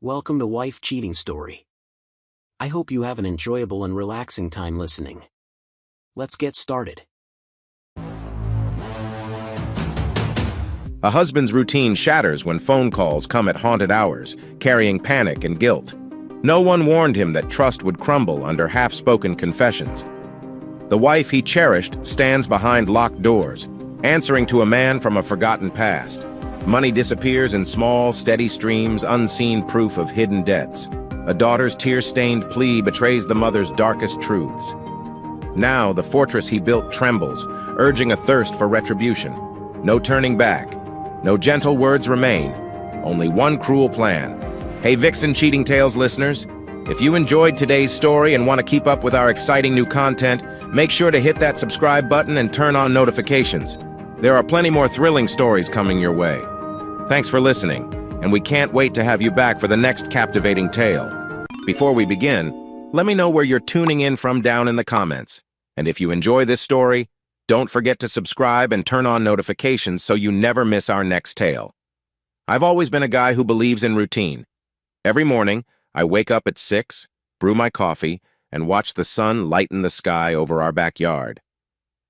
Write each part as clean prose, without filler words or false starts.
Welcome to Wife Cheating Story. I hope you have an enjoyable and relaxing time listening. Let's get started. A husband's routine shatters when phone calls come at haunted hours, carrying panic and guilt. No one warned him that trust would crumble under half-spoken confessions. The wife he cherished stands behind locked doors, answering to a man from a forgotten past. Money disappears in small, steady streams, unseen proof of hidden debts. A daughter's tear-stained plea betrays the mother's darkest truths. Now, the fortress he built trembles, urging a thirst for retribution. No turning back. No gentle words remain. Only one cruel plan. Hey, Vixen Cheating Tales listeners, if you enjoyed today's story and want to keep up with our exciting new content, make sure to hit that subscribe button and turn on notifications. There are plenty more thrilling stories coming your way. Thanks for listening, and we can't wait to have you back for the next captivating tale. Before we begin, let me know where you're tuning in from down in the comments. And if you enjoy this story, don't forget to subscribe and turn on notifications so you never miss our next tale. I've always been a guy who believes in routine. Every morning, I wake up at 6, brew my coffee, and watch the sun lighten the sky over our backyard.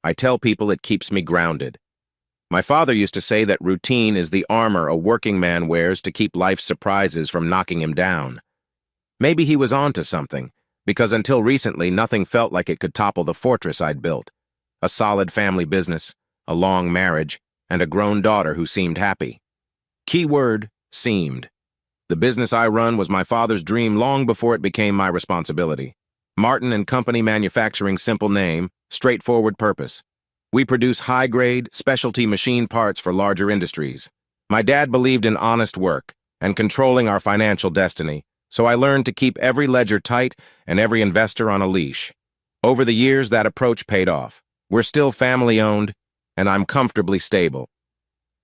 I tell people it keeps me grounded. My father used to say that routine is the armor a working man wears to keep life's surprises from knocking him down. Maybe he was onto something, because until recently nothing felt like it could topple the fortress I'd built. A solid family business, a long marriage, and a grown daughter who seemed happy. Key word, seemed. The business I run was my father's dream long before it became my responsibility. Martin and Company Manufacturing, simple name, straightforward purpose. We produce high-grade, specialty machine parts for larger industries. My dad believed in honest work and controlling our financial destiny, so I learned to keep every ledger tight and every investor on a leash. Over the years, that approach paid off. We're still family-owned, and I'm comfortably stable.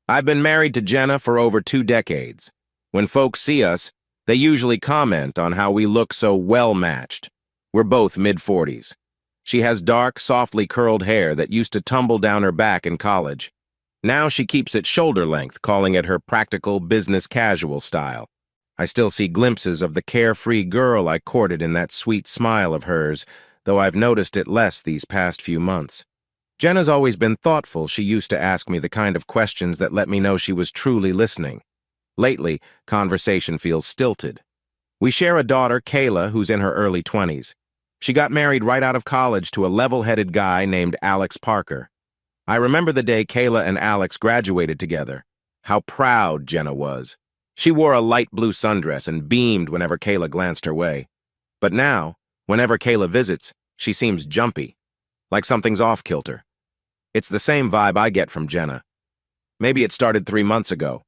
I've been married to Jenna for over 2 decades. When folks see us, they usually comment on how we look so well-matched. We're both mid-40s. She has dark, softly curled hair that used to tumble down her back in college. Now she keeps it shoulder length, calling it her practical, business-casual style. I still see glimpses of the carefree girl I courted in that sweet smile of hers, though I've noticed it less these past few months. Jenna's always been thoughtful. She used to ask me the kind of questions that let me know she was truly listening. Lately, conversation feels stilted. We share a daughter, Kayla, who's in her early 20s. She got married right out of college to a level-headed guy named Alex Parker. I remember the day Kayla and Alex graduated together. How proud Jenna was. She wore a light blue sundress and beamed whenever Kayla glanced her way. But now, whenever Kayla visits, she seems jumpy, like something's off-kilter. It's the same vibe I get from Jenna. Maybe it started 3 months ago.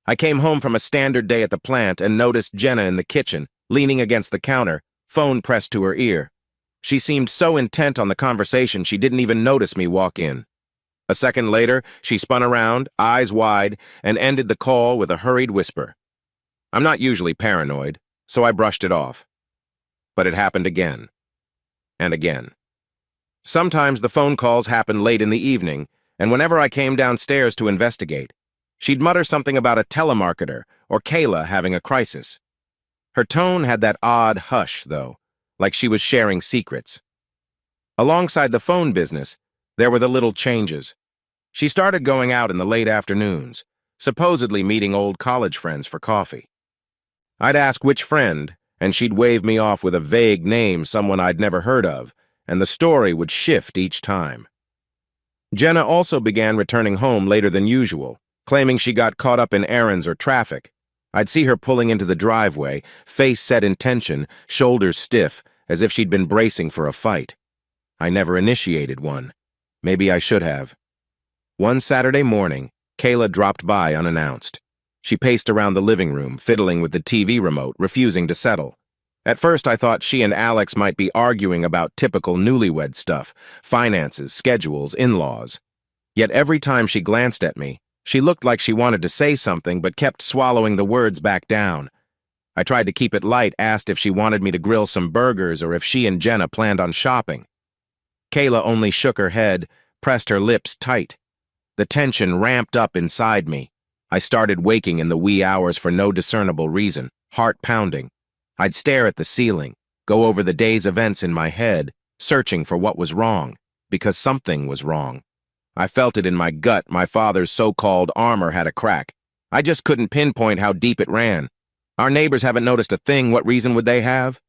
I came home from a standard day at the plant and noticed Jenna in the kitchen, leaning against the counter, phone pressed to her ear. She seemed so intent on the conversation she didn't even notice me walk in. A second later, she spun around, eyes wide, and ended the call with a hurried whisper. I'm not usually paranoid, so I brushed it off. But it happened again. And again. Sometimes the phone calls happened late in the evening, and whenever I came downstairs to investigate, she'd mutter something about a telemarketer or Kayla having a crisis. Her tone had that odd hush, though, like she was sharing secrets. Alongside the phone business, there were the little changes. She started going out in the late afternoons, supposedly meeting old college friends for coffee. I'd ask which friend, and she'd wave me off with a vague name, someone I'd never heard of, and the story would shift each time. Jenna also began returning home later than usual, claiming she got caught up in errands or traffic. I'd see her pulling into the driveway, face set in tension, shoulders stiff, as if she'd been bracing for a fight. I never initiated one. Maybe I should have. One Saturday morning, Kayla dropped by unannounced. She paced around the living room, fiddling with the TV remote, refusing to settle. At first, I thought she and Alex might be arguing about typical newlywed stuff, finances, schedules, in-laws. Yet every time she glanced at me, she looked like she wanted to say something but kept swallowing the words back down. I tried to keep it light, asked if she wanted me to grill some burgers or if she and Jenna planned on shopping. Kayla only shook her head, pressed her lips tight. The tension ramped up inside me. I started waking in the wee hours for no discernible reason, heart pounding. I'd stare at the ceiling, go over the day's events in my head, searching for what was wrong, because something was wrong. I felt it in my gut. My father's so-called armor had a crack. I just couldn't pinpoint how deep it ran. Our neighbors haven't noticed a thing. What reason would they have?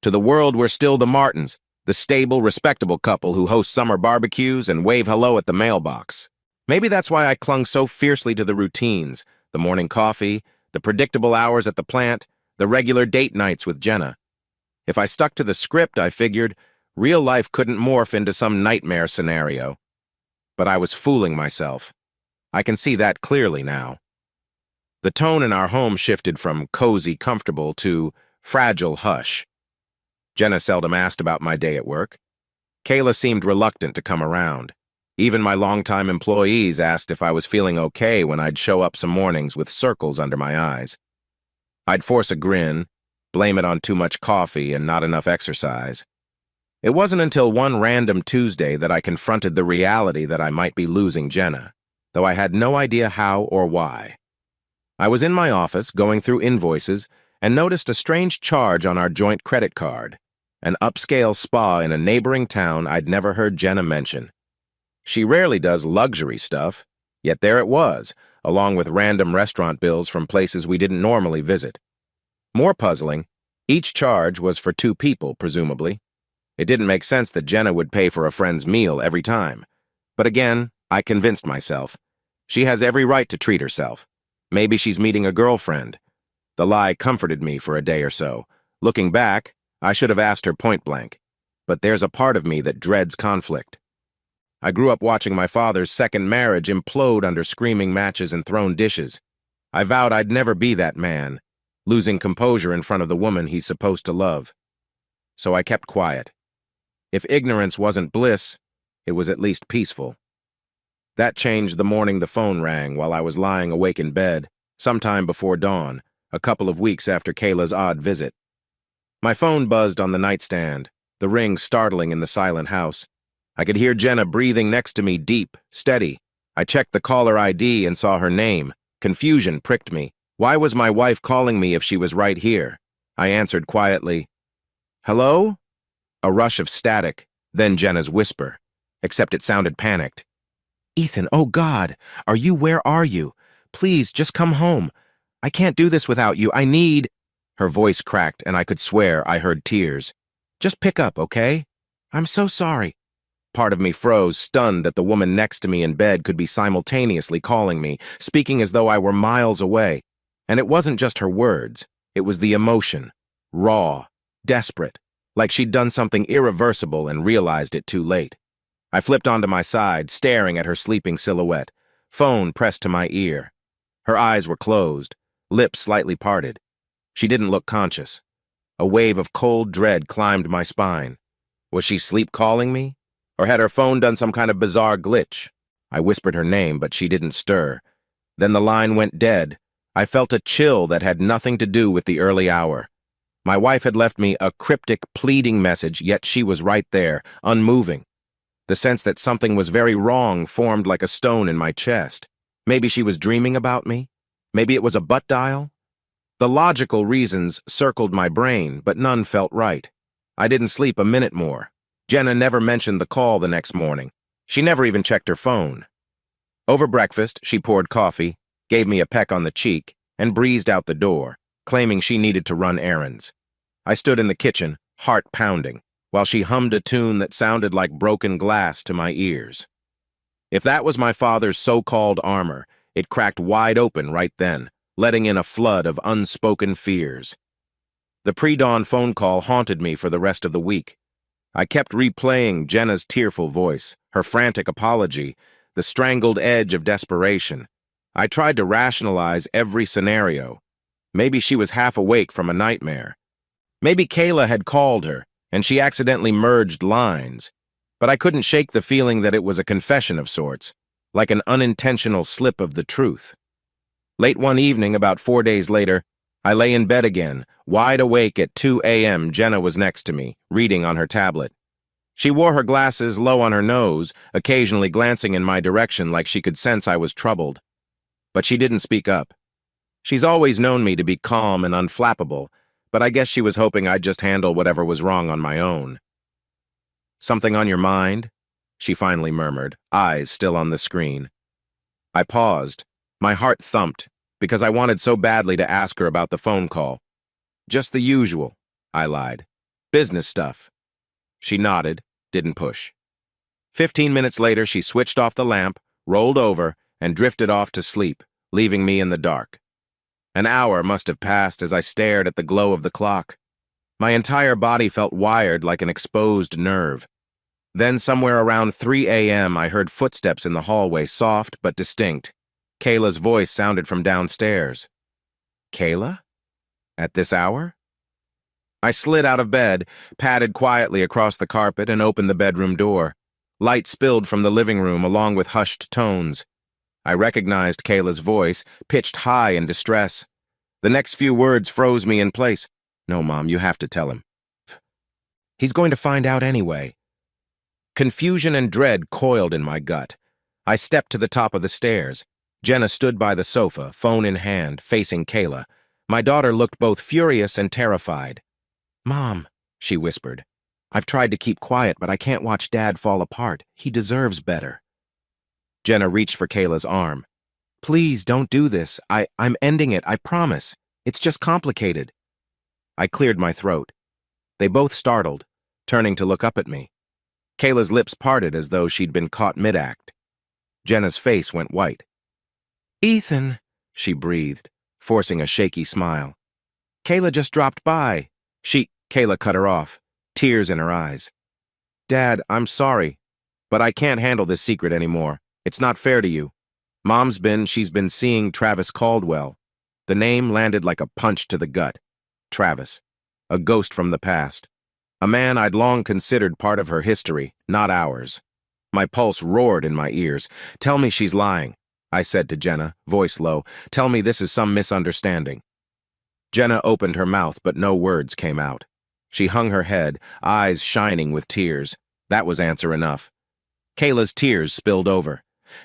To the world, we're still the Martins, the stable, respectable couple who host summer barbecues and wave hello at the mailbox. Maybe that's why I clung so fiercely to the routines, the morning coffee, the predictable hours at the plant, the regular date nights with Jenna. If I stuck to the script, I figured, real life couldn't morph into some nightmare scenario. But I was fooling myself. I can see that clearly now. The tone in our home shifted from cozy, comfortable to fragile hush. Jenna seldom asked about my day at work. Kayla seemed reluctant to come around. Even my longtime employees asked if I was feeling okay when I'd show up some mornings with circles under my eyes. I'd force a grin, blame it on too much coffee and not enough exercise. It wasn't until one random Tuesday that I confronted the reality that I might be losing Jenna, though I had no idea how or why. I was in my office, going through invoices, and noticed a strange charge on our joint credit card, an upscale spa in a neighboring town I'd never heard Jenna mention. She rarely does luxury stuff, yet there it was, along with random restaurant bills from places we didn't normally visit. More puzzling, each charge was for 2 people, presumably. It didn't make sense that Jenna would pay for a friend's meal every time. But again, I convinced myself. She has every right to treat herself. Maybe she's meeting a girlfriend. The lie comforted me for a day or so. Looking back, I should have asked her point blank. But there's a part of me that dreads conflict. I grew up watching my father's second marriage implode under screaming matches and thrown dishes. I vowed I'd never be that man, losing composure in front of the woman he's supposed to love. So I kept quiet. If ignorance wasn't bliss, it was at least peaceful. That changed the morning the phone rang while I was lying awake in bed, sometime before dawn, a couple of weeks after Kayla's odd visit. My phone buzzed on the nightstand, the ring startling in the silent house. I could hear Jenna breathing next to me, deep, steady. I checked the caller ID and saw her name. Confusion pricked me. Why was my wife calling me if she was right here? I answered quietly, "Hello?" A rush of static, then Jenna's whisper, except it sounded panicked. "Ethan, oh God, where are you? Please, just come home. I can't do this without you. I need—" Her voice cracked and I could swear I heard tears. "Just pick up, okay? I'm so sorry." Part of me froze, stunned that the woman next to me in bed could be simultaneously calling me, speaking as though I were miles away. And it wasn't just her words. It was the emotion. Raw, desperate, like she'd done something irreversible and realized it too late. I flipped onto my side, staring at her sleeping silhouette, phone pressed to my ear. Her eyes were closed, lips slightly parted. She didn't look conscious. A wave of cold dread climbed my spine. Was she sleep-calling me? Or had her phone done some kind of bizarre glitch? I whispered her name, but she didn't stir. Then the line went dead. I felt a chill that had nothing to do with the early hour. My wife had left me a cryptic, pleading message, yet she was right there, unmoving. The sense that something was very wrong formed like a stone in my chest. Maybe she was dreaming about me? Maybe it was a butt dial? The logical reasons circled my brain, but none felt right. I didn't sleep a minute more. Jenna never mentioned the call the next morning. She never even checked her phone. Over breakfast, she poured coffee, gave me a peck on the cheek, and breezed out the door, claiming she needed to run errands. I stood in the kitchen, heart pounding, while she hummed a tune that sounded like broken glass to my ears. If that was my father's so-called armor, it cracked wide open right then, letting in a flood of unspoken fears. The pre-dawn phone call haunted me for the rest of the week. I kept replaying Jenna's tearful voice, her frantic apology, the strangled edge of desperation. I tried to rationalize every scenario. Maybe she was half awake from a nightmare. Maybe Kayla had called her, and she accidentally merged lines. But I couldn't shake the feeling that it was a confession of sorts, like an unintentional slip of the truth. Late one evening, about 4 days later, I lay in bed again, wide awake at 2 a.m. Jenna was next to me, reading on her tablet. She wore her glasses low on her nose, occasionally glancing in my direction like she could sense I was troubled. But she didn't speak up. She's always known me to be calm and unflappable, but I guess she was hoping I'd just handle whatever was wrong on my own. "Something on your mind?" she finally murmured, eyes still on the screen. I paused. My heart thumped, because I wanted so badly to ask her about the phone call. "Just the usual," I lied. "Business stuff." She nodded, didn't push. 15 minutes later, she switched off the lamp, rolled over, and drifted off to sleep, leaving me in the dark. An hour must have passed as I stared at the glow of the clock. My entire body felt wired like an exposed nerve. Then somewhere around 3 a.m. I heard footsteps in the hallway, soft but distinct. Kayla's voice sounded from downstairs. Kayla? At this hour? I slid out of bed, padded quietly across the carpet, and opened the bedroom door. Light spilled from the living room along with hushed tones. I recognized Kayla's voice, pitched high in distress. The next few words froze me in place. "No, Mom, you have to tell him. He's going to find out anyway." Confusion and dread coiled in my gut. I stepped to the top of the stairs. Jenna stood by the sofa, phone in hand, facing Kayla. My daughter looked both furious and terrified. "Mom," she whispered, "I've tried to keep quiet, but I can't watch Dad fall apart. He deserves better." Jenna reached for Kayla's arm. "Please, don't do this. I'm ending it, I promise. It's just complicated." I cleared my throat. They both startled, turning to look up at me. Kayla's lips parted as though she'd been caught mid-act. Jenna's face went white. "Ethan," she breathed, forcing a shaky smile. "Kayla just dropped by." Kayla cut her off, tears in her eyes. "Dad, I'm sorry, but I can't handle this secret anymore. It's not fair to you. She's been seeing Travis Caldwell." The name landed like a punch to the gut. Travis, a ghost from the past. A man I'd long considered part of her history, not ours. My pulse roared in my ears. "Tell me she's lying," I said to Jenna, voice low. "Tell me this is some misunderstanding." Jenna opened her mouth, but no words came out. She hung her head, eyes shining with tears. That was answer enough. Kayla's tears spilled over.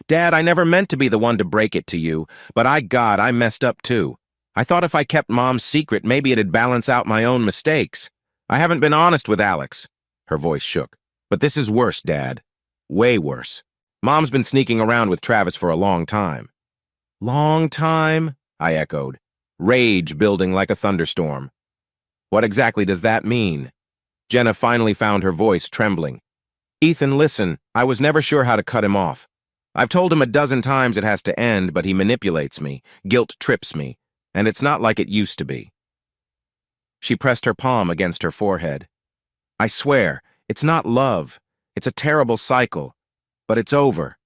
"Dad, I never meant to be the one to break it to you, but I messed up too. I thought if I kept Mom's secret, maybe it'd balance out my own mistakes. I haven't been honest with Alex." Her voice shook. "But this is worse, Dad. Way worse. Mom's been sneaking around with Travis for a long time." "Long time?" I echoed, rage building like a thunderstorm. "What exactly does that mean?" Jenna finally found her voice trembling. "Ethan, listen, I was never sure how to cut him off. I've told him a dozen times it has to end, but he manipulates me, guilt trips me, and it's not like it used to be." She pressed her palm against her forehead. "I swear, it's not love. It's a terrible cycle, but it's over."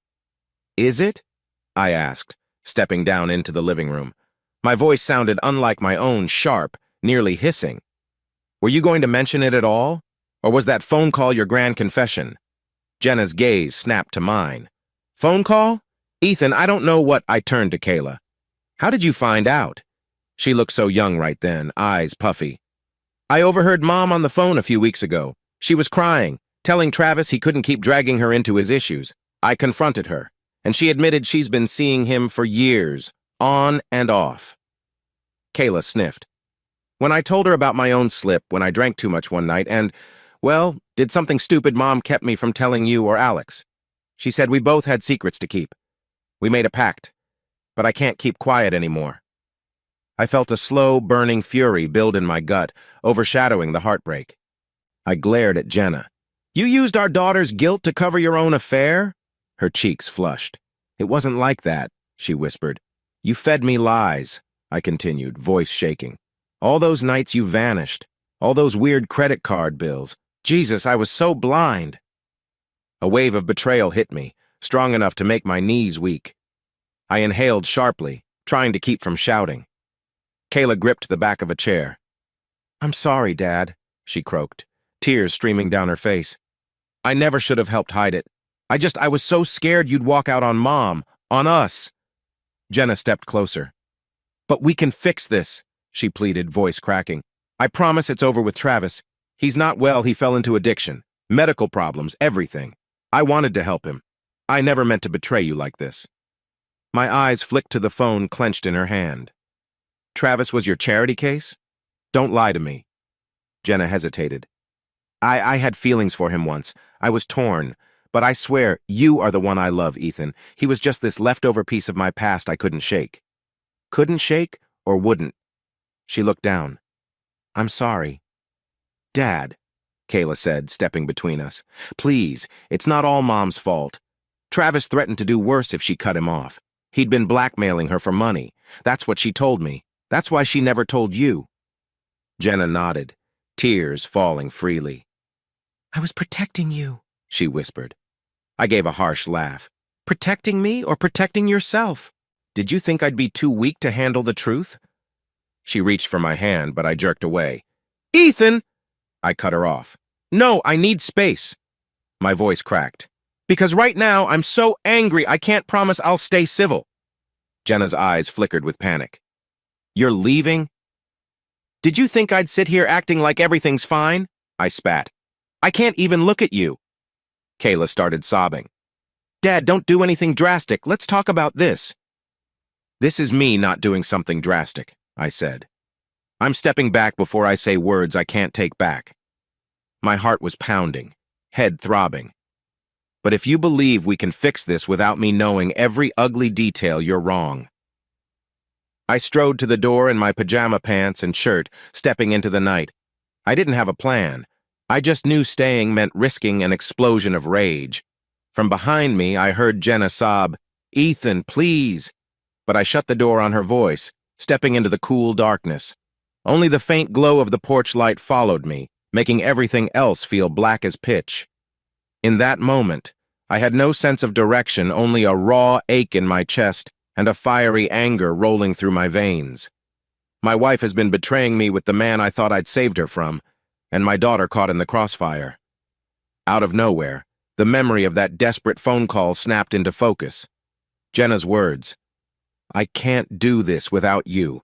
"Is it?" I asked, stepping down into the living room. My voice sounded unlike my own, sharp, nearly hissing. "Were you going to mention it at all? Or was that phone call your grand confession?" Jenna's gaze snapped to mine. "Phone call? Ethan, I don't know what—" I turned to Kayla. "How did you find out?" She looked so young right then, eyes puffy. "I overheard Mom on the phone a few weeks ago. She was crying, telling Travis he couldn't keep dragging her into his issues. I confronted her, and she admitted she's been seeing him for years, on and off." Kayla sniffed. "When I told her about my own slip when I drank too much one night and, well, did something stupid Mom kept me from telling you or Alex. She said we both had secrets to keep. We made a pact, but I can't keep quiet anymore." I felt a slow, burning fury build in my gut, overshadowing the heartbreak. I glared at Jenna. "You used our daughter's guilt to cover your own affair?" Her cheeks flushed. "It wasn't like that," she whispered. "You fed me lies," I continued, voice shaking. "All those nights you vanished. All those weird credit card bills. Jesus, I was so blind." A wave of betrayal hit me, strong enough to make my knees weak. I inhaled sharply, trying to keep from shouting. Kayla gripped the back of a chair. "I'm sorry, Dad," she croaked, tears streaming down her face. "I never should have helped hide it. I was so scared you'd walk out on Mom, on us." Jenna stepped closer. "But we can fix this," she pleaded, voice cracking. "I promise it's over with Travis. He's not well, he fell into addiction, medical problems, everything. I wanted to help him. I never meant to betray you like this." My eyes flicked to the phone clenched in her hand. Travis was your charity case? Don't lie to me. Jenna hesitated. I had feelings for him once. I was torn. But I swear, you are the one I love, Ethan. He was just this leftover piece of my past I couldn't shake. Couldn't shake or wouldn't? She looked down. I'm sorry. Dad, Kayla said, stepping between us. Please, it's not all Mom's fault. Travis threatened to do worse if she cut him off. He'd been blackmailing her for money. That's what she told me. That's why she never told you. Jenna nodded, tears falling freely. I was protecting you, she whispered. I gave a harsh laugh. Protecting me or protecting yourself? Did you think I'd be too weak to handle the truth? She reached for my hand, but I jerked away. Ethan! I cut her off. No, I need space. My voice cracked. Because right now, I'm so angry I can't promise I'll stay civil. Jenna's eyes flickered with panic. You're leaving? Did you think I'd sit here acting like everything's fine? I spat. I can't even look at you. Kayla started sobbing. Dad, don't do anything drastic. Let's talk about this. This is me not doing something drastic, I said. I'm stepping back before I say words I can't take back. My heart was pounding, head throbbing. But if you believe we can fix this without me knowing every ugly detail, you're wrong. I strode to the door in my pajama pants and shirt, stepping into the night. I didn't have a plan. I just knew staying meant risking an explosion of rage. From behind me, I heard Jenna sob, Ethan, please. But I shut the door on her voice, stepping into the cool darkness. Only the faint glow of the porch light followed me, making everything else feel black as pitch. In that moment, I had no sense of direction, only a raw ache in my chest and a fiery anger rolling through my veins. My wife has been betraying me with the man I thought I'd saved her from, and my daughter caught in the crossfire. Out of nowhere, the memory of that desperate phone call snapped into focus. Jenna's words, I can't do this without you.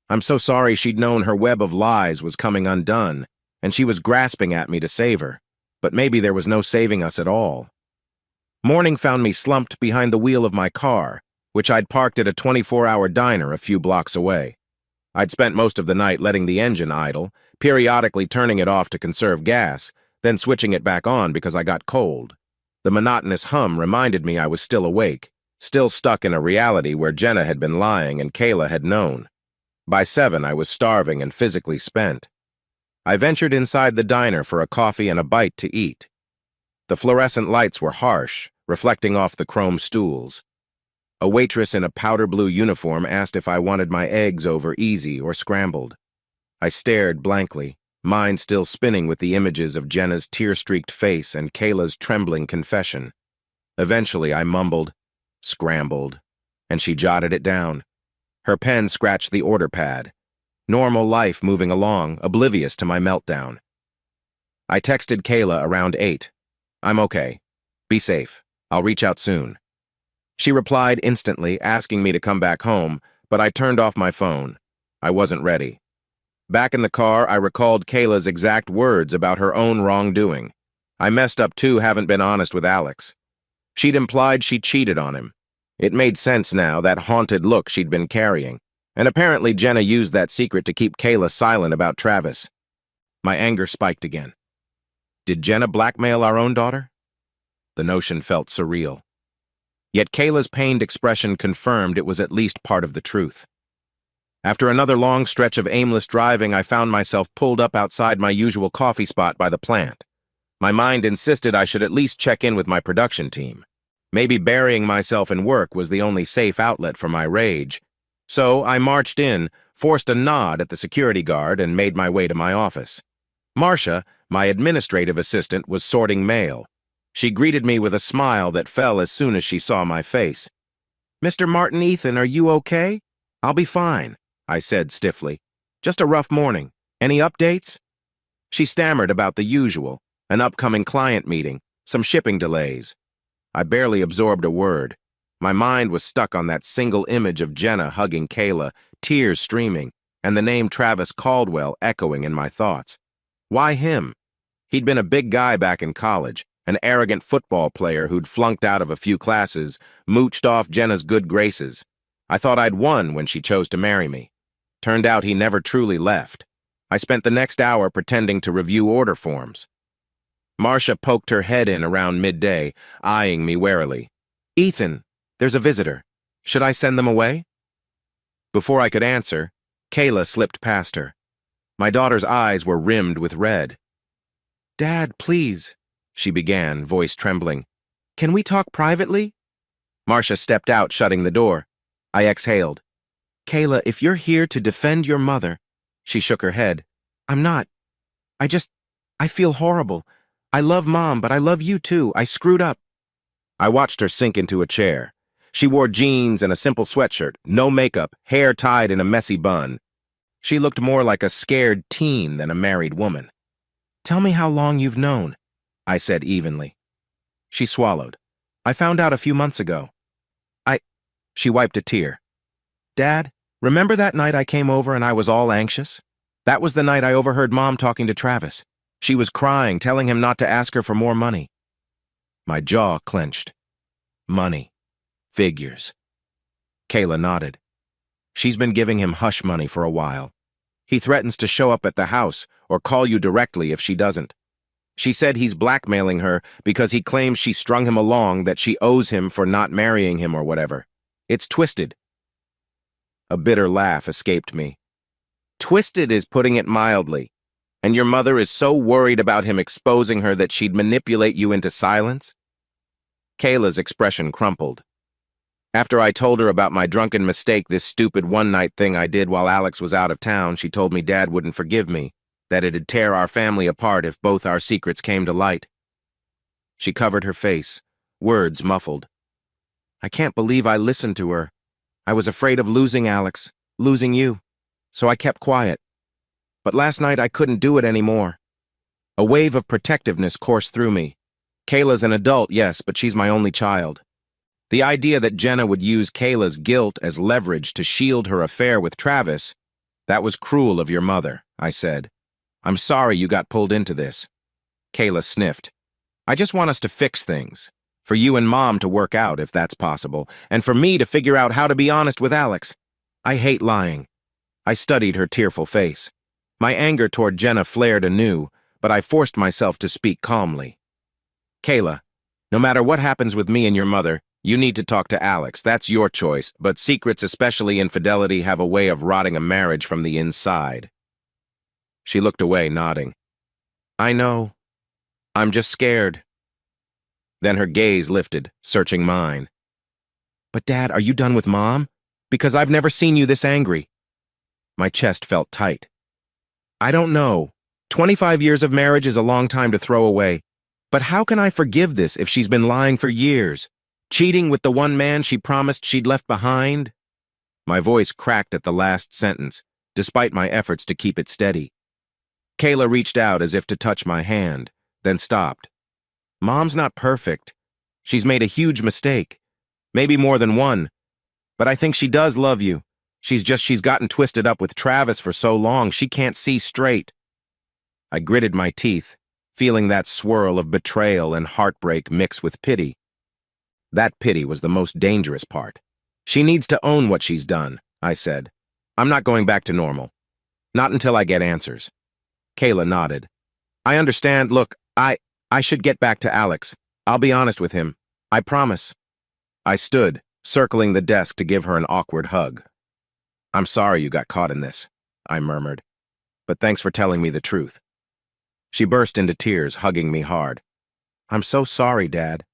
I'm so sorry she'd known her web of lies was coming undone, and she was grasping at me to save her. But maybe there was no saving us at all. Morning found me slumped behind the wheel of my car, which I'd parked at a 24-hour diner a few blocks away. I'd spent most of the night letting the engine idle, periodically turning it off to conserve gas, then switching it back on because I got cold. The monotonous hum reminded me I was still awake, still stuck in a reality where Jenna had been lying and Kayla had known. By 7, I was starving and physically spent. I ventured inside the diner for a coffee and a bite to eat. The fluorescent lights were harsh, reflecting off the chrome stools. A waitress in a powder blue uniform asked if I wanted my eggs over easy or scrambled. I stared blankly, mind still spinning with the images of Jenna's tear-streaked face and Kayla's trembling confession. Eventually, I mumbled, scrambled, and she jotted it down. Her pen scratched the order pad. Normal life moving along, oblivious to my meltdown. I texted Kayla around 8. I'm okay. Be safe. I'll reach out soon. She replied instantly, asking me to come back home, but I turned off my phone. I wasn't ready. Back in the car, I recalled Kayla's exact words about her own wrongdoing. I messed up too, haven't been honest with Alex. She'd implied she cheated on him. It made sense now, that haunted look she'd been carrying. And apparently Jenna used that secret to keep Kayla silent about Travis. My anger spiked again. Did Jenna blackmail our own daughter? The notion felt surreal. Yet Kayla's pained expression confirmed it was at least part of the truth. After another long stretch of aimless driving, I found myself pulled up outside my usual coffee spot by the plant. My mind insisted I should at least check in with my production team. Maybe burying myself in work was the only safe outlet for my rage. So I marched in, forced a nod at the security guard, and made my way to my office. Marcia, my administrative assistant, was sorting mail. She greeted me with a smile that fell as soon as she saw my face. Mr. Martin, Ethan, are you okay? I'll be fine, I said stiffly. Just a rough morning. Any updates? She stammered about the usual, an upcoming client meeting, some shipping delays. I barely absorbed a word. My mind was stuck on that single image of Jenna hugging Kayla, tears streaming, and the name Travis Caldwell echoing in my thoughts. Why him? He'd been a big guy back in college, an arrogant football player who'd flunked out of a few classes, mooched off Jenna's good graces. I thought I'd won when she chose to marry me. Turned out he never truly left. I spent the next hour pretending to review order forms. Marcia poked her head in around midday, eyeing me warily. "Ethan, there's a visitor. Should I send them away?" Before I could answer, Kayla slipped past her. My daughter's eyes were rimmed with red. "Dad, please," she began, voice trembling. "Can we talk privately?" Marcia stepped out, shutting the door. I exhaled. "Kayla, if you're here to defend your mother—" She shook her head. "I'm not. I feel horrible. I love Mom, but I love you too. I screwed up." I watched her sink into a chair. She wore jeans and a simple sweatshirt, no makeup, hair tied in a messy bun. She looked more like a scared teen than a married woman. "Tell me how long you've known," I said evenly. She swallowed. "I found out a few months ago." She wiped a tear. "Dad, remember that night I came over and I was all anxious? That was the night I overheard Mom talking to Travis. She was crying, telling him not to ask her for more money." My jaw clenched. Money. Figures. Kayla nodded. "She's been giving him hush money for a while. He threatens to show up at the house or call you directly if she doesn't. She said he's blackmailing her because he claims she strung him along, that she owes him for not marrying him or whatever. It's twisted." A bitter laugh escaped me. "Twisted is putting it mildly. And your mother is so worried about him exposing her that she'd manipulate you into silence?" Kayla's expression crumpled. "After I told her about my drunken mistake, this stupid one-night thing I did while Alex was out of town, she told me Dad wouldn't forgive me, that it'd tear our family apart if both our secrets came to light." She covered her face, words muffled. "I can't believe I listened to her. I was afraid of losing Alex, losing you, so I kept quiet. But last night I couldn't do it anymore." A wave of protectiveness coursed through me. Kayla's an adult, yes, but she's my only child. The idea that Jenna would use Kayla's guilt as leverage to shield her affair with Travis, that was cruel of your mother, I said. "I'm sorry you got pulled into this." Kayla sniffed. "I just want us to fix things. For you and Mom to work out, if that's possible, and for me to figure out how to be honest with Alex. I hate lying." I studied her tearful face. My anger toward Jenna flared anew, but I forced myself to speak calmly. "Kayla, no matter what happens with me and your mother, you need to talk to Alex. That's your choice, but secrets, especially infidelity, have a way of rotting a marriage from the inside." She looked away, nodding. "I know. I'm just scared." Then her gaze lifted, searching mine. "But Dad, are you done with Mom? Because I've never seen you this angry." My chest felt tight. "I don't know. 25 years of marriage is a long time to throw away. But how can I forgive this if she's been lying for years? Cheating with the one man she promised she'd left behind?" My voice cracked at the last sentence, despite my efforts to keep it steady. Kayla reached out as if to touch my hand, then stopped. "Mom's not perfect. She's made a huge mistake. Maybe more than one. But I think she does love you. She's gotten twisted up with Travis for so long, she can't see straight." I gritted my teeth, feeling that swirl of betrayal and heartbreak mix with pity. That pity was the most dangerous part. "She needs to own what she's done," I said. "I'm not going back to normal. Not until I get answers." Kayla nodded. "I understand. Look, I should get back to Alex. I'll be honest with him. I promise." I stood, circling the desk to give her an awkward hug. "I'm sorry you got caught in this," I murmured. "But thanks for telling me the truth." She burst into tears, hugging me hard. "I'm so sorry, Dad."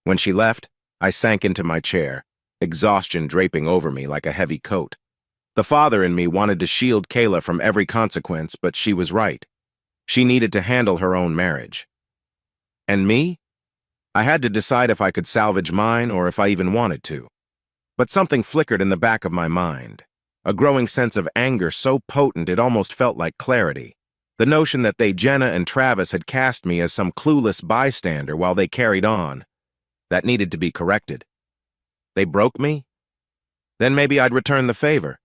When she left, I sank into my chair, exhaustion draping over me like a heavy coat. The father in me wanted to shield Kayla from every consequence, but she was right. She needed to handle her own marriage. And me? I had to decide if I could salvage mine or if I even wanted to. But something flickered in the back of my mind, a growing sense of anger so potent it almost felt like clarity. The notion that Jenna and Travis had cast me as some clueless bystander while they carried on. That needed to be corrected. They broke me? Then maybe I'd return the favor.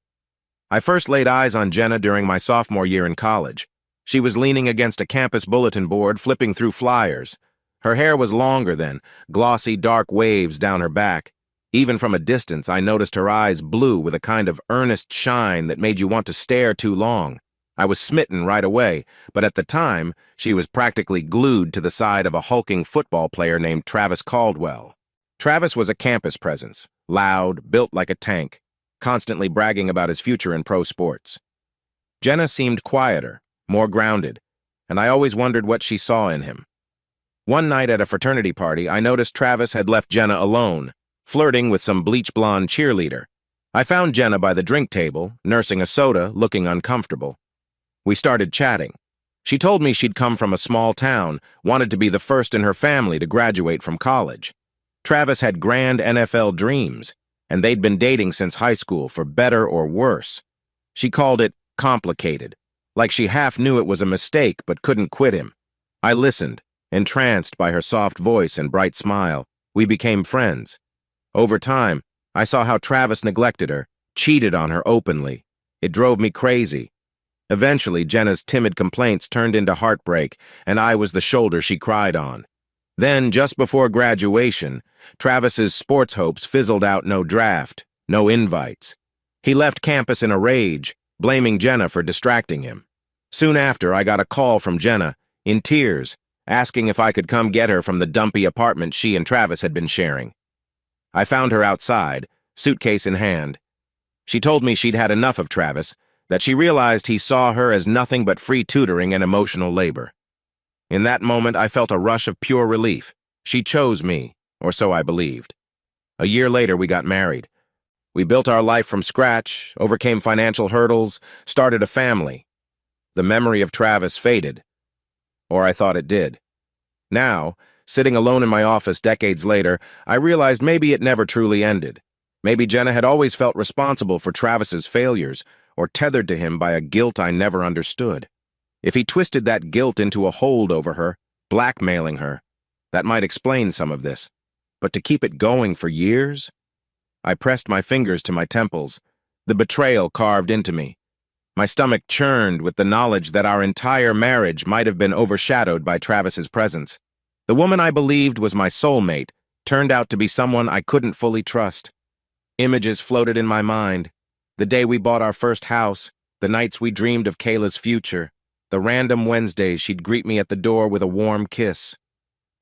I first laid eyes on Jenna during my sophomore year in college. She was leaning against a campus bulletin board, flipping through flyers. Her hair was longer then, glossy dark waves down her back. Even from a distance, I noticed her eyes blue with a kind of earnest shine that made you want to stare too long. I was smitten right away, but at the time, she was practically glued to the side of a hulking football player named Travis Caldwell. Travis was a campus presence, loud, built like a tank, constantly bragging about his future in pro sports. Jenna seemed quieter, more grounded, and I always wondered what she saw in him. One night at a fraternity party, I noticed Travis had left Jenna alone, flirting with some bleach-blonde cheerleader. I found Jenna by the drink table, nursing a soda, looking uncomfortable. We started chatting. She told me she'd come from a small town, wanted to be the first in her family to graduate from college. Travis had grand NFL dreams, and they'd been dating since high school, for better or worse. She called it complicated, like she half knew it was a mistake but couldn't quit him. I listened, entranced by her soft voice and bright smile. We became friends. Over time, I saw how Travis neglected her, cheated on her openly. It drove me crazy. Eventually, Jenna's timid complaints turned into heartbreak, and I was the shoulder she cried on. Then, just before graduation, Travis's sports hopes fizzled out. No draft, no invites. He left campus in a rage, blaming Jenna for distracting him. Soon after, I got a call from Jenna, in tears, asking if I could come get her from the dumpy apartment she and Travis had been sharing. I found her outside, suitcase in hand. She told me she'd had enough of Travis, that she realized he saw her as nothing but free tutoring and emotional labor. In that moment, I felt a rush of pure relief. She chose me, or so I believed. A year later, we got married. We built our life from scratch, overcame financial hurdles, started a family. The memory of Travis faded, or I thought it did. Now, sitting alone in my office decades later, I realized maybe it never truly ended. Maybe Jenna had always felt responsible for Travis's failures, or tethered to him by a guilt I never understood. If he twisted that guilt into a hold over her, blackmailing her, that might explain some of this. But to keep it going for years? I pressed my fingers to my temples, the betrayal carved into me. My stomach churned with the knowledge that our entire marriage might have been overshadowed by Travis's presence. The woman I believed was my soulmate turned out to be someone I couldn't fully trust. Images floated in my mind. The day we bought our first house, the nights we dreamed of Kayla's future, the random Wednesdays she'd greet me at the door with a warm kiss.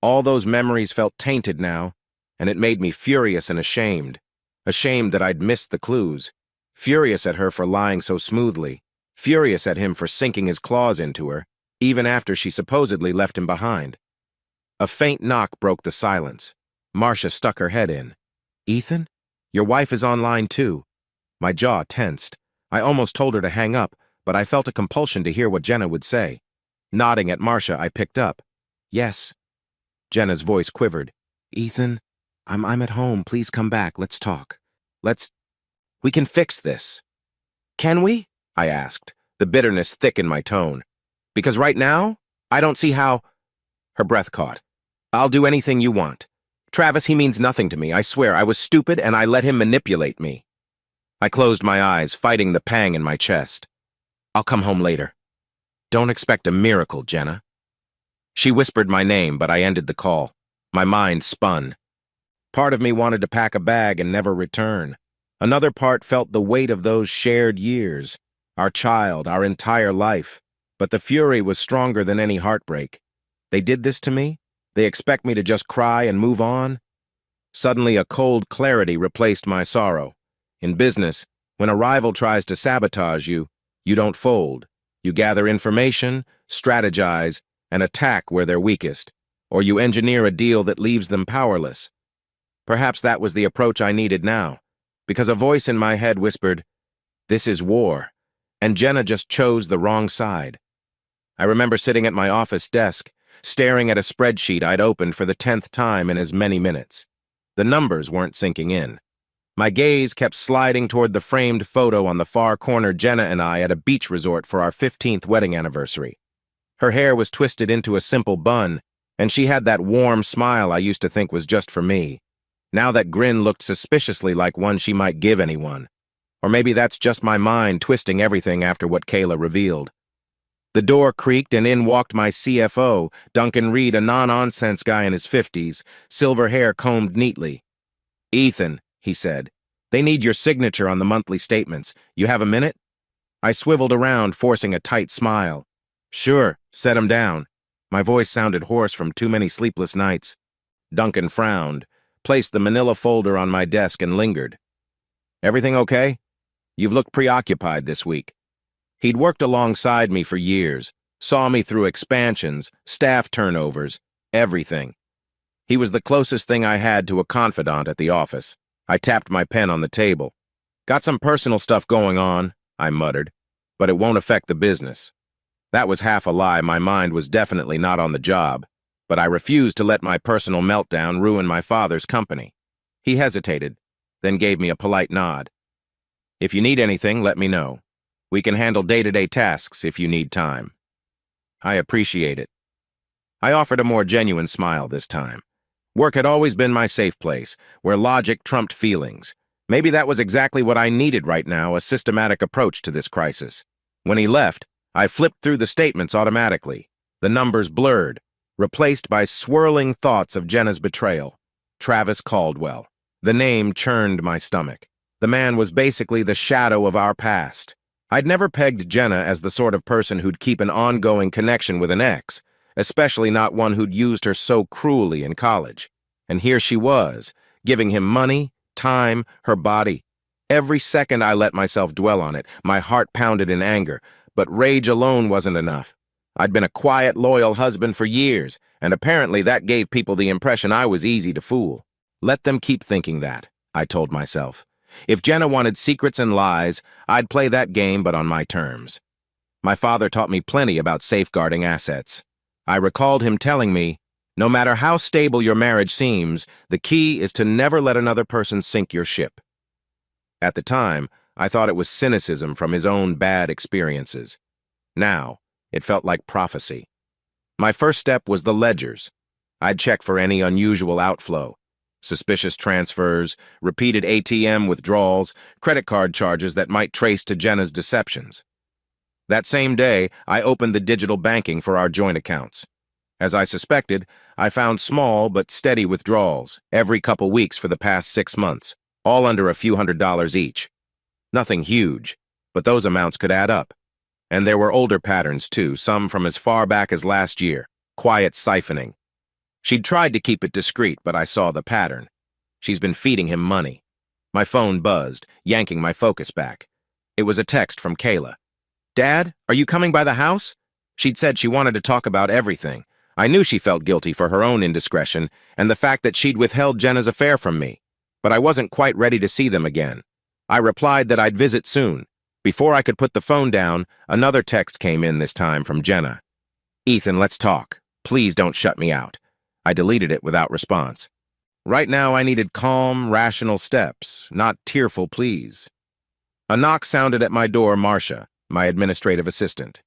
All those memories felt tainted now, and it made me furious and ashamed. Ashamed that I'd missed the clues. Furious at her for lying so smoothly. Furious at him for sinking his claws into her, even after she supposedly left him behind. A faint knock broke the silence. Marcia stuck her head in. "Ethan? Your wife is online too." My jaw tensed. I almost told her to hang up, but I felt a compulsion to hear what Jenna would say. Nodding at Marcia, I picked up. "Yes." Jenna's voice quivered. "Ethan, I'm at home. Please come back. Let's talk. We can fix this." "Can we?" I asked, the bitterness thick in my tone. "Because right now, I don't see how—" Her breath caught. "I'll do anything you want. Travis, he means nothing to me. I swear, I was stupid and I let him manipulate me." I closed my eyes, fighting the pang in my chest. "I'll come home later." "Don't expect a miracle, Jenna." She whispered my name, but I ended the call. My mind spun. Part of me wanted to pack a bag and never return. Another part felt the weight of those shared years, our child, our entire life. But the fury was stronger than any heartbreak. They did this to me? They expect me to just cry and move on? Suddenly, a cold clarity replaced my sorrow. In business, when a rival tries to sabotage you, you don't fold. You gather information, strategize, and attack where they're weakest, or you engineer a deal that leaves them powerless. Perhaps that was the approach I needed now, because a voice in my head whispered, "This is war," and Jenna just chose the wrong side. I remember sitting at my office desk, staring at a spreadsheet I'd opened for the 10th time in as many minutes. The numbers weren't sinking in. My gaze kept sliding toward the framed photo on the far corner, Jenna and I at a beach resort for our 15th wedding anniversary. Her hair was twisted into a simple bun, and she had that warm smile I used to think was just for me. Now that grin looked suspiciously like one she might give anyone. Or maybe that's just my mind twisting everything after what Kayla revealed. The door creaked and in walked my CFO, Duncan Reed, a no-nonsense guy in his 50s, silver hair combed neatly. "Ethan," he said, "they need your signature on the monthly statements. You have a minute?" I swiveled around, forcing a tight smile. "Sure, set 'em down." My voice sounded hoarse from too many sleepless nights. Duncan frowned, placed the manila folder on my desk and lingered. "Everything okay? You've looked preoccupied this week." He'd worked alongside me for years, saw me through expansions, staff turnovers, everything. He was the closest thing I had to a confidant at the office. I tapped my pen on the table. "Got some personal stuff going on," I muttered, "but it won't affect the business." That was half a lie. My mind was definitely not on the job, but I refused to let my personal meltdown ruin my father's company. He hesitated, then gave me a polite nod. "If you need anything, let me know. We can handle day-to-day tasks if you need time." "I appreciate it." I offered a more genuine smile this time. Work had always been my safe place, where logic trumped feelings. Maybe that was exactly what I needed right now, a systematic approach to this crisis. When he left, I flipped through the statements automatically, the numbers blurred, replaced by swirling thoughts of Jenna's betrayal. Travis Caldwell. The name churned my stomach. The man was basically the shadow of our past. I'd never pegged Jenna as the sort of person who'd keep an ongoing connection with an ex, especially not one who'd used her so cruelly in college. And here she was, giving him money, time, her body. Every second I let myself dwell on it, my heart pounded in anger, but rage alone wasn't enough. I'd been a quiet, loyal husband for years, and apparently that gave people the impression I was easy to fool. Let them keep thinking that, I told myself. If Jenna wanted secrets and lies, I'd play that game, but on my terms. My father taught me plenty about safeguarding assets. I recalled him telling me, "No matter how stable your marriage seems, the key is to never let another person sink your ship." At the time, I thought it was cynicism from his own bad experiences. Now, it felt like prophecy. My first step was the ledgers. I'd check for any unusual outflow. Suspicious transfers, repeated ATM withdrawals, credit card charges that might trace to Jenna's deceptions. That same day, I opened the digital banking for our joint accounts. As I suspected, I found small but steady withdrawals every couple weeks for the past 6 months, all under a few $100s each. Nothing huge, but those amounts could add up. And there were older patterns too, some from as far back as last year, quiet siphoning. She'd tried to keep it discreet, but I saw the pattern. She's been feeding him money. My phone buzzed, yanking my focus back. It was a text from Kayla. "Dad, are you coming by the house?" She'd said she wanted to talk about everything. I knew she felt guilty for her own indiscretion and the fact that she'd withheld Jenna's affair from me, but I wasn't quite ready to see them again. I replied that I'd visit soon. Before I could put the phone down, another text came in, this time from Jenna. "Ethan, let's talk. Please don't shut me out." I deleted it without response. Right now I needed calm, rational steps, not tearful pleas. A knock sounded at my door. Marcia, my administrative assistant.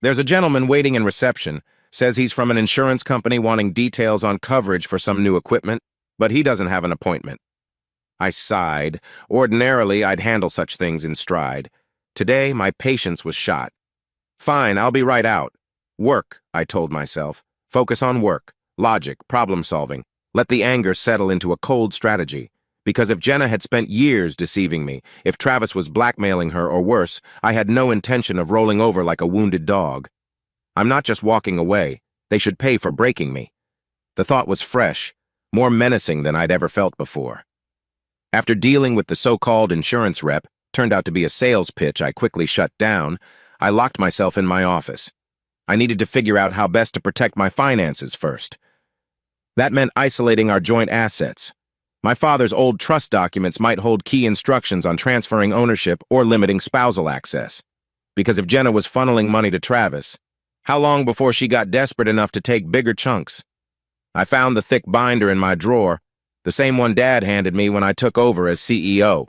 "There's a gentleman waiting in reception, says he's from an insurance company wanting details on coverage for some new equipment, but he doesn't have an appointment." I sighed. Ordinarily, I'd handle such things in stride. Today, my patience was shot. "Fine, I'll be right out." Work, I told myself. Focus on work, logic, problem-solving. Let the anger settle into a cold strategy. Because if Jenna had spent years deceiving me, if Travis was blackmailing her or worse, I had no intention of rolling over like a wounded dog. I'm not just walking away. They should pay for breaking me. The thought was fresh, more menacing than I'd ever felt before. After dealing with the so-called insurance rep, turned out to be a sales pitch I quickly shut down, I locked myself in my office. I needed to figure out how best to protect my finances first. That meant isolating our joint assets. My father's old trust documents might hold key instructions on transferring ownership or limiting spousal access. Because if Jenna was funneling money to Travis, how long before she got desperate enough to take bigger chunks? I found the thick binder in my drawer, the same one Dad handed me when I took over as CEO.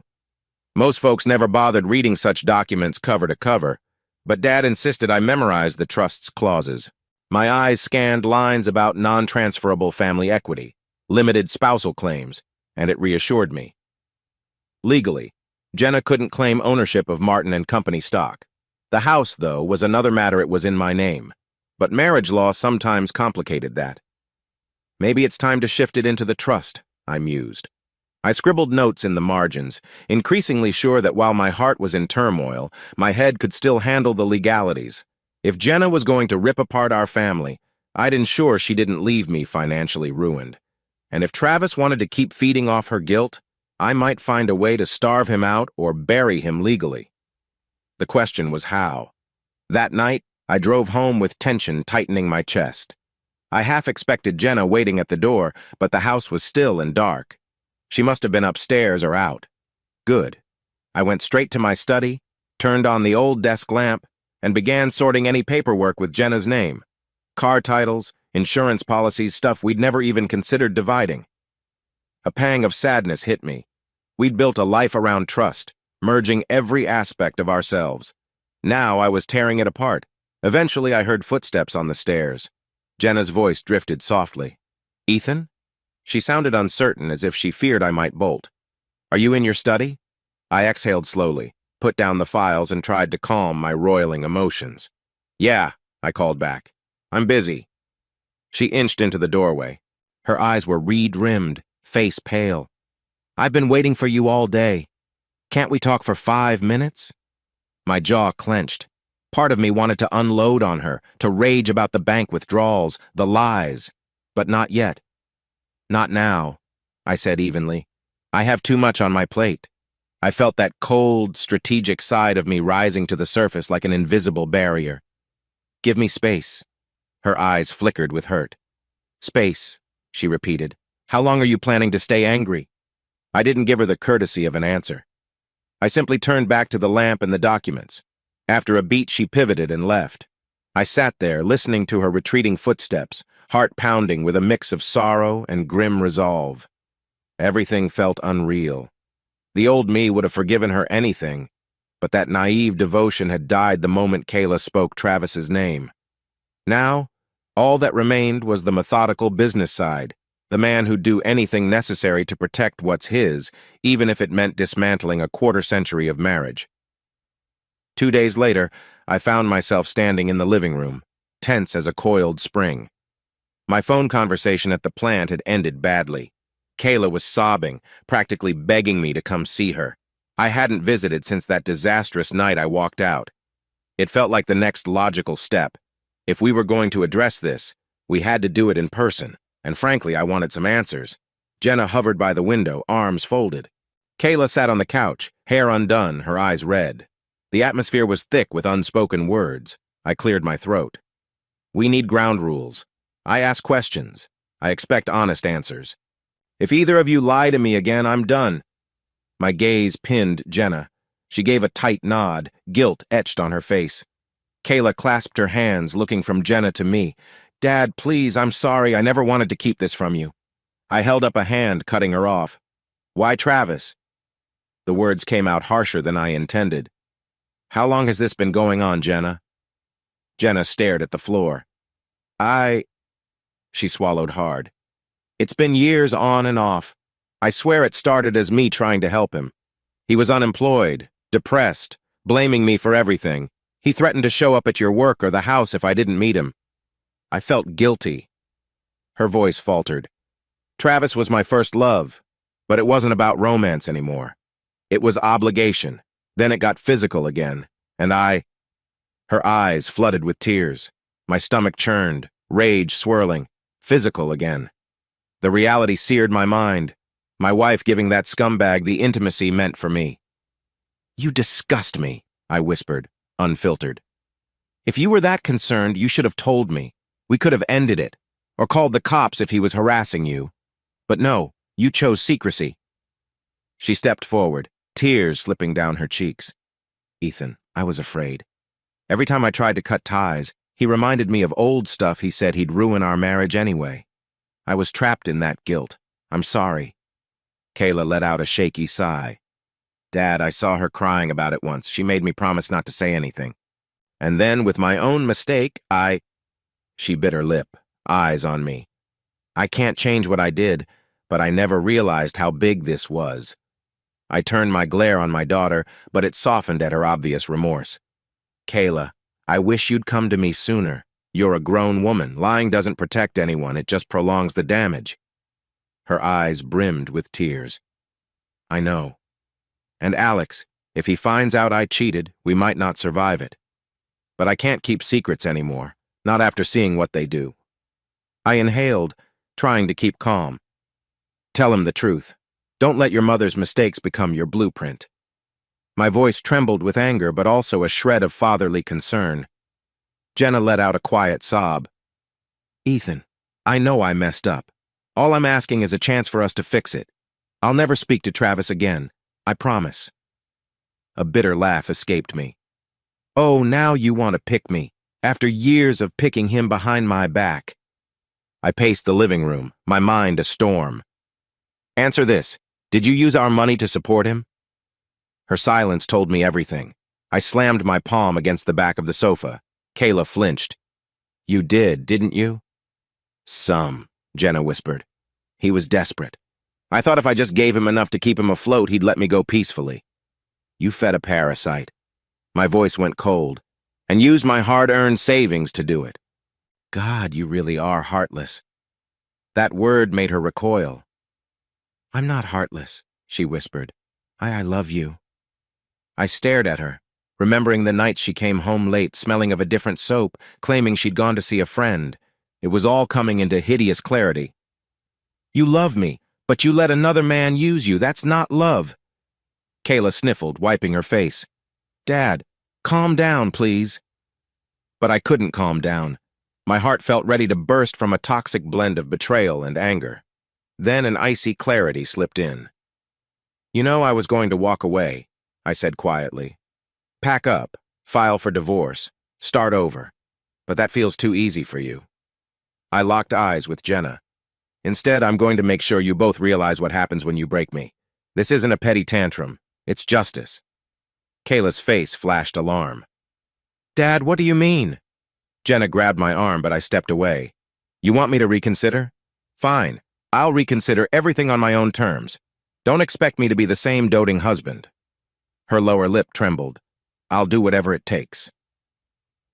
Most folks never bothered reading such documents cover to cover, but Dad insisted I memorize the trust's clauses. My eyes scanned lines about non-transferable family equity, limited spousal claims, and it reassured me. Legally, Jenna couldn't claim ownership of Martin and Company stock. The house, though, was another matter. It was in my name. But marriage law sometimes complicated that. Maybe it's time to shift it into the trust, I mused. I scribbled notes in the margins, increasingly sure that while my heart was in turmoil, my head could still handle the legalities. If Jenna was going to rip apart our family, I'd ensure she didn't leave me financially ruined. And if Travis wanted to keep feeding off her guilt, I might find a way to starve him out or bury him legally. The question was how. That night, I drove home with tension tightening my chest. I half expected Jenna waiting at the door, but the house was still and dark. She must have been upstairs or out. Good. I went straight to my study, turned on the old desk lamp, and began sorting any paperwork with Jenna's name. Car titles, insurance policies, stuff we'd never even considered dividing. A pang of sadness hit me. We'd built a life around trust, merging every aspect of ourselves. Now I was tearing it apart. Eventually I heard footsteps on the stairs. Jenna's voice drifted softly. "Ethan?" She sounded uncertain, as if she feared I might bolt. "Are you in your study?" I exhaled slowly, put down the files, and tried to calm my roiling emotions. "Yeah," I called back. "I'm busy." She inched into the doorway. Her eyes were reed-rimmed, face pale. "I've been waiting for you all day. Can't we talk for 5 minutes?" My jaw clenched. Part of me wanted to unload on her, to rage about the bank withdrawals, the lies. But not yet. "Not now," I said evenly. "I have too much on my plate." I felt that cold, strategic side of me rising to the surface like an invisible barrier. "Give me space." Her eyes flickered with hurt. "Space," she repeated. "How long are you planning to stay angry?" I didn't give her the courtesy of an answer. I simply turned back to the lamp and the documents. After a beat, she pivoted and left. I sat there, listening to her retreating footsteps, heart pounding with a mix of sorrow and grim resolve. Everything felt unreal. The old me would have forgiven her anything, but that naive devotion had died the moment Kayla spoke Travis's name. Now, all that remained was the methodical business side, the man who'd do anything necessary to protect what's his, even if it meant dismantling a quarter-century of marriage. 2 days later, I found myself standing in the living room, tense as a coiled spring. My phone conversation at the plant had ended badly. Kayla was sobbing, practically begging me to come see her. I hadn't visited since that disastrous night I walked out. It felt like the next logical step. If we were going to address this, we had to do it in person, and frankly, I wanted some answers. Jenna hovered by the window, arms folded. Kayla sat on the couch, hair undone, her eyes red. The atmosphere was thick with unspoken words. I cleared my throat. "We need ground rules. I ask questions. I expect honest answers. If either of you lie to me again, I'm done." My gaze pinned Jenna. She gave a tight nod, guilt etched on her face. Kayla clasped her hands, looking from Jenna to me. "Dad, please, I'm sorry. I never wanted to keep this from you." I held up a hand, cutting her off. "Why Travis?" The words came out harsher than I intended. "How long has this been going on, Jenna?" Jenna stared at the floor. She swallowed hard. "It's been years on and off. I swear it started as me trying to help him. He was unemployed, depressed, blaming me for everything. He threatened to show up at your work or the house if I didn't meet him. I felt guilty." Her voice faltered. "Travis was my first love, but it wasn't about romance anymore. It was obligation. Then it got physical again, and Her eyes flooded with tears. My stomach churned, rage swirling. Physical again. The reality seared my mind. My wife giving that scumbag the intimacy meant for me. "You disgust me," I whispered, unfiltered. "If you were that concerned, you should have told me. We could have ended it, or called the cops if he was harassing you. But no, you chose secrecy." She stepped forward, tears slipping down her cheeks. "Ethan, I was afraid. Every time I tried to cut ties, he reminded me of old stuff he said he'd ruin our marriage anyway. I was trapped in that guilt. I'm sorry." Kayla let out a shaky sigh. "Dad, I saw her crying about it once. She made me promise not to say anything. And then, with my own mistake, She bit her lip, eyes on me. "I can't change what I did, but I never realized how big this was." I turned my glare on my daughter, but it softened at her obvious remorse. Kayla, I wish you'd come to me sooner. You're a grown woman. Lying doesn't protect anyone, it just prolongs the damage. Her eyes brimmed with tears. I know. And Alex, if he finds out I cheated, we might not survive it. But I can't keep secrets anymore, not after seeing what they do. I inhaled, trying to keep calm. Tell him the truth. Don't let your mother's mistakes become your blueprint. My voice trembled with anger, but also a shred of fatherly concern. Jenna let out a quiet sob. Ethan, I know I messed up. All I'm asking is a chance for us to fix it. I'll never speak to Travis again. I promise. A bitter laugh escaped me. Oh, now you want to pick me, after years of picking him behind my back. I paced the living room, my mind a storm. Answer this. Did you use our money to support him? Her silence told me everything. I slammed my palm against the back of the sofa. Kayla flinched. You did, didn't you? Some, Jenna whispered. He was desperate. I thought if I just gave him enough to keep him afloat, he'd let me go peacefully. You fed a parasite. My voice went cold, and used my hard-earned savings to do it. God, you really are heartless. That word made her recoil. I'm not heartless, she whispered. I love you. I stared at her, remembering the nights she came home late, smelling of a different soap, claiming she'd gone to see a friend. It was all coming into hideous clarity. You love me, but you let another man use you. That's not love. Kayla sniffled, wiping her face. Dad, calm down, please. But I couldn't calm down. My heart felt ready to burst from a toxic blend of betrayal and anger. Then an icy clarity slipped in. You know, I was going to walk away, I said quietly. Pack up, file for divorce, start over. But that feels too easy for you. I locked eyes with Jenna. Instead, I'm going to make sure you both realize what happens when you break me. This isn't a petty tantrum. It's justice. Kayla's face flashed alarm. Dad, what do you mean? Jenna grabbed my arm, but I stepped away. You want me to reconsider? Fine. I'll reconsider everything on my own terms. Don't expect me to be the same doting husband. Her lower lip trembled. I'll do whatever it takes.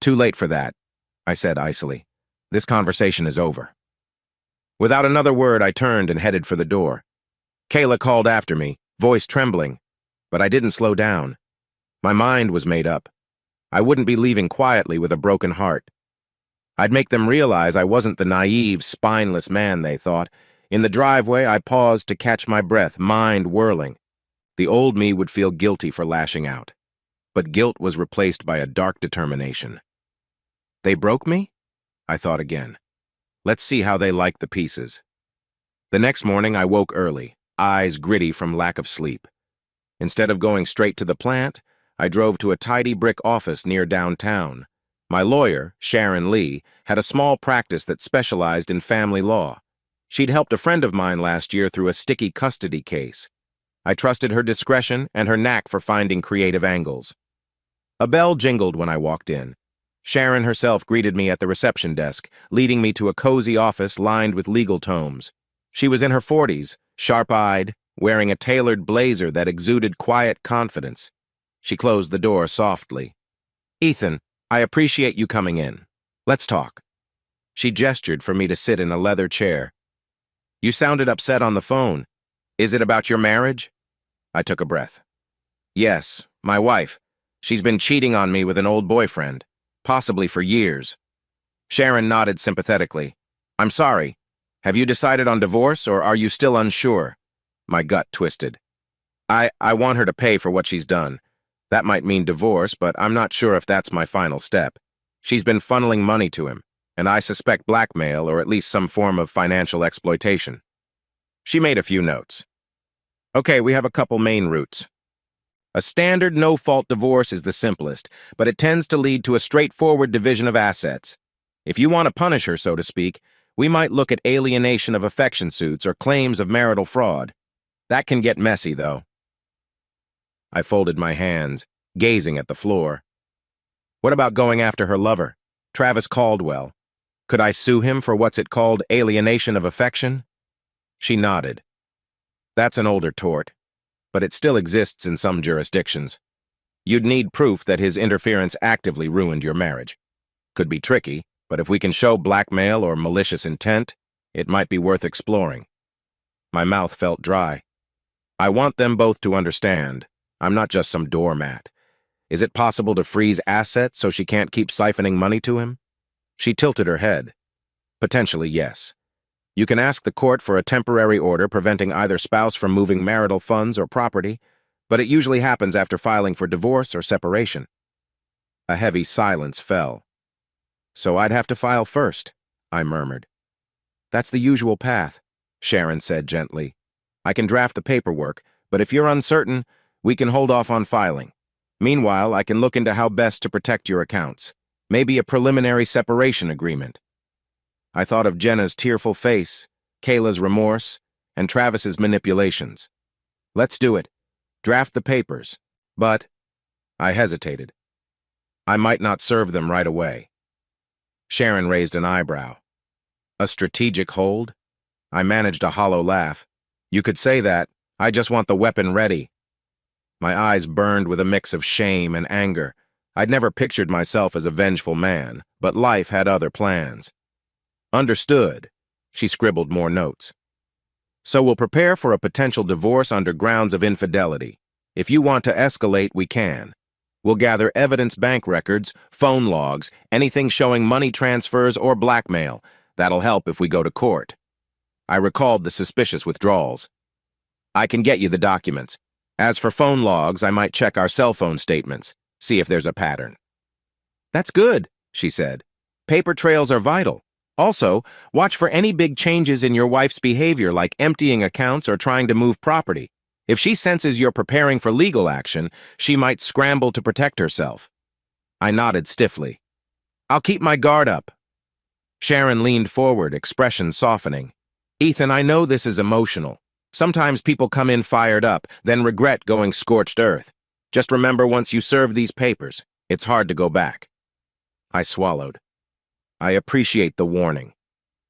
Too late for that, I said icily. This conversation is over. Without another word, I turned and headed for the door. Kayla called after me, voice trembling, but I didn't slow down. My mind was made up. I wouldn't be leaving quietly with a broken heart. I'd make them realize I wasn't the naive, spineless man they thought. In the driveway, I paused to catch my breath, mind whirling. The old me would feel guilty for lashing out. But guilt was replaced by a dark determination. They broke me? I thought again. Let's see how they like the pieces. The next morning, I woke early, eyes gritty from lack of sleep. Instead of going straight to the plant, I drove to a tidy brick office near downtown. My lawyer, Sharon Lee, had a small practice that specialized in family law. She'd helped a friend of mine last year through a sticky custody case. I trusted her discretion and her knack for finding creative angles. A bell jingled when I walked in. Sharon herself greeted me at the reception desk, leading me to a cozy office lined with legal tomes. She was in her 40s, sharp-eyed, wearing a tailored blazer that exuded quiet confidence. She closed the door softly. Ethan, I appreciate you coming in. Let's talk. She gestured for me to sit in a leather chair. You sounded upset on the phone. Is it about your marriage? I took a breath. Yes, my wife. She's been cheating on me with an old boyfriend, possibly for years. Sharon nodded sympathetically. I'm sorry. Have you decided on divorce, or are you still unsure? My gut twisted. I want her to pay for what she's done. That might mean divorce, but I'm not sure if that's my final step. She's been funneling money to him, and I suspect blackmail or at least some form of financial exploitation. She made a few notes. Okay, we have a couple main routes. A standard no-fault divorce is the simplest, but it tends to lead to a straightforward division of assets. If you want to punish her, so to speak, we might look at alienation of affection suits or claims of marital fraud. That can get messy, though. I folded my hands, gazing at the floor. What about going after her lover, Travis Caldwell? Could I sue him for what's it called alienation of affection? She nodded. That's an older tort, but it still exists in some jurisdictions. You'd need proof that his interference actively ruined your marriage. Could be tricky, but if we can show blackmail or malicious intent, it might be worth exploring. My mouth felt dry. I want them both to understand. I'm not just some doormat. Is it possible to freeze assets so she can't keep siphoning money to him? She tilted her head. Potentially, yes. You can ask the court for a temporary order preventing either spouse from moving marital funds or property, but it usually happens after filing for divorce or separation. A heavy silence fell. So I'd have to file first, I murmured. That's the usual path, Sharon said gently. I can draft the paperwork, but if you're uncertain, we can hold off on filing. Meanwhile, I can look into how best to protect your accounts. Maybe a preliminary separation agreement. I thought of Jenna's tearful face, Kayla's remorse, and Travis's manipulations. Let's do it. Draft the papers. But I hesitated. I might not serve them right away. Sharon raised an eyebrow. A strategic hold? I managed a hollow laugh. You could say that. I just want the weapon ready. My eyes burned with a mix of shame and anger. I'd never pictured myself as a vengeful man, but life had other plans. Understood. She scribbled more notes. So we'll prepare for a potential divorce under grounds of infidelity. If you want to escalate, we can. We'll gather evidence, bank records, phone logs, anything showing money transfers or blackmail. That'll help if we go to court. I recalled the suspicious withdrawals. I can get you the documents. As for phone logs, I might check our cell phone statements, see if there's a pattern. That's good, she said. Paper trails are vital. Also, watch for any big changes in your wife's behavior, like emptying accounts or trying to move property. If she senses you're preparing for legal action, she might scramble to protect herself. I nodded stiffly. I'll keep my guard up. Sharon leaned forward, expression softening. Ethan, I know this is emotional. Sometimes people come in fired up, then regret going scorched earth. Just remember, once you serve these papers, it's hard to go back. I swallowed. I appreciate the warning.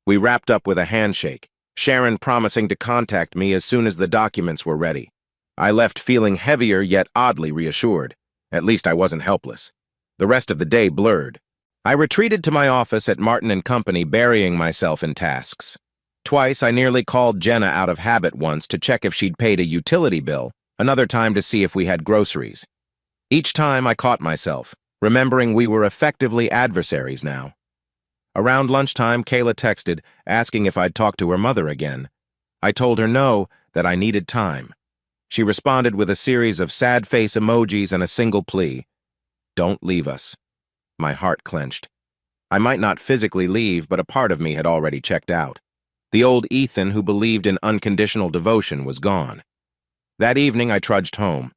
We wrapped up with a handshake, Sharon promising to contact me as soon as the documents were ready. I left feeling heavier yet oddly reassured. At least I wasn't helpless. The rest of the day blurred. I retreated to my office at Martin & Company, burying myself in tasks. Twice I nearly called Jenna out of habit, once to check if she'd paid a utility bill, another time to see if we had groceries. Each time I caught myself, remembering we were effectively adversaries now. Around lunchtime, Kayla texted, asking if I'd talk to her mother again. I told her no, that I needed time. She responded with a series of sad face emojis and a single plea. Don't leave us. My heart clenched. I might not physically leave, but a part of me had already checked out. The old Ethan who believed in unconditional devotion was gone. That evening, I trudged home.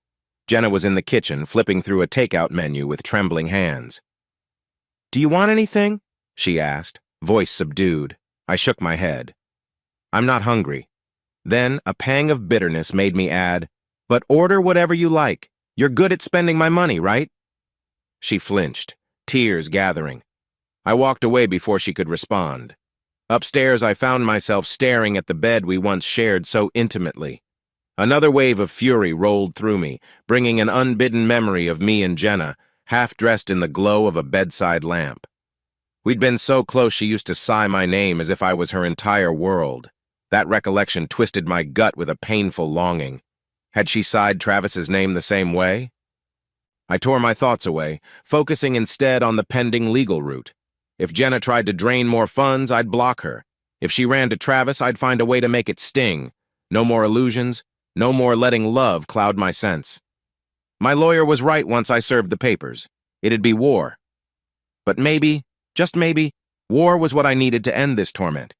Jenna was in the kitchen, flipping through a takeout menu with trembling hands. Do you want anything? She asked, voice subdued. I shook my head. I'm not hungry. Then a pang of bitterness made me add, but order whatever you like. You're good at spending my money, right? She flinched, tears gathering. I walked away before she could respond. Upstairs, I found myself staring at the bed we once shared so intimately. Another wave of fury rolled through me, bringing an unbidden memory of me and Jenna, half dressed in the glow of a bedside lamp. We'd been so close she used to sigh my name as if I was her entire world. That recollection twisted my gut with a painful longing. Had she sighed Travis's name the same way? I tore my thoughts away, focusing instead on the pending legal route. If Jenna tried to drain more funds, I'd block her. If she ran to Travis, I'd find a way to make it sting. No more illusions, no more letting love cloud my sense. My lawyer was right once I served the papers. It'd be war. But maybe, just maybe, war was what I needed to end this torment.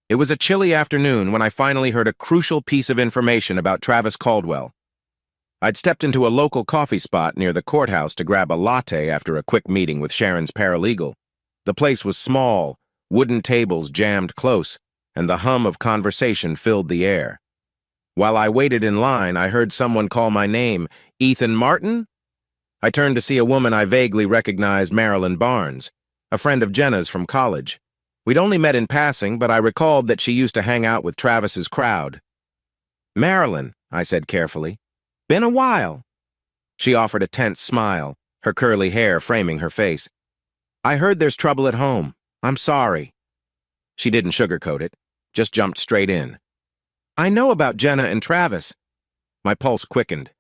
It was a chilly afternoon when I finally heard a crucial piece of information about Travis Caldwell. I'd stepped into a local coffee spot near the courthouse to grab a latte after a quick meeting with Sharon's paralegal. The place was small, wooden tables jammed close, and the hum of conversation filled the air. While I waited in line, I heard someone call my name, Ethan Martin? I turned to see a woman I vaguely recognized, Marilyn Barnes, a friend of Jenna's from college. We'd only met in passing, but I recalled that she used to hang out with Travis's crowd. Marilyn, I said carefully. Been a while. She offered a tense smile, her curly hair framing her face. I heard there's trouble at home. I'm sorry. She didn't sugarcoat it, just jumped straight in. I know about Jenna and Travis. My pulse quickened.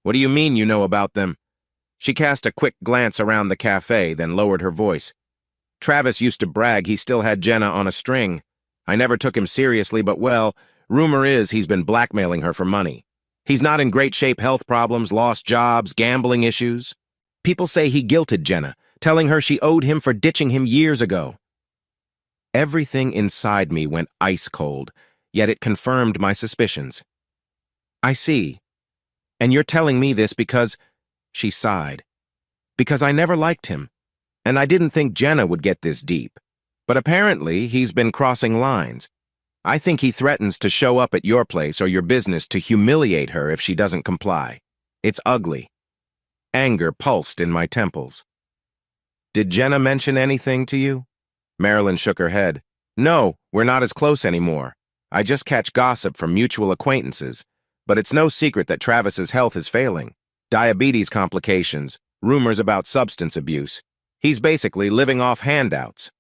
What do you mean you know about them? She cast a quick glance around the cafe, then lowered her voice. Travis used to brag he still had Jenna on a string. I never took him seriously, but well, rumor is he's been blackmailing her for money. He's not in great shape, health problems, lost jobs, gambling issues. People say he guilted Jenna, telling her she owed him for ditching him years ago. Everything inside me went ice cold, yet it confirmed my suspicions. I see. And you're telling me this because... She sighed. Because I never liked him, and I didn't think Jenna would get this deep. But apparently, he's been crossing lines. I think he threatens to show up at your place or your business to humiliate her if she doesn't comply. It's ugly. Anger pulsed in my temples. Did Jenna mention anything to you? Marilyn shook her head. No, we're not as close anymore. I just catch gossip from mutual acquaintances. But it's no secret that Travis's health is failing. Diabetes complications, rumors about substance abuse. He's basically living off handouts.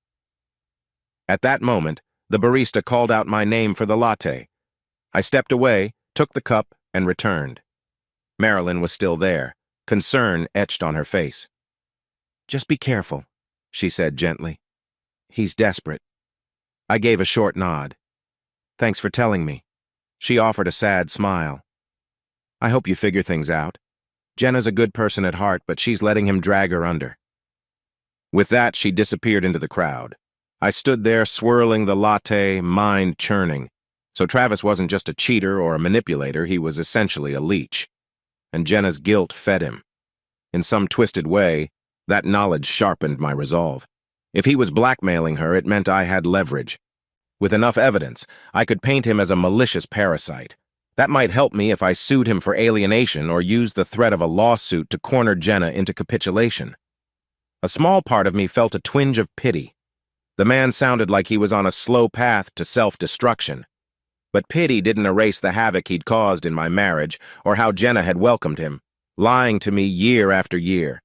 At that moment, the barista called out my name for the latte. I stepped away, took the cup, and returned. Marilyn was still there, concern etched on her face. Just be careful, she said gently. He's desperate. I gave a short nod. Thanks for telling me. She offered a sad smile. I hope you figure things out. Jenna's a good person at heart, but she's letting him drag her under. With that, she disappeared into the crowd. I stood there swirling the latte, mind churning. So Travis wasn't just a cheater or a manipulator, he was essentially a leech. And Jenna's guilt fed him. In some twisted way, that knowledge sharpened my resolve. If he was blackmailing her, it meant I had leverage. With enough evidence, I could paint him as a malicious parasite. That might help me if I sued him for alienation or used the threat of a lawsuit to corner Jenna into capitulation. A small part of me felt a twinge of pity. The man sounded like he was on a slow path to self-destruction. But pity didn't erase the havoc he'd caused in my marriage or how Jenna had welcomed him, lying to me year after year.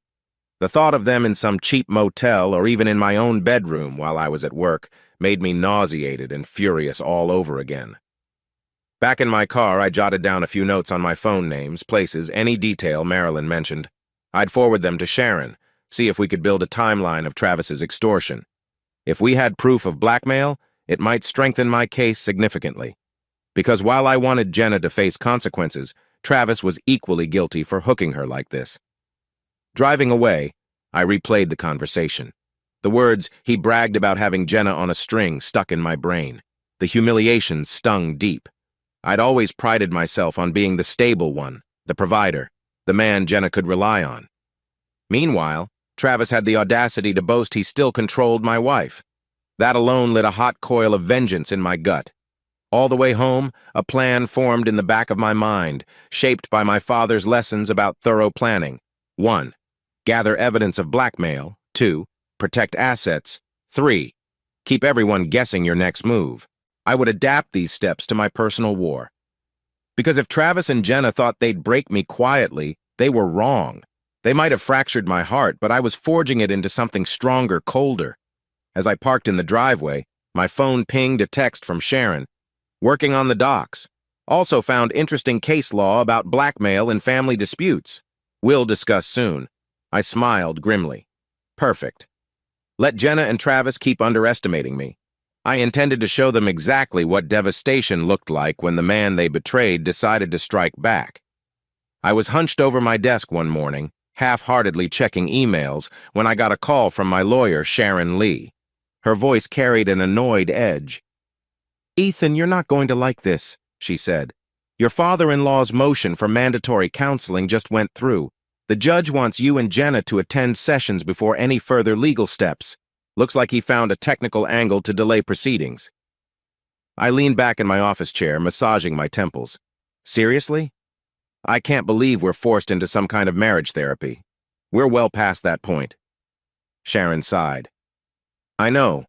The thought of them in some cheap motel or even in my own bedroom while I was at work made me nauseated and furious all over again. Back in my car, I jotted down a few notes on my phone names, places, any detail Marilyn mentioned. I'd forward them to Sharon, see if we could build a timeline of Travis's extortion. If we had proof of blackmail, it might strengthen my case significantly. Because while I wanted Jenna to face consequences, Travis was equally guilty for hooking her like this. Driving away, I replayed the conversation. The words, he bragged about having Jenna on a string, stuck in my brain. The humiliation stung deep. I'd always prided myself on being the stable one, the provider, the man Jenna could rely on. Meanwhile, Travis had the audacity to boast he still controlled my wife. That alone lit a hot coil of vengeance in my gut. All the way home, a plan formed in the back of my mind, shaped by my father's lessons about thorough planning. 1. Gather evidence of blackmail. 2. Protect assets. 3. Keep everyone guessing your next move. I would adapt these steps to my personal war. Because if Travis and Jenna thought they'd break me quietly, they were wrong. They might have fractured my heart, but I was forging it into something stronger, colder. As I parked in the driveway, my phone pinged a text from Sharon. Working on the docks. Also found interesting case law about blackmail in family disputes. We'll discuss soon. I smiled grimly. Perfect. Let Jenna and Travis keep underestimating me. I intended to show them exactly what devastation looked like when the man they betrayed decided to strike back. I was hunched over my desk one morning, half-heartedly checking emails, when I got a call from my lawyer, Sharon Lee. Her voice carried an annoyed edge. Ethan, you're not going to like this, she said. Your father-in-law's motion for mandatory counseling just went through. The judge wants you and Jenna to attend sessions before any further legal steps. Looks like he found a technical angle to delay proceedings. I leaned back in my office chair, massaging my temples. Seriously? I can't believe we're forced into some kind of marriage therapy. We're well past that point. Sharon sighed. I know,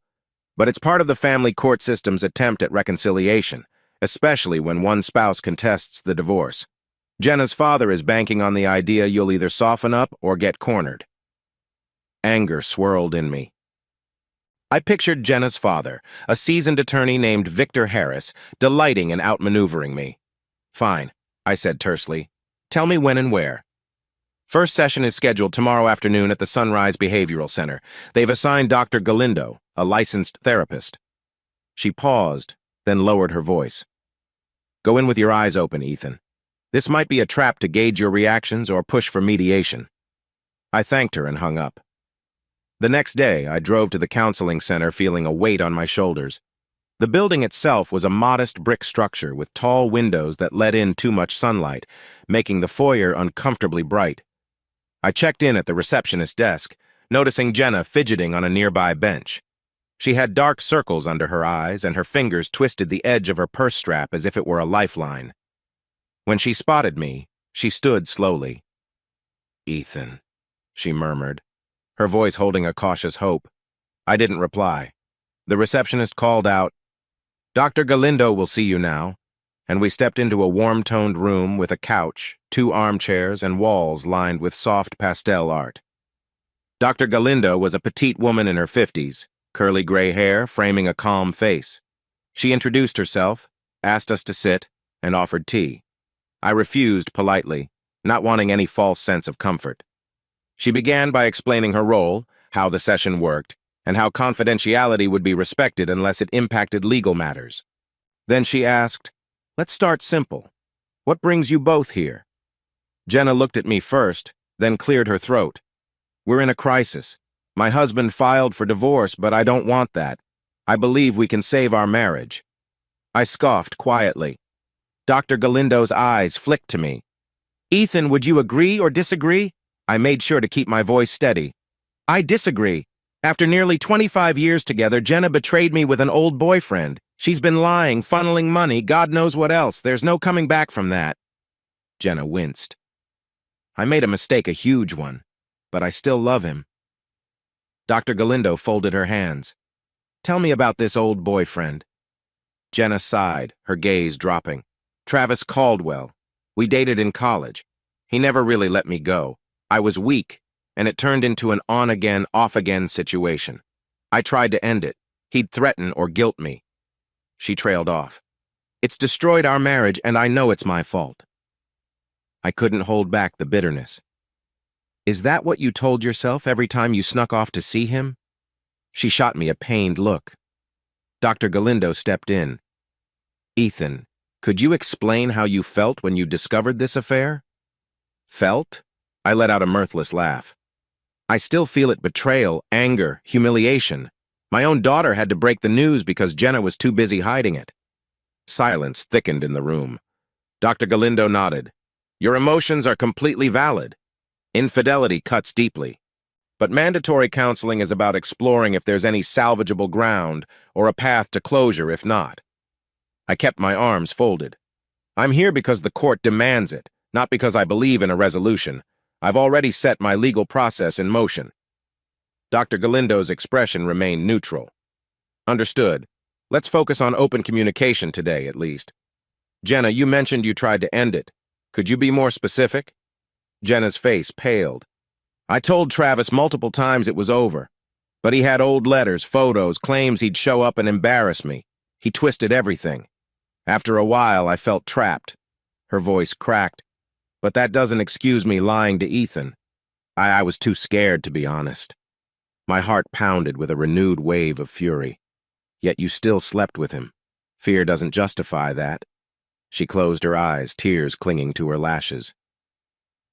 but it's part of the family court system's attempt at reconciliation, especially when one spouse contests the divorce. Jenna's father is banking on the idea you'll either soften up or get cornered. Anger swirled in me. I pictured Jenna's father, a seasoned attorney named Victor Harris, delighting in outmaneuvering me. Fine, I said tersely. Tell me when and where. First session is scheduled tomorrow afternoon at the Sunrise Behavioral Center. They've assigned Dr. Galindo, a licensed therapist. She paused, then lowered her voice. Go in with your eyes open, Ethan. This might be a trap to gauge your reactions or push for mediation. I thanked her and hung up. The next day, I drove to the counseling center feeling a weight on my shoulders. The building itself was a modest brick structure with tall windows that let in too much sunlight, making the foyer uncomfortably bright. I checked in at the receptionist desk, noticing Jenna fidgeting on a nearby bench. She had dark circles under her eyes, and her fingers twisted the edge of her purse strap as if it were a lifeline. When she spotted me, she stood slowly. "Ethan," she murmured, her voice holding a cautious hope. I didn't reply. The receptionist called out, "Dr. Galindo will see you now," and we stepped into a warm-toned room with a couch, 2 armchairs, and walls lined with soft pastel art. Dr. Galindo was a petite woman in her 50s, curly gray hair framing a calm face. She introduced herself, asked us to sit, and offered tea. I refused politely, not wanting any false sense of comfort. She began by explaining her role, how the session worked, and how confidentiality would be respected unless it impacted legal matters. Then she asked, "Let's start simple. What brings you both here?" Jenna looked at me first, then cleared her throat. "We're in a crisis. My husband filed for divorce, but I don't want that. I believe we can save our marriage." I scoffed quietly. Dr. Galindo's eyes flicked to me. "Ethan, would you agree or disagree?" I made sure to keep my voice steady. "I disagree. After nearly 25 years together, Jenna betrayed me with an old boyfriend. She's been lying, funneling money, God knows what else. There's no coming back from that." Jenna winced. "I made a mistake, a huge one, but I still love him." Dr. Galindo folded her hands. "Tell me about this old boyfriend." Jenna sighed, her gaze dropping. "Travis Caldwell. We dated in college. He never really let me go. I was weak, and it turned into an on-again, off-again situation. I tried to end it. He'd threaten or guilt me." She trailed off. "It's destroyed our marriage, and I know it's my fault." I couldn't hold back the bitterness. "Is that what you told yourself every time you snuck off to see him?" She shot me a pained look. Dr. Galindo stepped in. "Ethan, could you explain how you felt when you discovered this affair?" "Felt?" I let out a mirthless laugh. "I still feel it: betrayal, anger, humiliation. My own daughter had to break the news because Jenna was too busy hiding it." Silence thickened in the room. Dr. Galindo nodded. "Your emotions are completely valid. Infidelity cuts deeply. But mandatory counseling is about exploring if there's any salvageable ground or a path to closure if not." I kept my arms folded. "I'm here because the court demands it, not because I believe in a resolution. I've already set my legal process in motion." Dr. Galindo's expression remained neutral. "Understood. Let's focus on open communication today, at least. Jenna, you mentioned you tried to end it. Could you be more specific?" Jenna's face paled. "I told Travis multiple times it was over, but he had old letters, photos, claims he'd show up and embarrass me. He twisted everything. After a while, I felt trapped." Her voice cracked. "But that doesn't excuse me lying to Ethan. I was too scared, to be honest." My heart pounded with a renewed wave of fury. "Yet you still slept with him. Fear doesn't justify that." She closed her eyes, tears clinging to her lashes.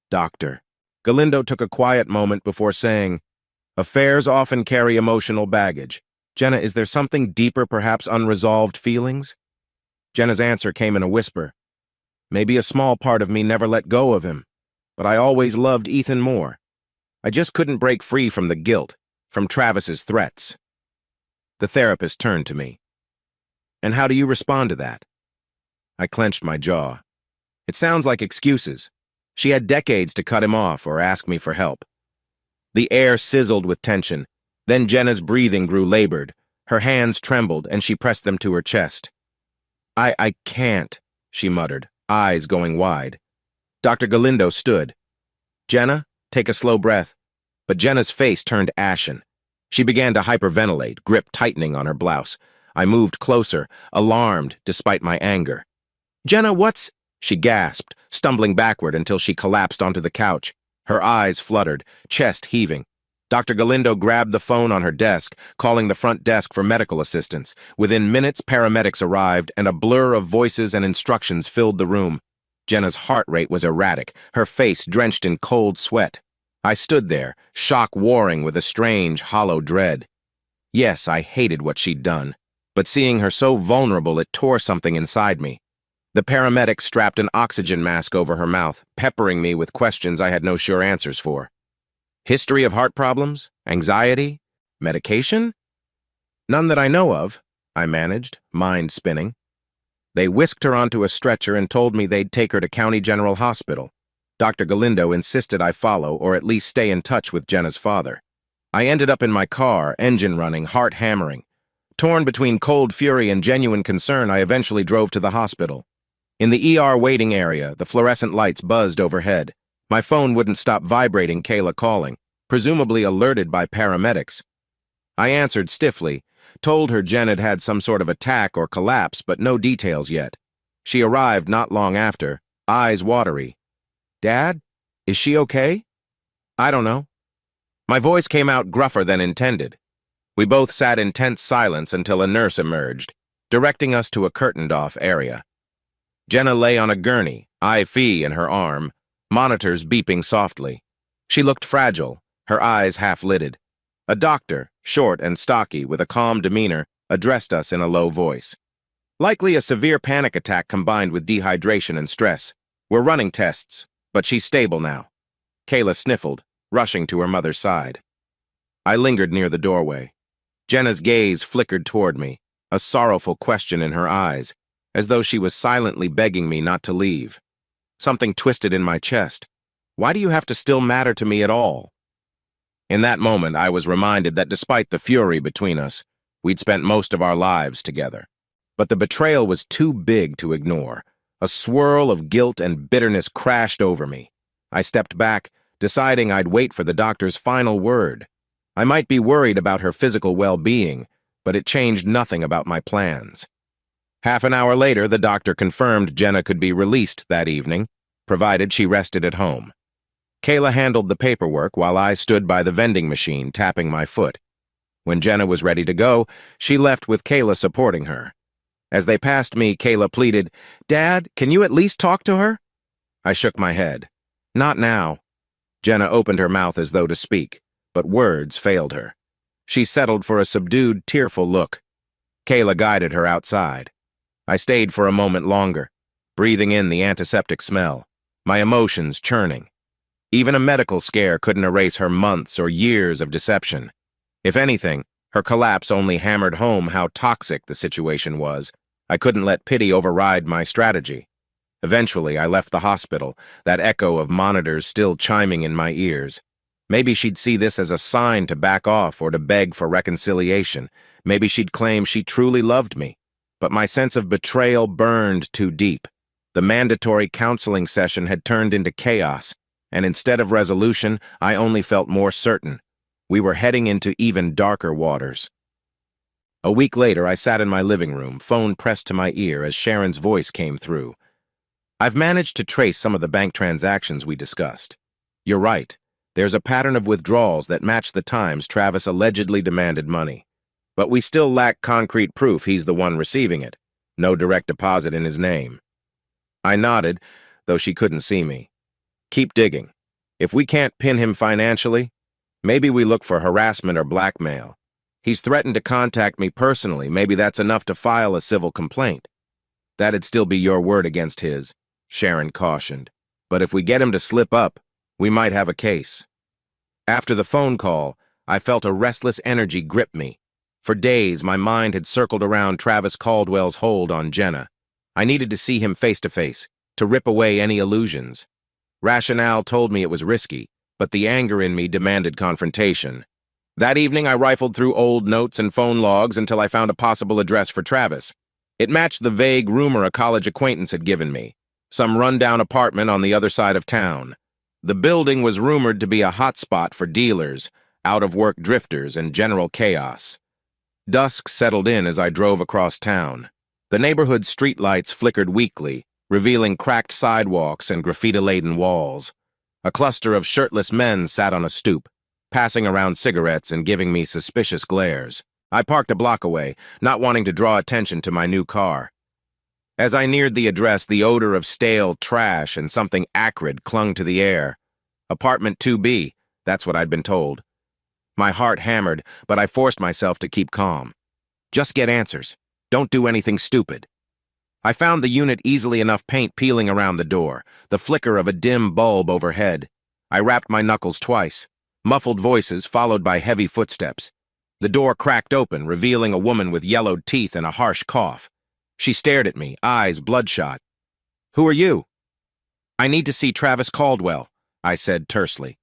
"Doctor." Galindo took a quiet moment before saying, "Affairs often carry emotional baggage. Jenna, is there something deeper, perhaps unresolved feelings?" Jenna's answer came in a whisper. "Maybe a small part of me never let go of him, but I always loved Ethan more. I just couldn't break free from the guilt, from Travis's threats." The therapist turned to me. "And how do you respond to that?" I clenched my jaw. It sounds like excuses. She had decades to cut him off or ask me for help. The air sizzled with tension. Then Jenna's breathing grew labored. Her hands trembled, and she pressed them to her chest. I can't," she muttered, eyes going wide. Dr. Galindo stood. "Jenna, take a slow breath." But Jenna's face turned ashen. She began to hyperventilate, grip tightening on her blouse. I moved closer, alarmed despite my anger. "Jenna, what's—" she gasped, stumbling backward until she collapsed onto the couch. Her eyes fluttered, chest heaving. Dr. Galindo grabbed the phone on her desk, calling the front desk for medical assistance. Within minutes, paramedics arrived, and a blur of voices and instructions filled the room. Jenna's heart rate was erratic, her face drenched in cold sweat. I stood there, shock warring with a strange, hollow dread. Yes, I hated what she'd done, but seeing her so vulnerable, it tore something inside me. The paramedic strapped an oxygen mask over her mouth, peppering me with questions I had no sure answers for. History of heart problems? Anxiety? Medication? None that I know of, I managed, mind spinning. They whisked her onto a stretcher and told me they'd take her to County General Hospital. Dr. Galindo insisted I follow or at least stay in touch with Jenna's father. I ended up in my car, engine running, heart hammering. Torn between cold fury and genuine concern, I eventually drove to the hospital. In the ER waiting area, the fluorescent lights buzzed overhead. My phone wouldn't stop vibrating, Kayla calling, presumably alerted by paramedics. I answered stiffly, told her Jen had had some sort of attack or collapse, but no details yet. She arrived not long after, eyes watery. "Dad? Is she okay?" "I don't know." My voice came out gruffer than intended. We both sat in tense silence until a nurse emerged, directing us to a curtained-off area. Jenna lay on a gurney, IV in her arm, monitors beeping softly. She looked fragile, her eyes half-lidded. A doctor, short and stocky, with a calm demeanor, addressed us in a low voice. "Likely a severe panic attack combined with dehydration and stress. We're running tests, but she's stable now." Kayla sniffled, rushing to her mother's side. I lingered near the doorway. Jenna's gaze flickered toward me, a sorrowful question in her eyes, as though she was silently begging me not to leave. Something twisted in my chest. Why do you have to still matter to me at all? In that moment, I was reminded that despite the fury between us, we'd spent most of our lives together. But the betrayal was too big to ignore. A swirl of guilt and bitterness crashed over me. I stepped back, deciding I'd wait for the doctor's final word. I might be worried about her physical well-being, but it changed nothing about my plans. Half an hour later, the doctor confirmed Jenna could be released that evening, provided she rested at home. Kayla handled the paperwork while I stood by the vending machine, tapping my foot. When Jenna was ready to go, she left with Kayla supporting her. As they passed me, Kayla pleaded, "Dad, can you at least talk to her?" I shook my head. "Not now." Jenna opened her mouth as though to speak, but words failed her. She settled for a subdued, tearful look. Kayla guided her outside. I stayed for a moment longer, breathing in the antiseptic smell, my emotions churning. Even a medical scare couldn't erase her months or years of deception. If anything, her collapse only hammered home how toxic the situation was. I couldn't let pity override my strategy. Eventually, I left the hospital, that echo of monitors still chiming in my ears. Maybe she'd see this as a sign to back off or to beg for reconciliation. Maybe she'd claim she truly loved me. But my sense of betrayal burned too deep. The mandatory counseling session had turned into chaos, and instead of resolution, I only felt more certain. We were heading into even darker waters. A week later, I sat in my living room, phone pressed to my ear as Sharon's voice came through. "I've managed to trace some of the bank transactions we discussed. You're right. There's a pattern of withdrawals that match the times Travis allegedly demanded money. But we still lack concrete proof he's the one receiving it. No direct deposit in his name." I nodded, though she couldn't see me. "Keep digging. If we can't pin him financially, maybe we look for harassment or blackmail. He's threatened to contact me personally. Maybe that's enough to file a civil complaint." "That'd still be your word against his," Sharon cautioned. "But if we get him to slip up, we might have a case." After the phone call, I felt a restless energy grip me. For days, my mind had circled around Travis Caldwell's hold on Jenna. I needed to see him face to face, to rip away any illusions. Rationale told me it was risky, but the anger in me demanded confrontation. That evening, I rifled through old notes and phone logs until I found a possible address for Travis. It matched the vague rumor a college acquaintance had given me. some rundown apartment on the other side of town. The building was rumored to be a hotspot for dealers, out-of-work drifters, and general chaos. Dusk settled in as I drove across town. The neighborhood streetlights flickered weakly, revealing cracked sidewalks and graffiti-laden walls. A cluster of shirtless men sat on a stoop, passing around cigarettes and giving me suspicious glares. I parked a block away, not wanting to draw attention to my new car. As I neared the address, the odor of stale trash and something acrid clung to the air. Apartment 2B, that's what I'd been told. My heart hammered, but I forced myself to keep calm. Just get answers. Don't do anything stupid. I found the unit easily enough, paint peeling around the door, the flicker of a dim bulb overhead. I rapped my knuckles twice. Muffled voices followed by heavy footsteps. The door cracked open, revealing a woman with yellowed teeth and a harsh cough. She stared at me, eyes bloodshot. "Who are you?" "I need to see Travis Caldwell," I said tersely.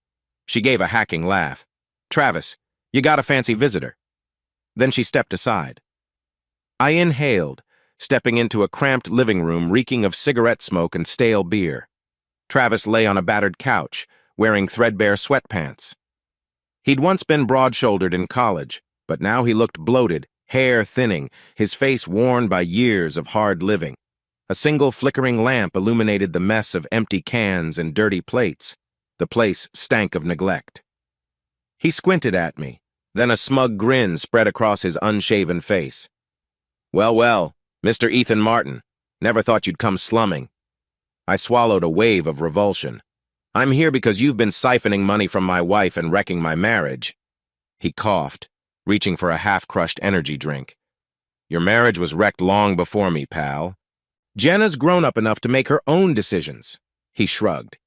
She gave a hacking laugh. "Travis, you got a fancy visitor." Then she stepped aside. I inhaled, stepping into a cramped living room reeking of cigarette smoke and stale beer. Travis lay on a battered couch, wearing threadbare sweatpants. He'd once been broad-shouldered in college, but now he looked bloated, hair thinning, his face worn by years of hard living. A single flickering lamp illuminated the mess of empty cans and dirty plates. The place stank of neglect. He squinted at me, then a smug grin spread across his unshaven face. "Well, well, Mr. Ethan Martin, never thought you'd come slumming." I swallowed a wave of revulsion. "I'm here because you've been siphoning money from my wife and wrecking my marriage." He coughed, reaching for a half-crushed energy drink. "Your marriage was wrecked long before me, pal. Jenna's grown up enough to make her own decisions." He shrugged.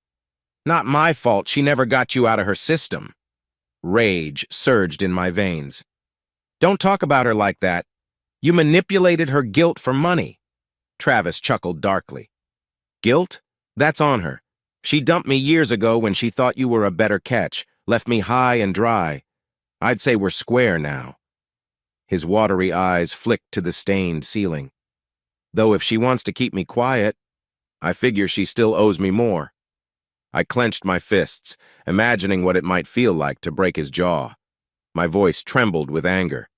"Not my fault she never got you out of her system." Rage surged in my veins. "Don't talk about her like that. You manipulated her guilt for money." Travis chuckled darkly. "Guilt? That's on her. She dumped me years ago when she thought you were a better catch, left me high and dry. I'd say we're square now." His watery eyes flicked to the stained ceiling. "Though if she wants to keep me quiet, I figure she still owes me more." I clenched my fists, imagining what it might feel like to break his jaw. My voice trembled with anger.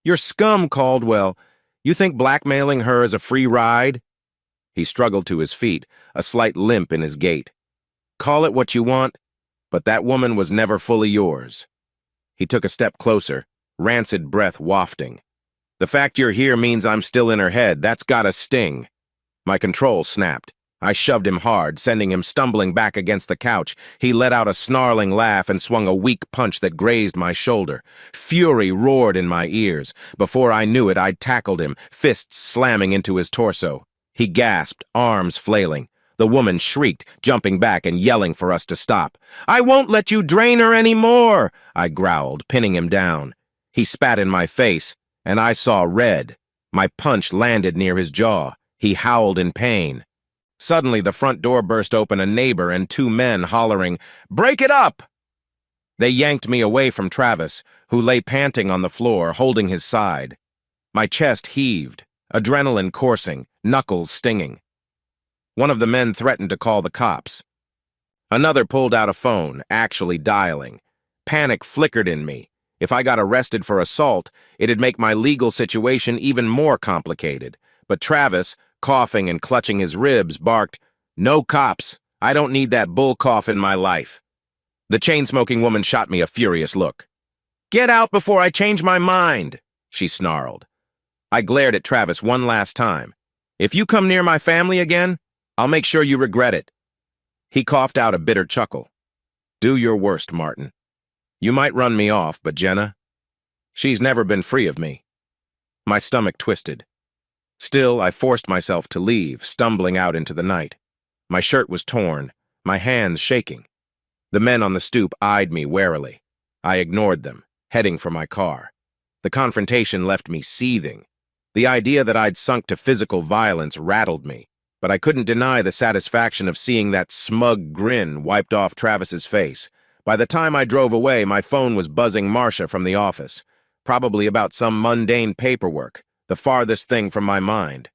"You're scum, Caldwell. You think blackmailing her is a free ride?" He struggled to his feet, a slight limp in his gait. "Call it what you want, but that woman was never fully yours." He took a step closer, rancid breath wafting. "The fact you're here means I'm still in her head. That's gotta sting." My control snapped. I shoved him hard, sending him stumbling back against the couch. He let out a snarling laugh and swung a weak punch that grazed my shoulder. Fury roared in my ears. Before I knew it, I'd tackled him, fists slamming into his torso. He gasped, arms flailing. The woman shrieked, jumping back and yelling for us to stop. "I won't let you drain her anymore!" I growled, pinning him down. He spat in my face, and I saw red. My punch landed near his jaw. He howled in pain. Suddenly, the front door burst open, a neighbor and two men hollering, "Break it up!" They yanked me away from Travis, who lay panting on the floor, holding his side. My chest heaved, adrenaline coursing, knuckles stinging. One of the men threatened to call the cops. Another pulled out a phone, actually dialing. Panic flickered in me. If I got arrested for assault, it'd make my legal situation even more complicated. But Travis, coughing and clutching his ribs, barked, "No cops. I don't need that bull cough in my life." The chain-smoking woman shot me a furious look. "Get out before I change my mind," she snarled. I glared at Travis one last time. "If you come near my family again, I'll make sure you regret it." He coughed out a bitter chuckle. "Do your worst, Martin. You might run me off, but Jenna, she's never been free of me." My stomach twisted. Still, I forced myself to leave, stumbling out into the night. My shirt was torn, my hands shaking. The men on the stoop eyed me warily. I ignored them, heading for my car. The confrontation left me seething. The idea that I'd sunk to physical violence rattled me, but I couldn't deny the satisfaction of seeing that smug grin wiped off Travis's face. By the time I drove away, my phone was buzzing Marcia from the office, probably about some mundane paperwork, the farthest thing from my mind.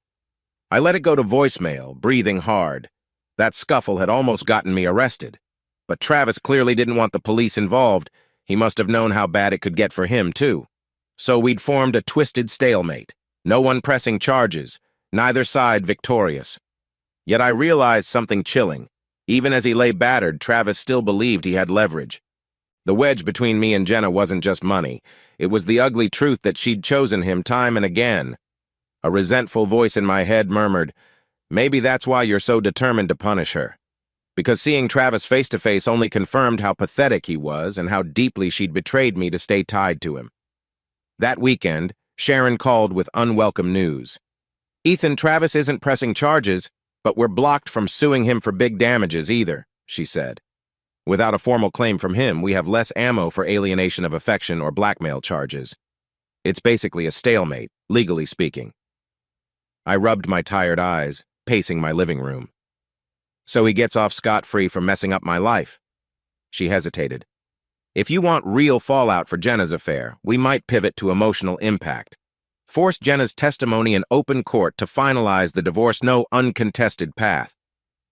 I let it go to voicemail, breathing hard. That scuffle had almost gotten me arrested. But Travis clearly didn't want the police involved. He must have known how bad it could get for him, too. So we'd formed a twisted stalemate. No one pressing charges, neither side victorious. Yet I realized something chilling. Even as he lay battered, Travis still believed he had leverage. The wedge between me and Jenna wasn't just money. It was the ugly truth that she'd chosen him time and again. A resentful voice in my head murmured, "Maybe that's why you're so determined to punish her." Because seeing Travis face to face only confirmed how pathetic he was and how deeply she'd betrayed me to stay tied to him. That weekend, Sharon called with unwelcome news. "Ethan, Travis isn't pressing charges, but we're blocked from suing him for big damages either," she said. "Without a formal claim from him, we have less ammo for alienation of affection or blackmail charges. It's basically a stalemate, legally speaking." I rubbed my tired eyes, pacing my living room. "So he gets off scot-free for messing up my life?" She hesitated. "If you want real fallout for Jenna's affair, we might pivot to emotional impact. Force Jenna's testimony in open court to finalize the divorce no uncontested path.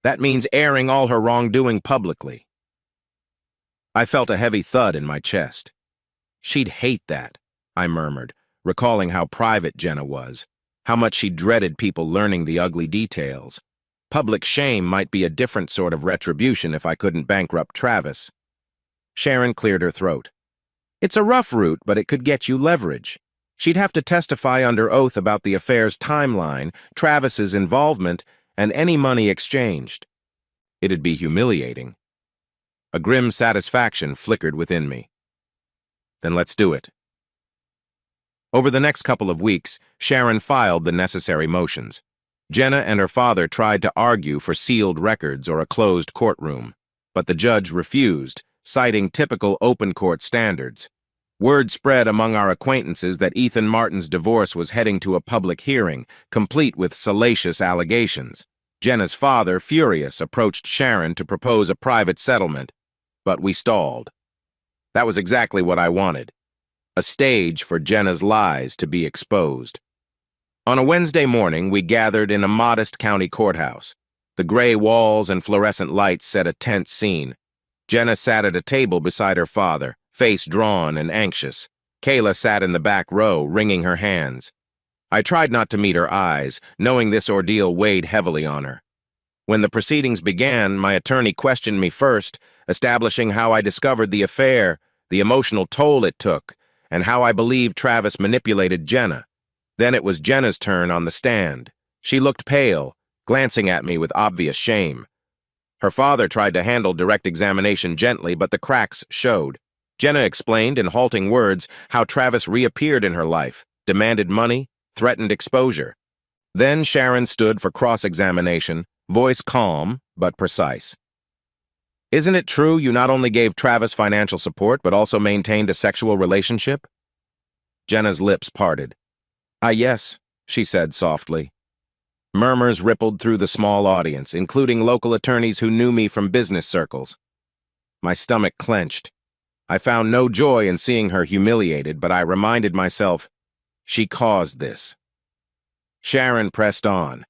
That means airing all her wrongdoing publicly." I felt a heavy thud in my chest. "She'd hate that," I murmured, recalling how private Jenna was, how much she dreaded people learning the ugly details. Public shame might be a different sort of retribution if I couldn't bankrupt Travis. Sharon cleared her throat. "It's a rough route, but it could get you leverage. She'd have to testify under oath about the affair's timeline, Travis's involvement, and any money exchanged. It'd be humiliating." A grim satisfaction flickered within me. "Then let's do it." Over the next couple of weeks, Sharon filed the necessary motions. Jenna and her father tried to argue for sealed records or a closed courtroom, but the judge refused, citing typical open court standards. Word spread among our acquaintances that Ethan Martin's divorce was heading to a public hearing, complete with salacious allegations. Jenna's father, furious, approached Sharon to propose a private settlement, but we stalled. That was exactly what I wanted. A stage for Jenna's lies to be exposed. On a Wednesday morning, we gathered in a modest county courthouse. The gray walls and fluorescent lights set a tense scene. Jenna sat at a table beside her father, face drawn and anxious. Kayla sat in the back row, wringing her hands. I tried not to meet her eyes, knowing this ordeal weighed heavily on her. When the proceedings began, my attorney questioned me first, establishing how I discovered the affair, the emotional toll it took, and how I believed Travis manipulated Jenna. Then it was Jenna's turn on the stand. She looked pale, glancing at me with obvious shame. Her father tried to handle direct examination gently, but the cracks showed. Jenna explained in halting words how Travis reappeared in her life, demanded money, threatened exposure. Then Sharon stood for cross-examination, voice calm but precise. "Isn't it true you not only gave Travis financial support but also maintained a sexual relationship?" Jenna's lips parted. Yes," she said softly. Murmurs rippled through the small audience, including local attorneys who knew me from business circles. My stomach clenched. I found no joy in seeing her humiliated, but I reminded myself, she caused this. Sharon pressed on.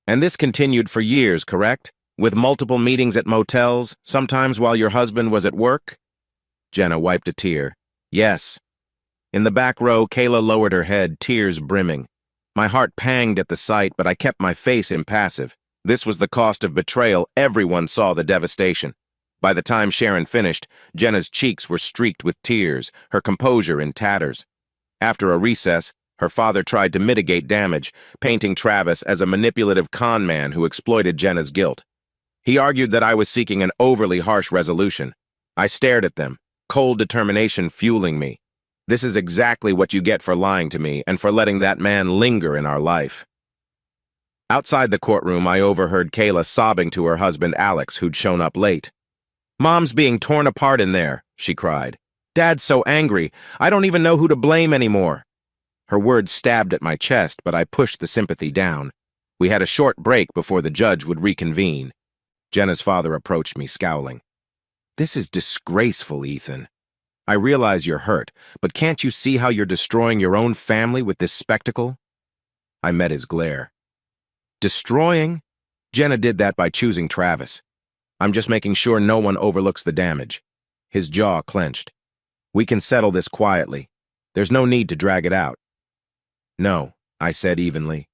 "And this continued for years, correct? With multiple meetings at motels, sometimes while your husband was at work?" Jenna wiped a tear. "Yes." In the back row, Kayla lowered her head, tears brimming. My heart panged at the sight, but I kept my face impassive. This was the cost of betrayal. Everyone saw the devastation. By the time Sharon finished, Jenna's cheeks were streaked with tears, her composure in tatters. After a recess, her father tried to mitigate damage, painting Travis as a manipulative con man who exploited Jenna's guilt. He argued that I was seeking an overly harsh resolution. I stared at them, cold determination fueling me. This is exactly what you get for lying to me and for letting that man linger in our life. Outside the courtroom, I overheard Kayla sobbing to her husband Alex, who'd shown up late. "Mom's being torn apart in there," she cried. "Dad's so angry. I don't even know who to blame anymore." Her words stabbed at my chest, but I pushed the sympathy down. We had a short break before the judge would reconvene. Jenna's father approached me, scowling. "This is disgraceful, Ethan. I realize you're hurt, but can't you see how you're destroying your own family with this spectacle?" I met his glare. "Destroying? Jenna did that by choosing Travis. I'm just making sure no one overlooks the damage. His jaw clenched. We can settle this quietly. There's no need to drag it out. No, I said evenly.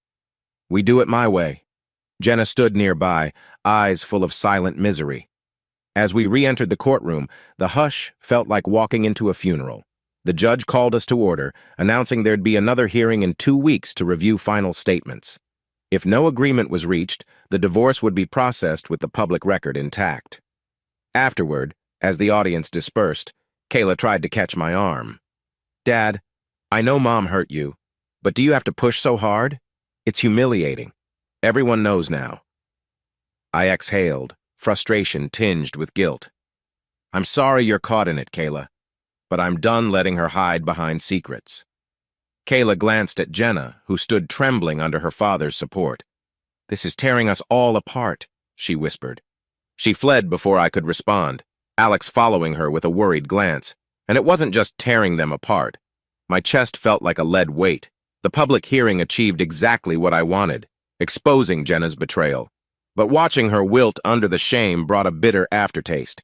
We do it my way. Jenna stood nearby, eyes full of silent misery. As we re-entered the courtroom, the hush felt like walking into a funeral. The judge called us to order, announcing there'd be another hearing in 2 weeks to review final statements. If no agreement was reached, the divorce would be processed with the public record intact. Afterward, as the audience dispersed, Kayla tried to catch my arm. Dad, I know Mom hurt you, but do you have to push so hard? It's humiliating. Everyone knows now. I exhaled, frustration tinged with guilt. I'm sorry you're caught in it, Kayla, but I'm done letting her hide behind secrets. Kayla glanced at Jenna, who stood trembling under her father's support. This is tearing us all apart, she whispered. She fled before I could respond, Alex following her with a worried glance. And it wasn't just tearing them apart. My chest felt like a lead weight. The public hearing achieved exactly what I wanted, exposing Jenna's betrayal. But watching her wilt under the shame brought a bitter aftertaste.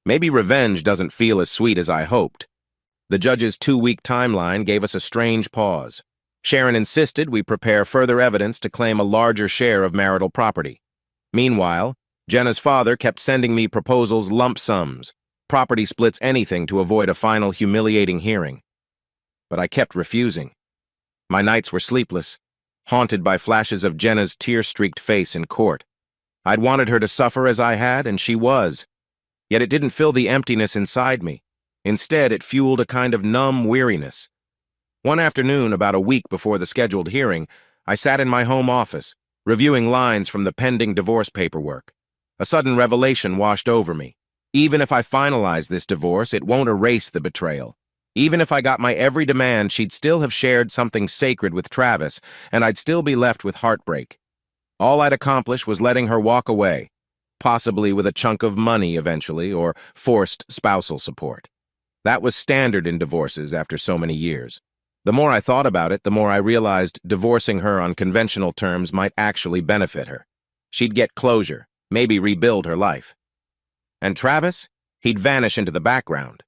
Maybe revenge doesn't feel as sweet as I hoped. The judge's 2-week timeline gave us a strange pause. Sharon insisted we prepare further evidence to claim a larger share of marital property. Meanwhile, Jenna's father kept sending me proposals lump sums, property splits, anything to avoid a final humiliating hearing. But I kept refusing. My nights were sleepless, haunted by flashes of Jenna's tear-streaked face in court. I'd wanted her to suffer as I had, and she was. Yet it didn't fill the emptiness inside me. Instead, it fueled a kind of numb weariness. One afternoon, about a week before the scheduled hearing, I sat in my home office, reviewing lines from the pending divorce paperwork. A sudden revelation washed over me. Even if I finalize this divorce, it won't erase the betrayal. Even if I got my every demand, she'd still have shared something sacred with Travis, and I'd still be left with heartbreak. All I'd accomplish was letting her walk away, possibly with a chunk of money eventually, or forced spousal support. That was standard in divorces after so many years. The more I thought about it, the more I realized divorcing her on conventional terms might actually benefit her. She'd get closure, maybe rebuild her life. And Travis? He'd vanish into the background.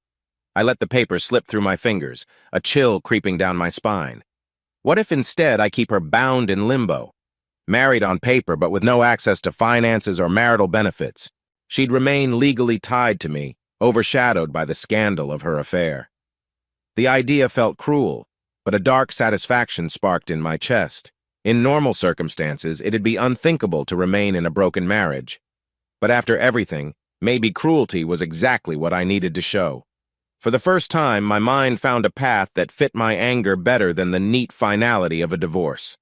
I let the paper slip through my fingers, a chill creeping down my spine. What if instead I keep her bound in limbo? Married on paper, but with no access to finances or marital benefits. She'd remain legally tied to me, overshadowed by the scandal of her affair. The idea felt cruel, but a dark satisfaction sparked in my chest. In normal circumstances, it'd be unthinkable to remain in a broken marriage. But after everything, maybe cruelty was exactly what I needed to show. For the first time, my mind found a path that fit my anger better than the neat finality of a divorce.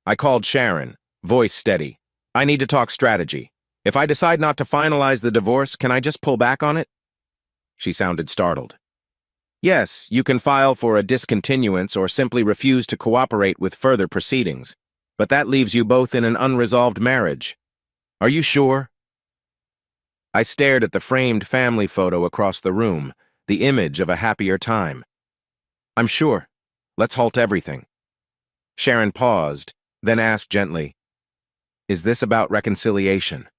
I called Sharon, voice steady. I need to talk strategy. If I decide not to finalize the divorce, can I just pull back on it? She sounded startled. Yes, you can file for a discontinuance or simply refuse to cooperate with further proceedings, but that leaves you both in an unresolved marriage. Are you sure? I stared at the framed family photo across the room, the image of a happier time. I'm sure. Let's halt everything. Sharon paused, then asked gently, Is this about reconciliation?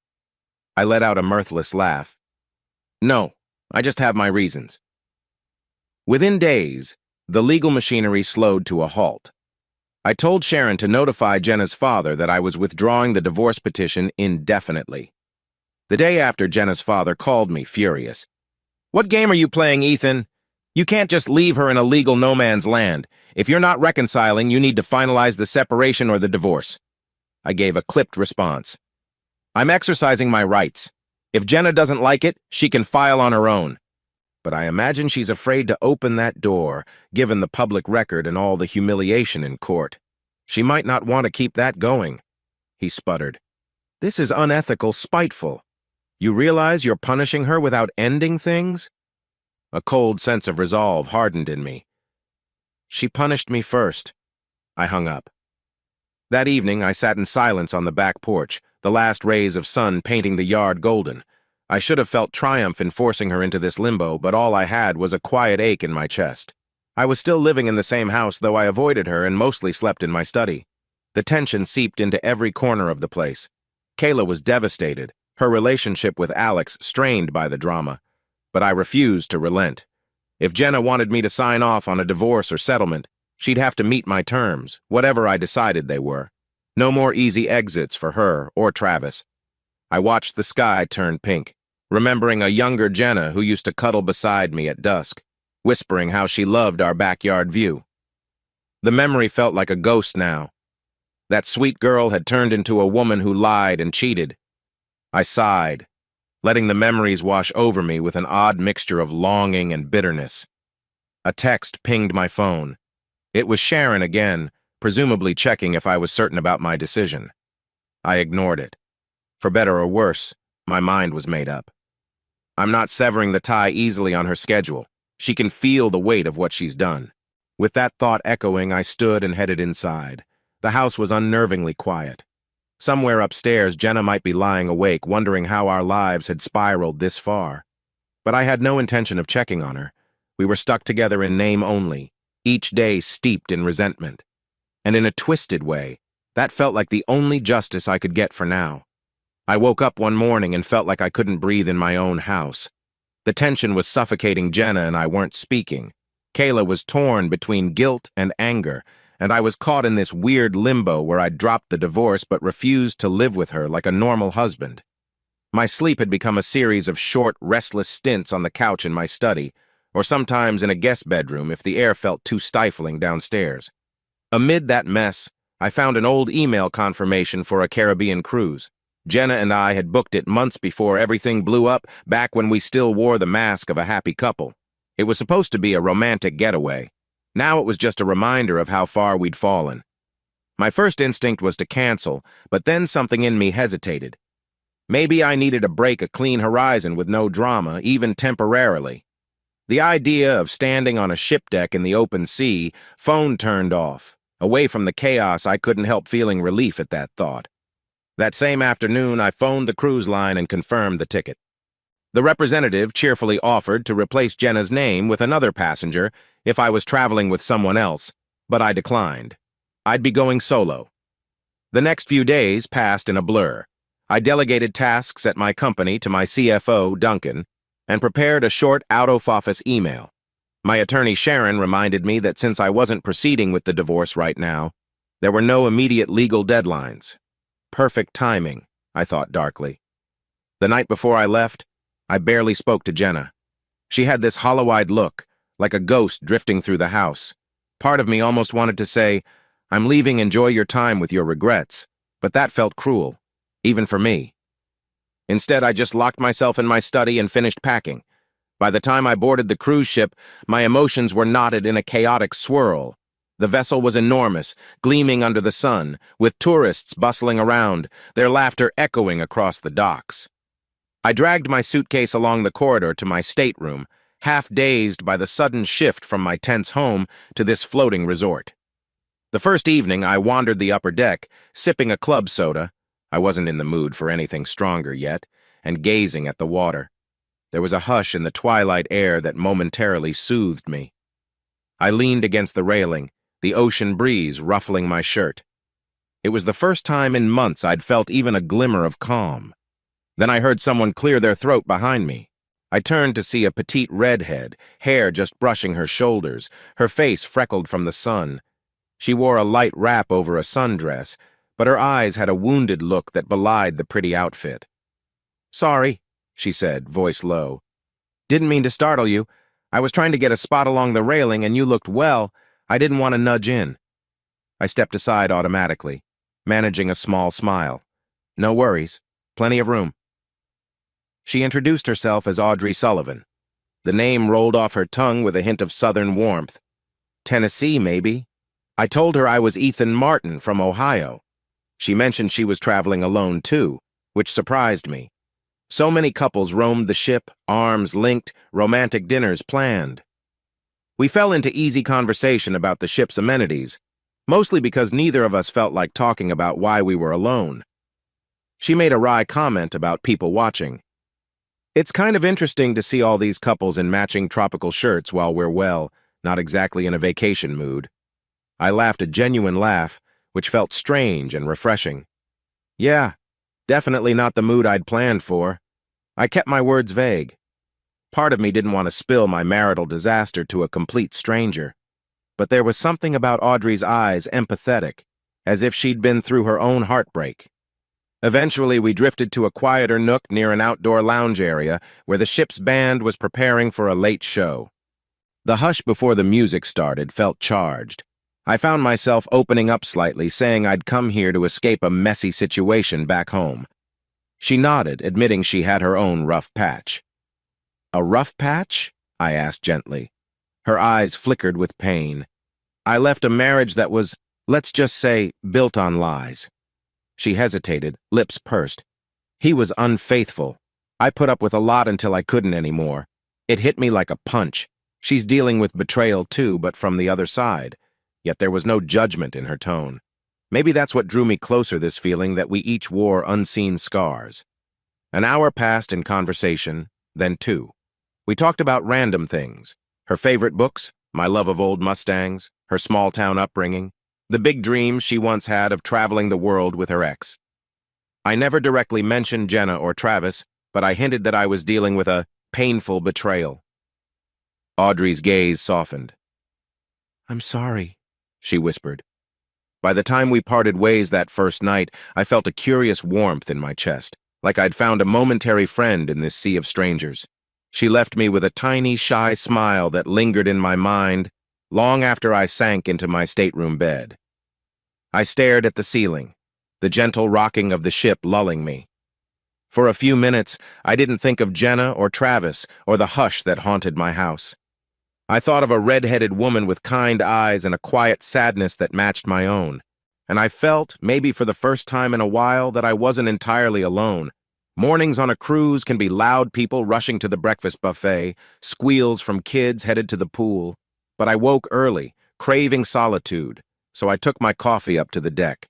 I let out a mirthless laugh. No, I just have my reasons. Within days, the legal machinery slowed to a halt. I told Sharon to notify Jenna's father that I was withdrawing the divorce petition indefinitely. The day after, Jenna's father called me, furious. What game are you playing, Ethan? You can't just leave her in a legal no man's land. If you're not reconciling, you need to finalize the separation or the divorce. I gave a clipped response. I'm exercising my rights. If Jenna doesn't like it, she can file on her own. But I imagine she's afraid to open that door, given the public record and all the humiliation in court. She might not want to keep that going. He sputtered. This is unethical, spiteful. You realize you're punishing her without ending things? A cold sense of resolve hardened in me. She punished me first. I hung up. That evening, I sat in silence on the back porch, the last rays of sun painting the yard golden. I should have felt triumph in forcing her into this limbo, but all I had was a quiet ache in my chest. I was still living in the same house, though I avoided her and mostly slept in my study. The tension seeped into every corner of the place. Kayla was devastated, her relationship with Alex strained by the drama. But I refused to relent. If Jenna wanted me to sign off on a divorce or settlement, she'd have to meet my terms, whatever I decided they were. No more easy exits for her or Travis. I watched the sky turn pink, remembering a younger Jenna who used to cuddle beside me at dusk, whispering how she loved our backyard view. The memory felt like a ghost now. That sweet girl had turned into a woman who lied and cheated. I sighed, letting the memories wash over me with an odd mixture of longing and bitterness. A text pinged my phone. It was Sharon again, presumably checking if I was certain about my decision. I ignored it. For better or worse, my mind was made up. I'm not severing the tie easily on her schedule. She can feel the weight of what she's done. With that thought echoing, I stood and headed inside. The house was unnervingly quiet. Somewhere upstairs, Jenna might be lying awake, wondering how our lives had spiraled this far. But I had no intention of checking on her. We were stuck together in name only, each day steeped in resentment. And in a twisted way, that felt like the only justice I could get for now. I woke up one morning and felt like I couldn't breathe in my own house. The tension was suffocating Jenna and I weren't speaking. Kayla was torn between guilt and anger, and I was caught in this weird limbo where I dropped the divorce but refused to live with her like a normal husband. My sleep had become a series of short, restless stints on the couch in my study, or sometimes in a guest bedroom if the air felt too stifling downstairs. Amid that mess, I found an old email confirmation for a Caribbean cruise. Jenna and I had booked it months before everything blew up, back when we still wore the mask of a happy couple. It was supposed to be a romantic getaway. Now it was just a reminder of how far we'd fallen. My first instinct was to cancel, but then something in me hesitated. Maybe I needed a break, a clean horizon with no drama, even temporarily. The idea of standing on a ship deck in the open sea, phone turned off. Away from the chaos, I couldn't help feeling relief at that thought. That same afternoon, I phoned the cruise line and confirmed the ticket. The representative cheerfully offered to replace Jenna's name with another passenger if I was traveling with someone else, but I declined. I'd be going solo. The next few days passed in a blur. I delegated tasks at my company to my CFO, Duncan, and prepared a short out-of-office email. My attorney, Sharon, reminded me that since I wasn't proceeding with the divorce right now, there were no immediate legal deadlines. Perfect timing, I thought darkly. The night before I left, I barely spoke to Jenna. She had this hollow-eyed look, like a ghost drifting through the house. Part of me almost wanted to say, "I'm leaving, enjoy your time with your regrets," but that felt cruel, even for me. Instead, I just locked myself in my study and finished packing. By the time I boarded the cruise ship, my emotions were knotted in a chaotic swirl. The vessel was enormous, gleaming under the sun, with tourists bustling around, their laughter echoing across the docks. I dragged my suitcase along the corridor to my stateroom, half dazed by the sudden shift from my tense home to this floating resort. The first evening, I wandered the upper deck, sipping a club soda. I wasn't in the mood for anything stronger yet, and gazing at the water. There was a hush in the twilight air that momentarily soothed me. I leaned against the railing, the ocean breeze ruffling my shirt. It was the first time in months I'd felt even a glimmer of calm. Then I heard someone clear their throat behind me. I turned to see a petite redhead, hair just brushing her shoulders, her face freckled from the sun. She wore a light wrap over a sundress, but her eyes had a wounded look that belied the pretty outfit. "Sorry," she said, voice low. "Didn't mean to startle you. I was trying to get a spot along the railing and you looked well. I didn't want to nudge in." I stepped aside automatically, managing a small smile. "No worries. Plenty of room." She introduced herself as Audrey Sullivan. The name rolled off her tongue with a hint of southern warmth. Tennessee, maybe? I told her I was Ethan Martin from Ohio. She mentioned she was traveling alone, too, which surprised me. So many couples roamed the ship, arms linked, romantic dinners planned. We fell into easy conversation about the ship's amenities, mostly because neither of us felt like talking about why we were alone. She made a wry comment about people watching. "It's kind of interesting to see all these couples in matching tropical shirts while we're, well, not exactly in a vacation mood." I laughed a genuine laugh, which felt strange and refreshing. "Yeah, Definitely not the mood I'd planned for. I kept my words vague. Part of me didn't want to spill my marital disaster to a complete stranger. But there was something about Audrey's eyes empathetic, as if she'd been through her own heartbreak. Eventually, we drifted to a quieter nook near an outdoor lounge area where the ship's band was preparing for a late show. The hush before the music started felt charged. I found myself opening up slightly, saying I'd come here to escape a messy situation back home. She nodded, admitting she had her own rough patch. A rough patch? I asked gently. Her eyes flickered with pain. I left a marriage that was, let's just say, built on lies. She hesitated, lips pursed. He was unfaithful. I put up with a lot until I couldn't anymore. It hit me like a punch. She's dealing with betrayal too, but from the other side. Yet there was no judgment in her tone. Maybe that's what drew me closer, this feeling that we each wore unseen scars. An hour passed in conversation, then 2. We talked about random things. Her favorite books, my love of old Mustangs, her small-town upbringing, the big dreams she once had of traveling the world with her ex. I never directly mentioned Jenna or Travis, but I hinted that I was dealing with a painful betrayal. Audrey's gaze softened. "I'm sorry," she whispered. By the time we parted ways that first night, I felt a curious warmth in my chest, like I'd found a momentary friend in this sea of strangers. She left me with a tiny, shy smile that lingered in my mind long after I sank into my stateroom bed. I stared at the ceiling, the gentle rocking of the ship lulling me. For a few minutes, I didn't think of Jenna or Travis or the hush that haunted my house. I thought of a red-headed woman with kind eyes and a quiet sadness that matched my own, and I felt, maybe for the first time in a while, that I wasn't entirely alone. Mornings on a cruise can be loud people rushing to the breakfast buffet, squeals from kids headed to the pool. But I woke early, craving solitude, so I took my coffee up to the deck.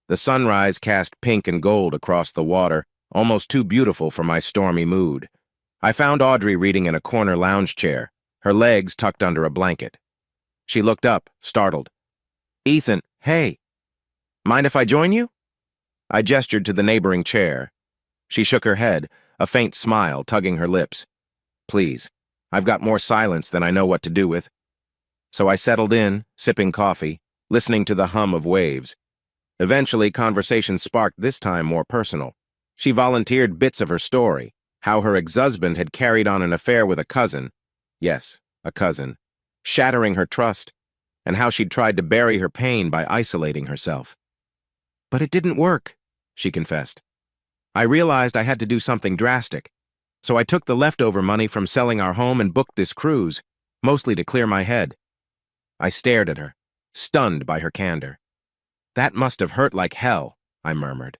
The sunrise cast pink and gold across the water, almost too beautiful for my stormy mood. I found Audrey reading in a corner lounge chair, her legs tucked under a blanket. She looked up, startled. "Ethan, hey. Mind if I join you?" I gestured to the neighboring chair. She shook her head, a faint smile tugging her lips. "Please, I've got more silence than I know what to do with." So I settled in, sipping coffee, listening to the hum of waves. Eventually, conversation sparked, this time more personal. She volunteered bits of her story, how her ex-husband had carried on an affair with a cousin, yes, a cousin, shattering her trust, and how she'd tried to bury her pain by isolating herself. "But it didn't work," she confessed. "I realized I had to do something drastic, so I took the leftover money from selling our home and booked this cruise, mostly to clear my head." I stared at her, stunned by her candor. "That must have hurt like hell," I murmured.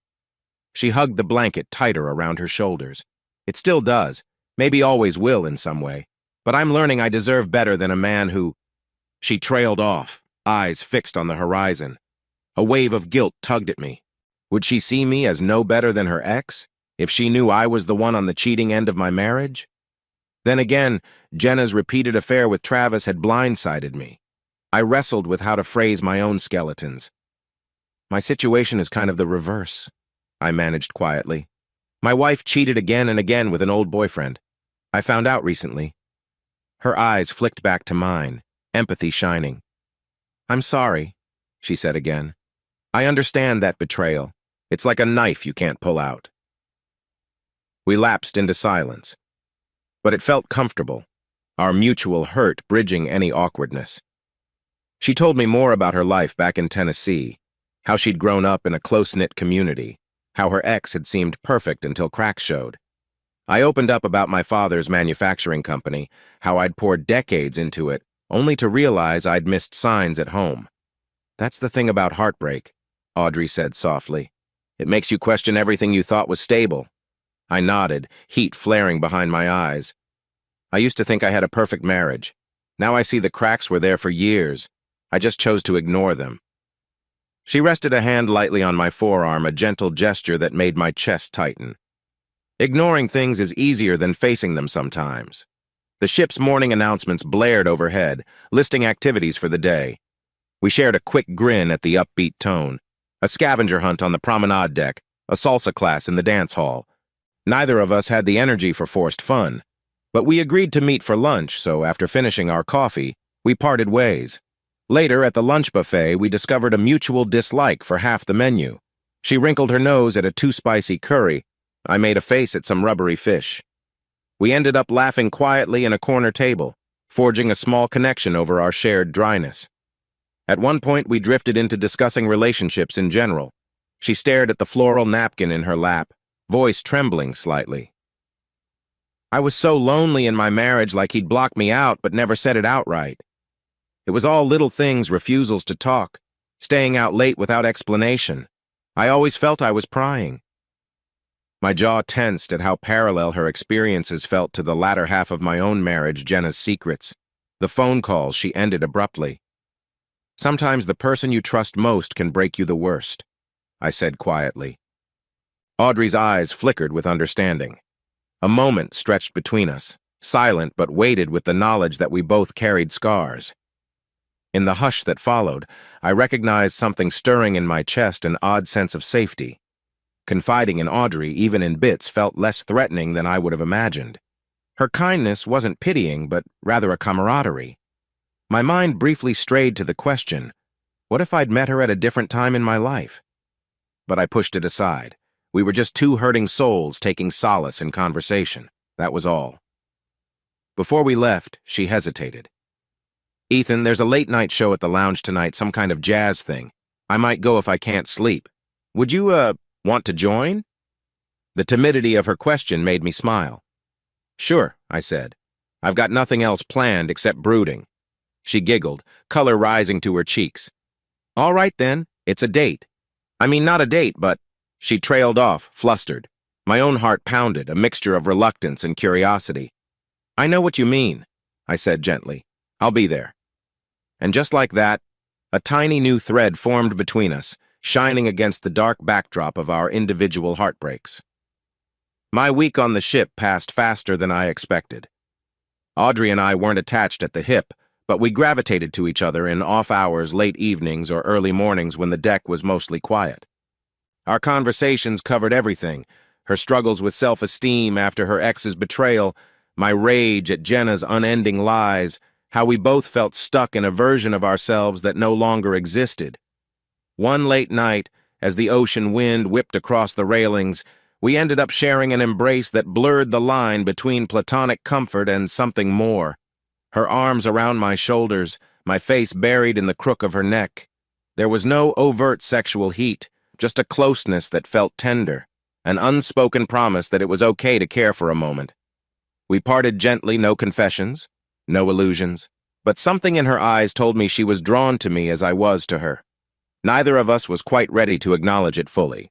She hugged the blanket tighter around her shoulders. "It still does, maybe always will in some way, but I'm learning I deserve better than a man who—" She trailed off, eyes fixed on the horizon. A wave of guilt tugged at me. Would she see me as no better than her ex, if she knew I was the one on the cheating end of my marriage? Then again, Jenna's repeated affair with Travis had blindsided me. I wrestled with how to phrase my own skeletons. "My situation is kind of the reverse," I managed quietly. "My wife cheated again and again with an old boyfriend. I found out recently." Her eyes flicked back to mine, empathy shining. "I'm sorry," she said again. "I understand that betrayal. It's like a knife you can't pull out." We lapsed into silence. But it felt comfortable, our mutual hurt bridging any awkwardness. She told me more about her life back in Tennessee, how she'd grown up in a close-knit community, how her ex had seemed perfect until cracks showed. I opened up about my father's manufacturing company, how I'd poured decades into it, only to realize I'd missed signs at home. "That's the thing about heartbreak," Audrey said softly. "It makes you question everything you thought was stable." I nodded, heat flaring behind my eyes. "I used to think I had a perfect marriage. Now I see the cracks were there for years. I just chose to ignore them." She rested a hand lightly on my forearm, a gentle gesture that made my chest tighten. Ignoring things is easier than facing them sometimes. The ship's morning announcements blared overhead, listing activities for the day. We shared a quick grin at the upbeat tone. A scavenger hunt on the promenade deck, a salsa class in the dance hall. Neither of us had the energy for forced fun, but we agreed to meet for lunch, so after finishing our coffee, we parted ways. Later, at the lunch buffet, we discovered a mutual dislike for half the menu. She wrinkled her nose at a too spicy curry. I made a face at some rubbery fish. We ended up laughing quietly in a corner table, forging a small connection over our shared dryness. At one point, we drifted into discussing relationships in general. She stared at the floral napkin in her lap, voice trembling slightly. I was so lonely in my marriage, like he'd blocked me out but never said it outright. It was all little things, refusals to talk, staying out late without explanation. I always felt I was prying. My jaw tensed at how parallel her experiences felt to the latter half of my own marriage, Jenna's secrets. The phone calls she ended abruptly. Sometimes the person you trust most can break you the worst, I said quietly. Audrey's eyes flickered with understanding. A moment stretched between us, silent but weighted with the knowledge that we both carried scars. In the hush that followed, I recognized something stirring in my chest, an odd sense of safety. Confiding in Audrey, even in bits, felt less threatening than I would have imagined. Her kindness wasn't pitying, but rather a camaraderie. My mind briefly strayed to the question, what if I'd met her at a different time in my life? But I pushed it aside. We were just two hurting souls taking solace in conversation. That was all. Before we left, she hesitated. Ethan, there's a late-night show at the lounge tonight, some kind of jazz thing. I might go if I can't sleep. Would you, want to join? The timidity of her question made me smile. Sure, I said. I've got nothing else planned except brooding. She giggled, color rising to her cheeks. All right then, it's a date. I mean, not a date, but... She trailed off, flustered. My own heart pounded, a mixture of reluctance and curiosity. I know what you mean, I said gently. I'll be there. And just like that, a tiny new thread formed between us, shining against the dark backdrop of our individual heartbreaks. My week on the ship passed faster than I expected. Audrey and I weren't attached at the hip, but we gravitated to each other in off hours, late evenings, or early mornings when the deck was mostly quiet. Our conversations covered everything, her struggles with self-esteem after her ex's betrayal, my rage at Jenna's unending lies, how we both felt stuck in a version of ourselves that no longer existed. One late night, as the ocean wind whipped across the railings, we ended up sharing an embrace that blurred the line between platonic comfort and something more. Her arms around my shoulders, my face buried in the crook of her neck. There was no overt sexual heat, just a closeness that felt tender, an unspoken promise that it was okay to care for a moment. We parted gently, no confessions, no illusions, but something in her eyes told me she was drawn to me as I was to her. Neither of us was quite ready to acknowledge it fully.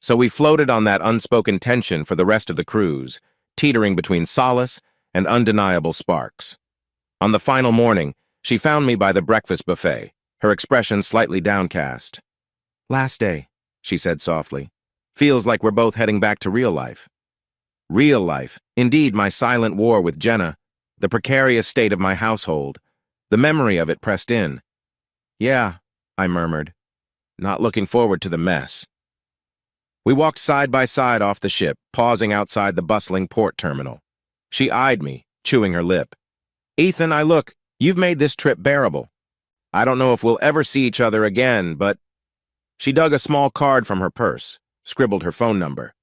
So we floated on that unspoken tension for the rest of the cruise, teetering between solace and undeniable sparks. On the final morning, she found me by the breakfast buffet, her expression slightly downcast. Last day, she said softly. Feels like we're both heading back to real life. Real life, indeed, my silent war with Jenna, the precarious state of my household, the memory of it pressed in. Yeah, I murmured, not looking forward to the mess. We walked side by side off the ship, pausing outside the bustling port terminal. She eyed me, chewing her lip. Ethan, you've made this trip bearable. I don't know if we'll ever see each other again, but... She dug a small card from her purse, scribbled her phone number.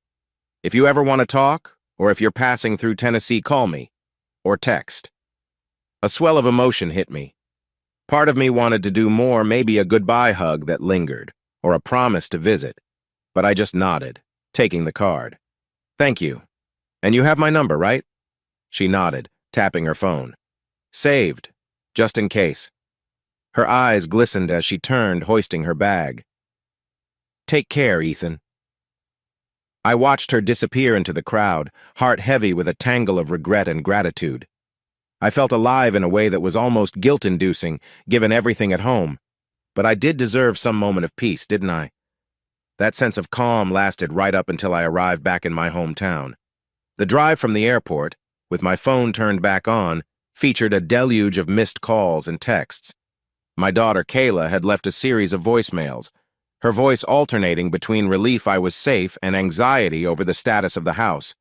If you ever want to talk, or if you're passing through Tennessee, call me. Or text. A swell of emotion hit me. Part of me wanted to do more, maybe a goodbye hug that lingered, or a promise to visit. But I just nodded, taking the card. Thank you. And you have my number, right? She nodded, tapping her phone. Saved, just in case. Her eyes glistened as she turned, hoisting her bag. Take care, Ethan. I watched her disappear into the crowd, heart heavy with a tangle of regret and gratitude. I felt alive in a way that was almost guilt-inducing, given everything at home. But I did deserve some moment of peace, didn't I? That sense of calm lasted right up until I arrived back in my hometown. The drive from the airport, with my phone turned back on, featured a deluge of missed calls and texts. My daughter, Kayla, had left a series of voicemails, her voice alternating between relief I was safe and anxiety over the status of the house.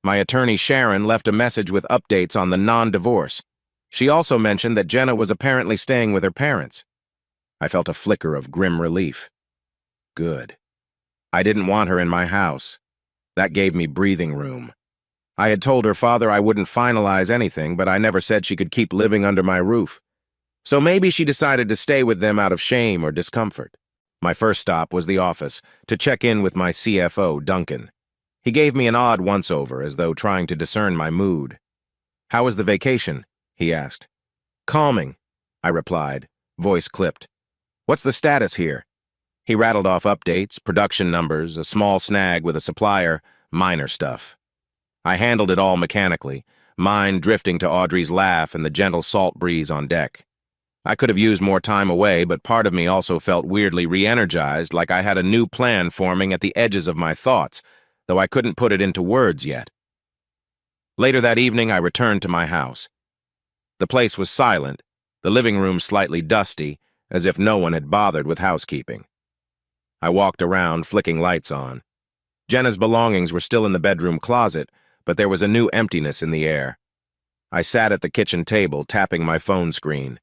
My attorney Sharon left a message with updates on the non-divorce. She also mentioned that Jenna was apparently staying with her parents. I felt a flicker of grim relief. Good. I didn't want her in my house. That gave me breathing room. I had told her father I wouldn't finalize anything, but I never said she could keep living under my roof. So maybe she decided to stay with them out of shame or discomfort. My first stop was the office, to check in with my CFO, Duncan. He gave me an odd once-over, as though trying to discern my mood. "How was the vacation?" he asked. "Calming," I replied, voice clipped. "What's the status here?" He rattled off updates, production numbers, a small snag with a supplier, minor stuff. I handled it all mechanically, mind drifting to Audrey's laugh and the gentle salt breeze on deck. I could have used more time away, but part of me also felt weirdly re-energized, like I had a new plan forming at the edges of my thoughts, though I couldn't put it into words yet. Later that evening, I returned to my house. The place was silent, the living room slightly dusty, as if no one had bothered with housekeeping. I walked around, flicking lights on. Jenna's belongings were still in the bedroom closet, but there was a new emptiness in the air. I sat at the kitchen table, tapping my phone screen.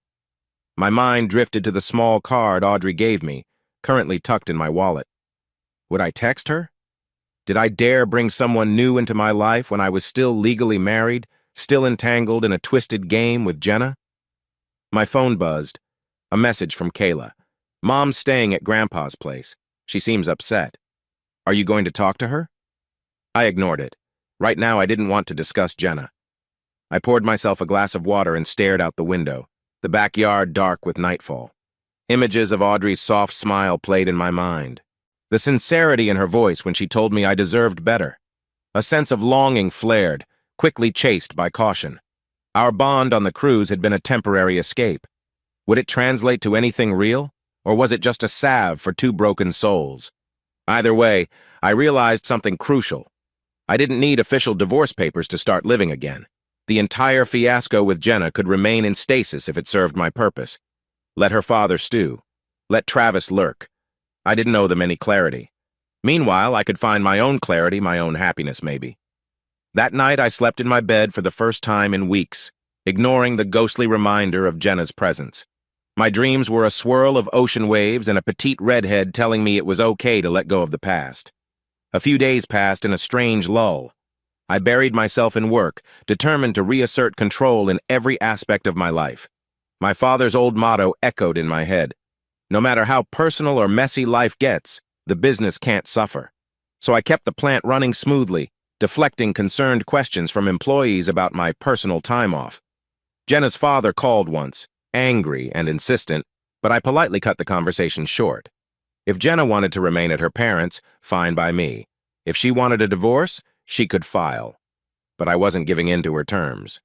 My mind drifted to the small card Audrey gave me, currently tucked in my wallet. Would I text her? Did I dare bring someone new into my life when I was still legally married, still entangled in a twisted game with Jenna? My phone buzzed. A message from Kayla. "Mom's staying at Grandpa's place. She seems upset. Are you going to talk to her?" I ignored it. Right now, I didn't want to discuss Jenna. I poured myself a glass of water and stared out the window, the backyard dark with nightfall. Images of Audrey's soft smile played in my mind. The sincerity in her voice when she told me I deserved better. A sense of longing flared, quickly chased by caution. Our bond on the cruise had been a temporary escape. Would it translate to anything real, or was it just a salve for two broken souls? Either way, I realized something crucial. I didn't need official divorce papers to start living again. The entire fiasco with Jenna could remain in stasis if it served my purpose. Let her father stew. Let Travis lurk. I didn't owe them any clarity. Meanwhile, I could find my own clarity, my own happiness, maybe. That night, I slept in my bed for the first time in weeks, ignoring the ghostly reminder of Jenna's presence. My dreams were a swirl of ocean waves and a petite redhead telling me it was okay to let go of the past. A few days passed in a strange lull. I buried myself in work, determined to reassert control in every aspect of my life. My father's old motto echoed in my head. No matter how personal or messy life gets, the business can't suffer. So I kept the plant running smoothly, deflecting concerned questions from employees about my personal time off. Jenna's father called once, angry and insistent, but I politely cut the conversation short. If Jenna wanted to remain at her parents', fine by me. If she wanted a divorce, she could file. But I wasn't giving in to her terms.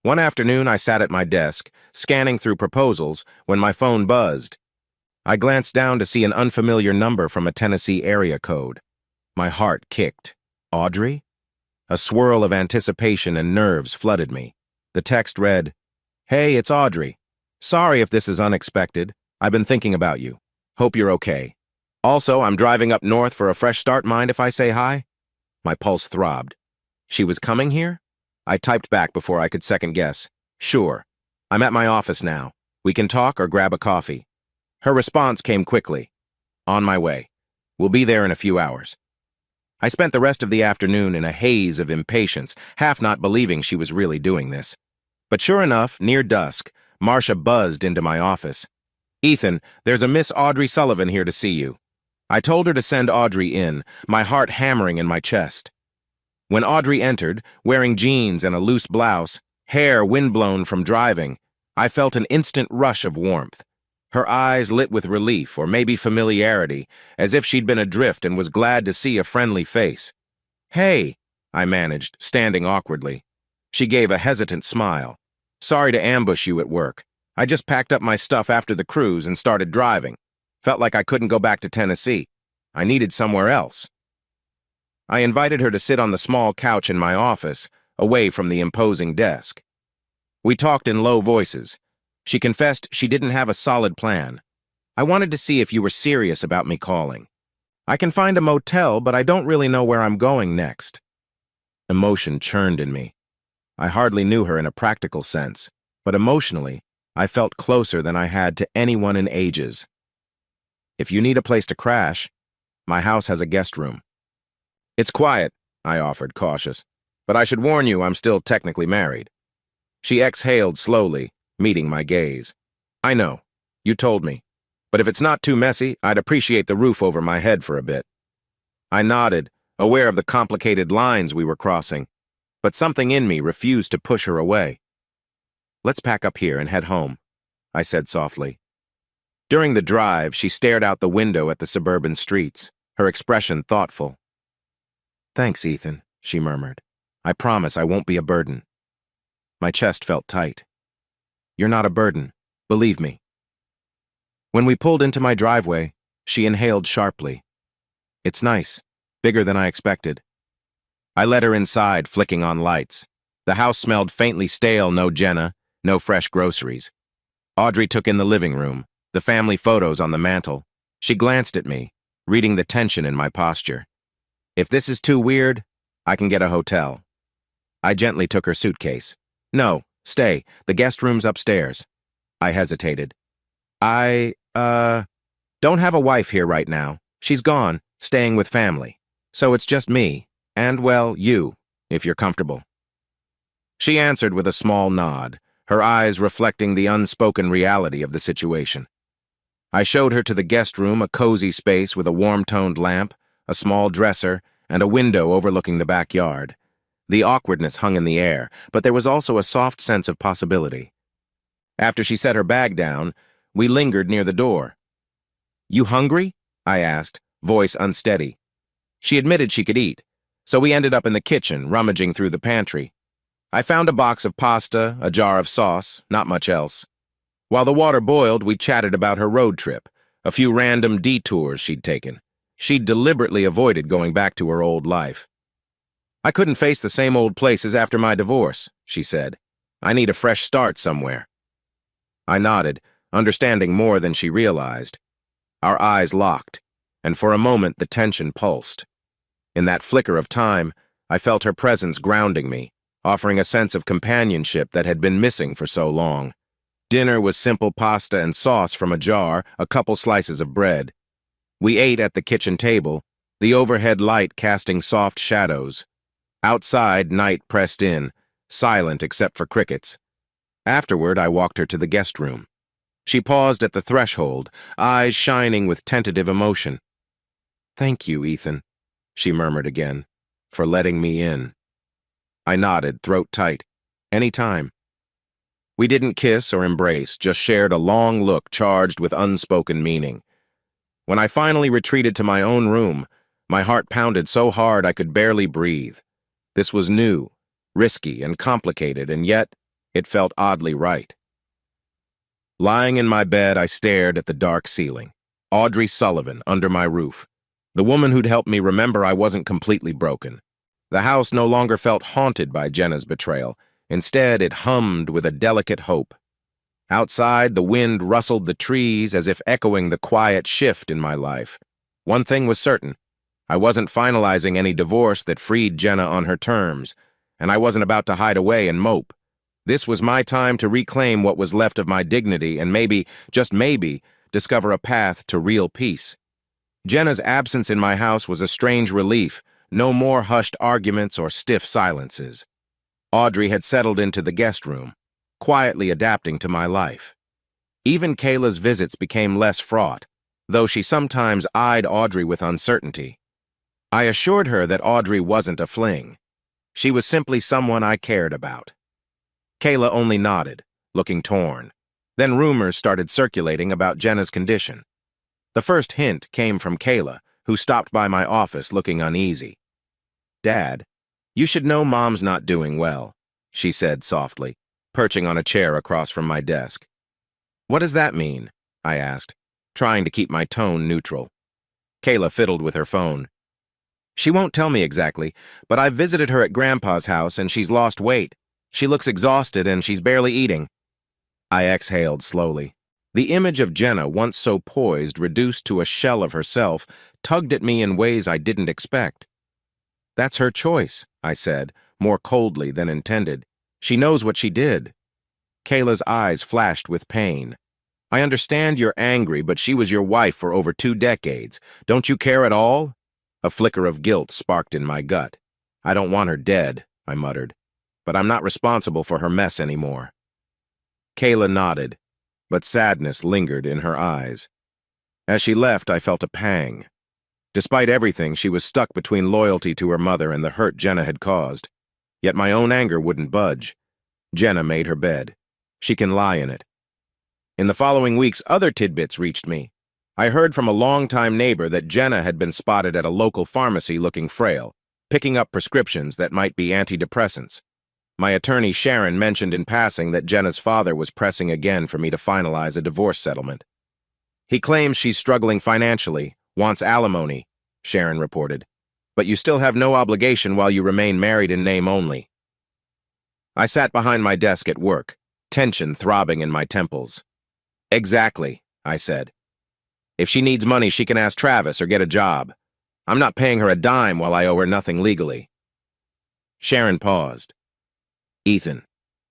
One afternoon, I sat at my desk, scanning through proposals, when my phone buzzed. I glanced down to see an unfamiliar number from a Tennessee area code. My heart kicked. Audrey? A swirl of anticipation and nerves flooded me. The text read, "Hey, it's Audrey. Sorry if this is unexpected. I've been thinking about you. Hope you're okay. Also, I'm driving up north for a fresh start. Mind if I say hi?" My pulse throbbed. She was coming here? I typed back before I could second guess. "Sure. I'm at my office now. We can talk or grab a coffee." Her response came quickly. "On my way. We'll be there in a few hours." I spent the rest of the afternoon in a haze of impatience, half not believing she was really doing this. But sure enough, near dusk, Marcia buzzed into my office. "Ethan, there's a Miss Audrey Sullivan here to see you." I told her to send Audrey in, my heart hammering in my chest. When Audrey entered, wearing jeans and a loose blouse, hair windblown from driving, I felt an instant rush of warmth. Her eyes lit with relief, or maybe familiarity, as if she'd been adrift and was glad to see a friendly face. "Hey," I managed, standing awkwardly. She gave a hesitant smile. "Sorry to ambush you at work. I just packed up my stuff after the cruise and started driving. Felt like I couldn't go back to Tennessee. I needed somewhere else." I invited her to sit on the small couch in my office, away from the imposing desk. We talked in low voices. She confessed she didn't have a solid plan. I wanted to see if you were serious about me calling. I can find a motel, but I don't really know where I'm going next." Emotion churned in me. I hardly knew her in a practical sense, but emotionally, I felt closer than I had to anyone in ages. "If you need a place to crash, my house has a guest room." "It's quiet," I offered, cautious, "but I should warn you I'm still technically married." She exhaled slowly, meeting my gaze. "I know. You told me. But if it's not too messy, I'd appreciate the roof over my head for a bit." I nodded, aware of the complicated lines we were crossing, but something in me refused to push her away. "Let's pack up here and head home," I said softly. During the drive, she stared out the window at the suburban streets, her expression thoughtful. "Thanks, Ethan," she murmured. "I promise I won't be a burden." My chest felt tight. "You're not a burden, believe me." When we pulled into my driveway, she inhaled sharply. "It's nice, bigger than I expected." I led her inside, flicking on lights. The house smelled faintly stale, no Jenna, no fresh groceries. Audrey took in the living room, the family photos on the mantel. She glanced at me, reading the tension in my posture. "If this is too weird, I can get a hotel." I gently took her suitcase. "No, stay. The guest room's upstairs." I hesitated. I don't have a wife here right now. She's gone, staying with family. So it's just me, and, well, you, if you're comfortable." She answered with a small nod, her eyes reflecting the unspoken reality of the situation. I showed her to the guest room, a cozy space with a warm-toned lamp, a small dresser, and a window overlooking the backyard. The awkwardness hung in the air, but there was also a soft sense of possibility. After she set her bag down, we lingered near the door. "You hungry?" I asked, voice unsteady. She admitted she could eat, so we ended up in the kitchen, rummaging through the pantry. I found a box of pasta, a jar of sauce, not much else. While the water boiled, we chatted about her road trip, a few random detours she'd taken. She'd deliberately avoided going back to her old life. "I couldn't face the same old places after my divorce," she said. "I need a fresh start somewhere." I nodded, understanding more than she realized. Our eyes locked, and for a moment the tension pulsed. In that flicker of time, I felt her presence grounding me, offering a sense of companionship that had been missing for so long. Dinner was simple pasta and sauce from a jar, a couple slices of bread. We ate at the kitchen table, the overhead light casting soft shadows. Outside, night pressed in, silent except for crickets. Afterward, I walked her to the guest room. She paused at the threshold, eyes shining with tentative emotion. "Thank you, Ethan," she murmured again, "for letting me in." I nodded, throat tight. "Any time." We didn't kiss or embrace, just shared a long look charged with unspoken meaning. When I finally retreated to my own room, my heart pounded so hard I could barely breathe. This was new, risky, and complicated, and yet it felt oddly right. Lying in my bed, I stared at the dark ceiling. Audrey Sullivan, under my roof. The woman who'd helped me remember I wasn't completely broken. The house no longer felt haunted by Jenna's betrayal. Instead, it hummed with a delicate hope. Outside, the wind rustled the trees as if echoing the quiet shift in my life. One thing was certain. I wasn't finalizing any divorce that freed Jenna on her terms, and I wasn't about to hide away and mope. This was my time to reclaim what was left of my dignity and maybe, just maybe, discover a path to real peace. Jenna's absence in my house was a strange relief, no more hushed arguments or stiff silences. Audrey had settled into the guest room, quietly adapting to my life. Even Kayla's visits became less fraught, though she sometimes eyed Audrey with uncertainty. I assured her that Audrey wasn't a fling. She was simply someone I cared about. Kayla only nodded, looking torn. Then rumors started circulating about Jenna's condition. The first hint came from Kayla, who stopped by my office looking uneasy. "Dad, you should know Mom's not doing well," she said softly, perching on a chair across from my desk. "What does that mean?" I asked, trying to keep my tone neutral. Kayla fiddled with her phone. "She won't tell me exactly, but I visited her at Grandpa's house and she's lost weight. She looks exhausted and she's barely eating." I exhaled slowly. The image of Jenna, once so poised, reduced to a shell of herself, tugged at me in ways I didn't expect. "That's her choice," I said, more coldly than intended. "She knows what she did." Kayla's eyes flashed with pain. "I understand you're angry, but she was your wife for over 2 decades. Don't you care at all?" A flicker of guilt sparked in my gut. "I don't want her dead," I muttered, "but I'm not responsible for her mess anymore." Kayla nodded, but sadness lingered in her eyes. As she left, I felt a pang. Despite everything, she was stuck between loyalty to her mother and the hurt Jenna had caused. Yet my own anger wouldn't budge. Jenna made her bed. She can lie in it. In the following weeks, other tidbits reached me. I heard from a longtime neighbor that Jenna had been spotted at a local pharmacy looking frail, picking up prescriptions that might be antidepressants. My attorney Sharon mentioned in passing that Jenna's father was pressing again for me to finalize a divorce settlement. "He claims she's struggling financially, wants alimony," Sharon reported. "But you still have no obligation while you remain married in name only." I sat behind my desk at work, tension throbbing in my temples. "Exactly," I said. "If she needs money, she can ask Travis or get a job. I'm not paying her a dime while I owe her nothing legally." Sharon paused. "Ethan,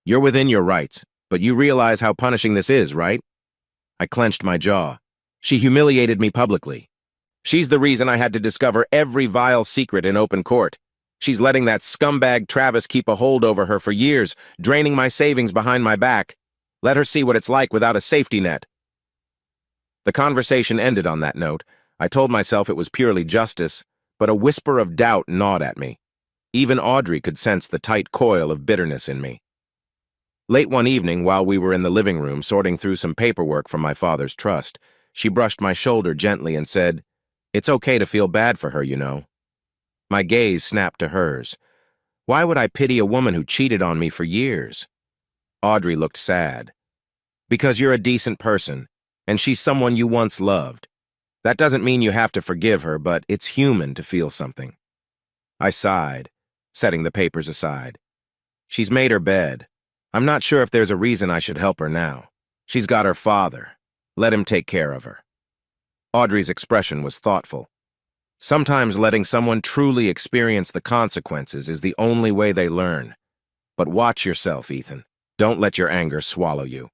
you're within your rights, but you realize how punishing this is, right?" I clenched my jaw. She humiliated me publicly. She's the reason I had to discover every vile secret in open court. She's letting that scumbag Travis keep a hold over her for years, draining my savings behind my back. Let her see what it's like without a safety net. The conversation ended on that note. I told myself it was purely justice, but a whisper of doubt gnawed at me. Even Audrey could sense the tight coil of bitterness in me. Late one evening, while we were in the living room sorting through some paperwork from my father's trust, she brushed my shoulder gently and said, "It's okay to feel bad for her, you know." My gaze snapped to hers. Why would I pity a woman who cheated on me for years? Audrey looked sad. "Because you're a decent person, and she's someone you once loved. That doesn't mean you have to forgive her, but it's human to feel something." I sighed, setting the papers aside. "She's made her bed. I'm not sure if there's a reason I should help her now. She's got her father. Let him take care of her." Audrey's expression was thoughtful. Sometimes letting someone truly experience the consequences is the only way they learn. But watch yourself, Ethan. Don't let your anger swallow you.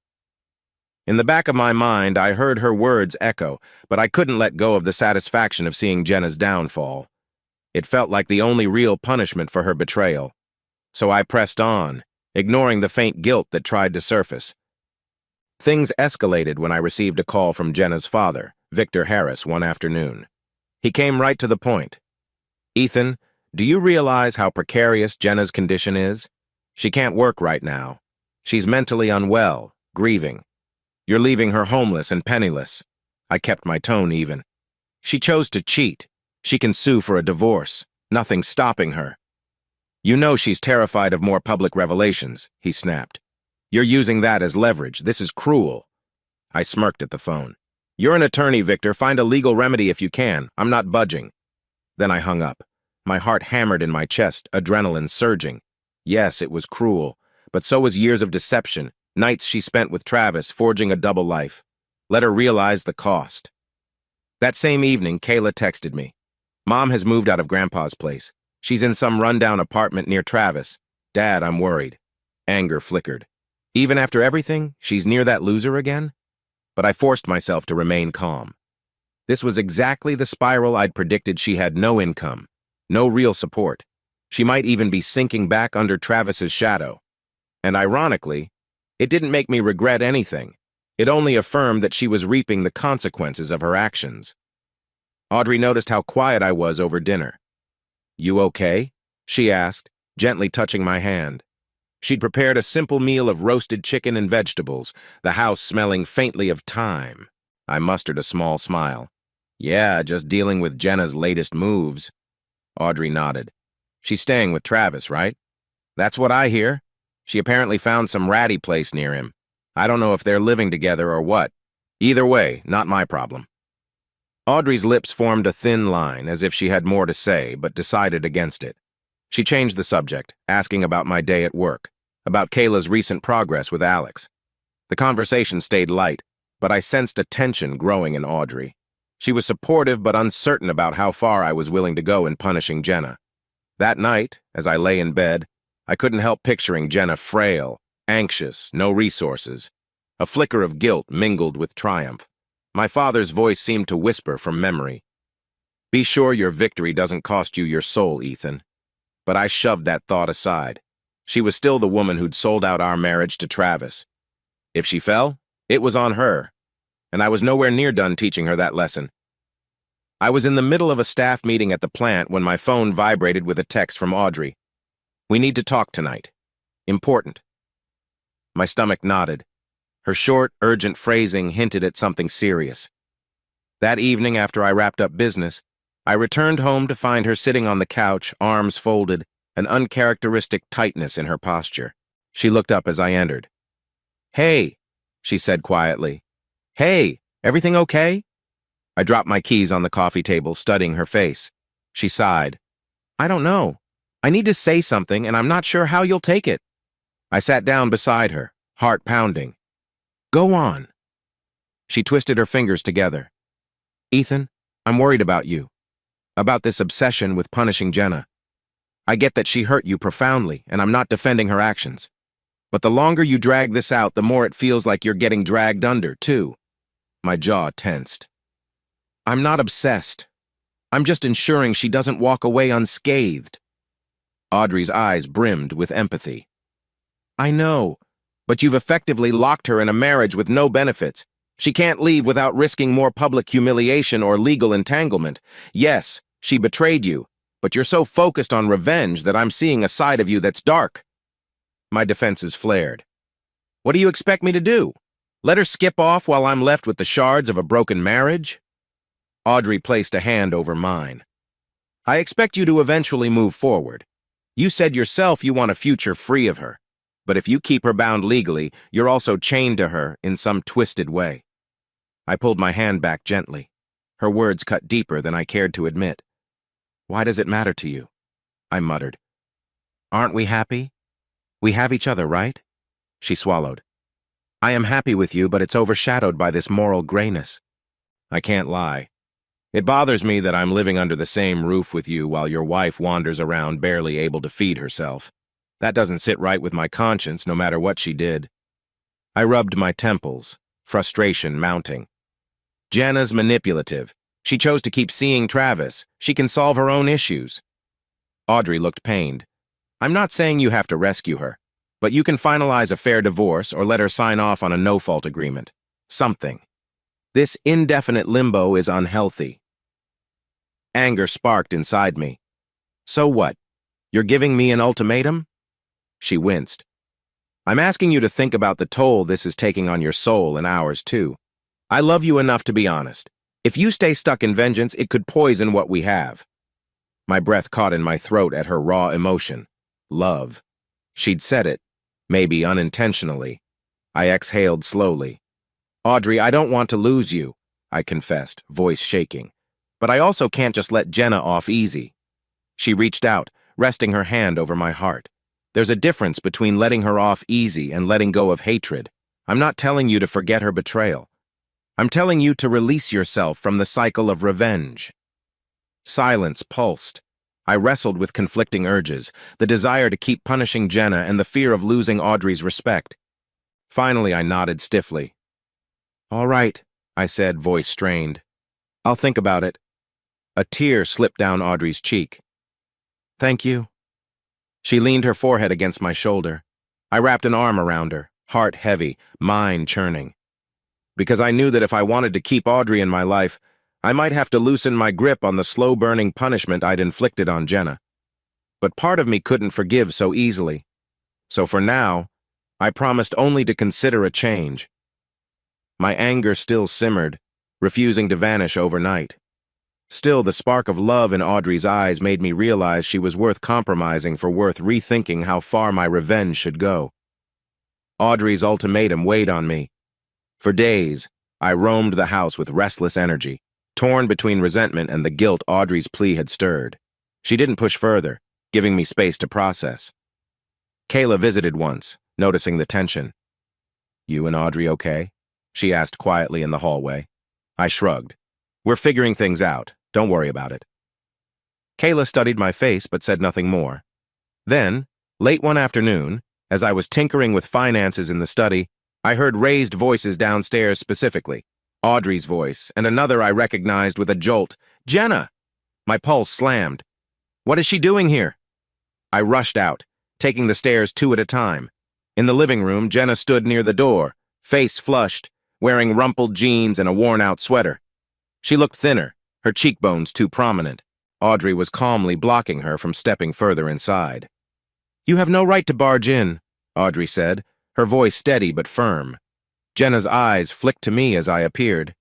In the back of my mind, I heard her words echo, but I couldn't let go of the satisfaction of seeing Jenna's downfall. It felt like the only real punishment for her betrayal. So I pressed on, ignoring the faint guilt that tried to surface. Things escalated when I received a call from Jenna's father, Victor Harris, one afternoon. He came right to the point. "Ethan, do you realize how precarious Jenna's condition is? She can't work right now. She's mentally unwell, grieving. You're leaving her homeless and penniless." I kept my tone even. "She chose to cheat. She can sue for a divorce. Nothing's stopping her." "You know she's terrified of more public revelations," he snapped. "You're using that as leverage. This is cruel." I smirked at the phone. "You're an attorney, Victor. Find a legal remedy if you can. I'm not budging." Then I hung up. My heart hammered in my chest, adrenaline surging. Yes, it was cruel, but so was years of deception, nights she spent with Travis, forging a double life. Let her realize the cost. That same evening, Kayla texted me. "Mom has moved out of Grandpa's place. She's in some rundown apartment near Travis. Dad, I'm worried." Anger flickered. Even after everything, she's near that loser again? But I forced myself to remain calm. This was exactly the spiral I'd predicted. She had no income, no real support. She might even be sinking back under Travis's shadow. And ironically, it didn't make me regret anything. It only affirmed that she was reaping the consequences of her actions. Audrey noticed how quiet I was over dinner. "You okay?" she asked, gently touching my hand. She'd prepared a simple meal of roasted chicken and vegetables, the house smelling faintly of thyme. I mustered a small smile. "Yeah, just dealing with Jenna's latest moves." Audrey nodded. "She's staying with Travis, right?" "That's what I hear. She apparently found some ratty place near him. I don't know if they're living together or what. Either way, not my problem." Audrey's lips formed a thin line, as if she had more to say, but decided against it. She changed the subject, asking about my day at work, about Kayla's recent progress with Alex. The conversation stayed light, but I sensed a tension growing in Audrey. She was supportive but uncertain about how far I was willing to go in punishing Jenna. That night, as I lay in bed, I couldn't help picturing Jenna frail, anxious, no resources. A flicker of guilt mingled with triumph. My father's voice seemed to whisper from memory. Be sure your victory doesn't cost you your soul, Ethan. But I shoved that thought aside. She was still the woman who'd sold out our marriage to Travis. If she fell, it was on her, and I was nowhere near done teaching her that lesson. I was in the middle of a staff meeting at the plant when my phone vibrated with a text from Audrey. We need to talk tonight. Important. My stomach nodded. Her short, urgent phrasing hinted at something serious. That evening, after I wrapped up business, I returned home to find her sitting on the couch, arms folded, an uncharacteristic tightness in her posture. She looked up as I entered. Hey, she said quietly. Hey, everything okay? I dropped my keys on the coffee table, studying her face. She sighed. I don't know. I need to say something, and I'm not sure how you'll take it. I sat down beside her, heart pounding. Go on. She twisted her fingers together. Ethan, I'm worried about you. About this obsession with punishing Jenna. I get that she hurt you profoundly, and I'm not defending her actions. But the longer you drag this out, the more it feels like you're getting dragged under, too. My jaw tensed. I'm not obsessed. I'm just ensuring she doesn't walk away unscathed. Audrey's eyes brimmed with empathy. I know, but you've effectively locked her in a marriage with no benefits. She can't leave without risking more public humiliation or legal entanglement. Yes, she betrayed you, but you're so focused on revenge that I'm seeing a side of you that's dark. My defenses flared. What do you expect me to do? Let her skip off while I'm left with the shards of a broken marriage? Audrey placed a hand over mine. I expect you to eventually move forward. You said yourself you want a future free of her. But if you keep her bound legally, you're also chained to her in some twisted way. I pulled my hand back gently. Her words cut deeper than I cared to admit. Why does it matter to you? I muttered. Aren't we happy? We have each other, right? She swallowed. I am happy with you, but it's overshadowed by this moral grayness. I can't lie. It bothers me that I'm living under the same roof with you while your wife wanders around barely able to feed herself. That doesn't sit right with my conscience, no matter what she did. I rubbed my temples, frustration mounting. Jenna's manipulative. She chose to keep seeing Travis. She can solve her own issues. Audrey looked pained. I'm not saying you have to rescue her, but you can finalize a fair divorce or let her sign off on a no-fault agreement. Something. This indefinite limbo is unhealthy. Anger sparked inside me. So what? You're giving me an ultimatum? She winced. I'm asking you to think about the toll this is taking on your soul and ours, too. I love you enough to be honest. If you stay stuck in vengeance, it could poison what we have. My breath caught in my throat at her raw emotion. Love. She'd said it, maybe unintentionally. I exhaled slowly. Audrey, I don't want to lose you, I confessed, voice shaking. But I also can't just let Jenna off easy. She reached out, resting her hand over my heart. There's a difference between letting her off easy and letting go of hatred. I'm not telling you to forget her betrayal. I'm telling you to release yourself from the cycle of revenge. Silence pulsed. I wrestled with conflicting urges, the desire to keep punishing Jenna and the fear of losing Audrey's respect. Finally, I nodded stiffly. All right, I said, voice strained. I'll think about it. A tear slipped down Audrey's cheek. Thank you. She leaned her forehead against my shoulder. I wrapped an arm around her, heart heavy, mind churning. Because I knew that if I wanted to keep Audrey in my life, I might have to loosen my grip on the slow-burning punishment I'd inflicted on Jenna. But part of me couldn't forgive so easily. So for now, I promised only to consider a change. My anger still simmered, refusing to vanish overnight. Still, the spark of love in Audrey's eyes made me realize she was worth compromising for worth rethinking how far my revenge should go. Audrey's ultimatum weighed on me. For days, I roamed the house with restless energy, torn between resentment and the guilt Audrey's plea had stirred. She didn't push further, giving me space to process. Kayla visited once, noticing the tension. You and Audrey okay? she asked quietly in the hallway. I shrugged. We're figuring things out. Don't worry about it. Kayla studied my face but said nothing more. Then, late one afternoon, as I was tinkering with finances in the study, I heard raised voices downstairs specifically. Audrey's voice, and another I recognized with a jolt. Jenna! My pulse slammed. What is she doing here? I rushed out, taking the stairs two at a time. In the living room, Jenna stood near the door, face flushed, wearing rumpled jeans and a worn-out sweater. She looked thinner, her cheekbones too prominent. Audrey was calmly blocking her from stepping further inside. You have no right to barge in, Audrey said, her voice steady but firm. Jenna's eyes flicked to me as I appeared.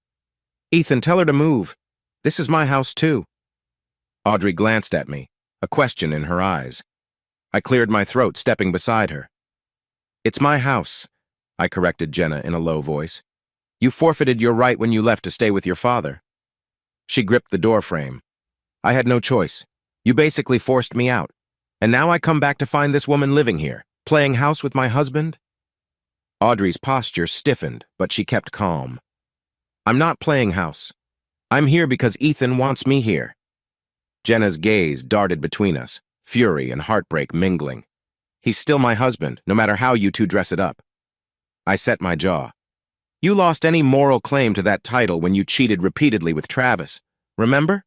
Ethan, tell her to move. This is my house, too. Audrey glanced at me, a question in her eyes. I cleared my throat, stepping beside her. It's my house, I corrected Jenna in a low voice. You forfeited your right when you left to stay with your father. She gripped the doorframe. I had no choice. You basically forced me out. And now I come back to find this woman living here, playing house with my husband? Audrey's posture stiffened, but she kept calm. I'm not playing house. I'm here because Ethan wants me here. Jenna's gaze darted between us, fury and heartbreak mingling. He's still my husband, no matter how you two dress it up. I set my jaw. You lost any moral claim to that title when you cheated repeatedly with Travis. Remember?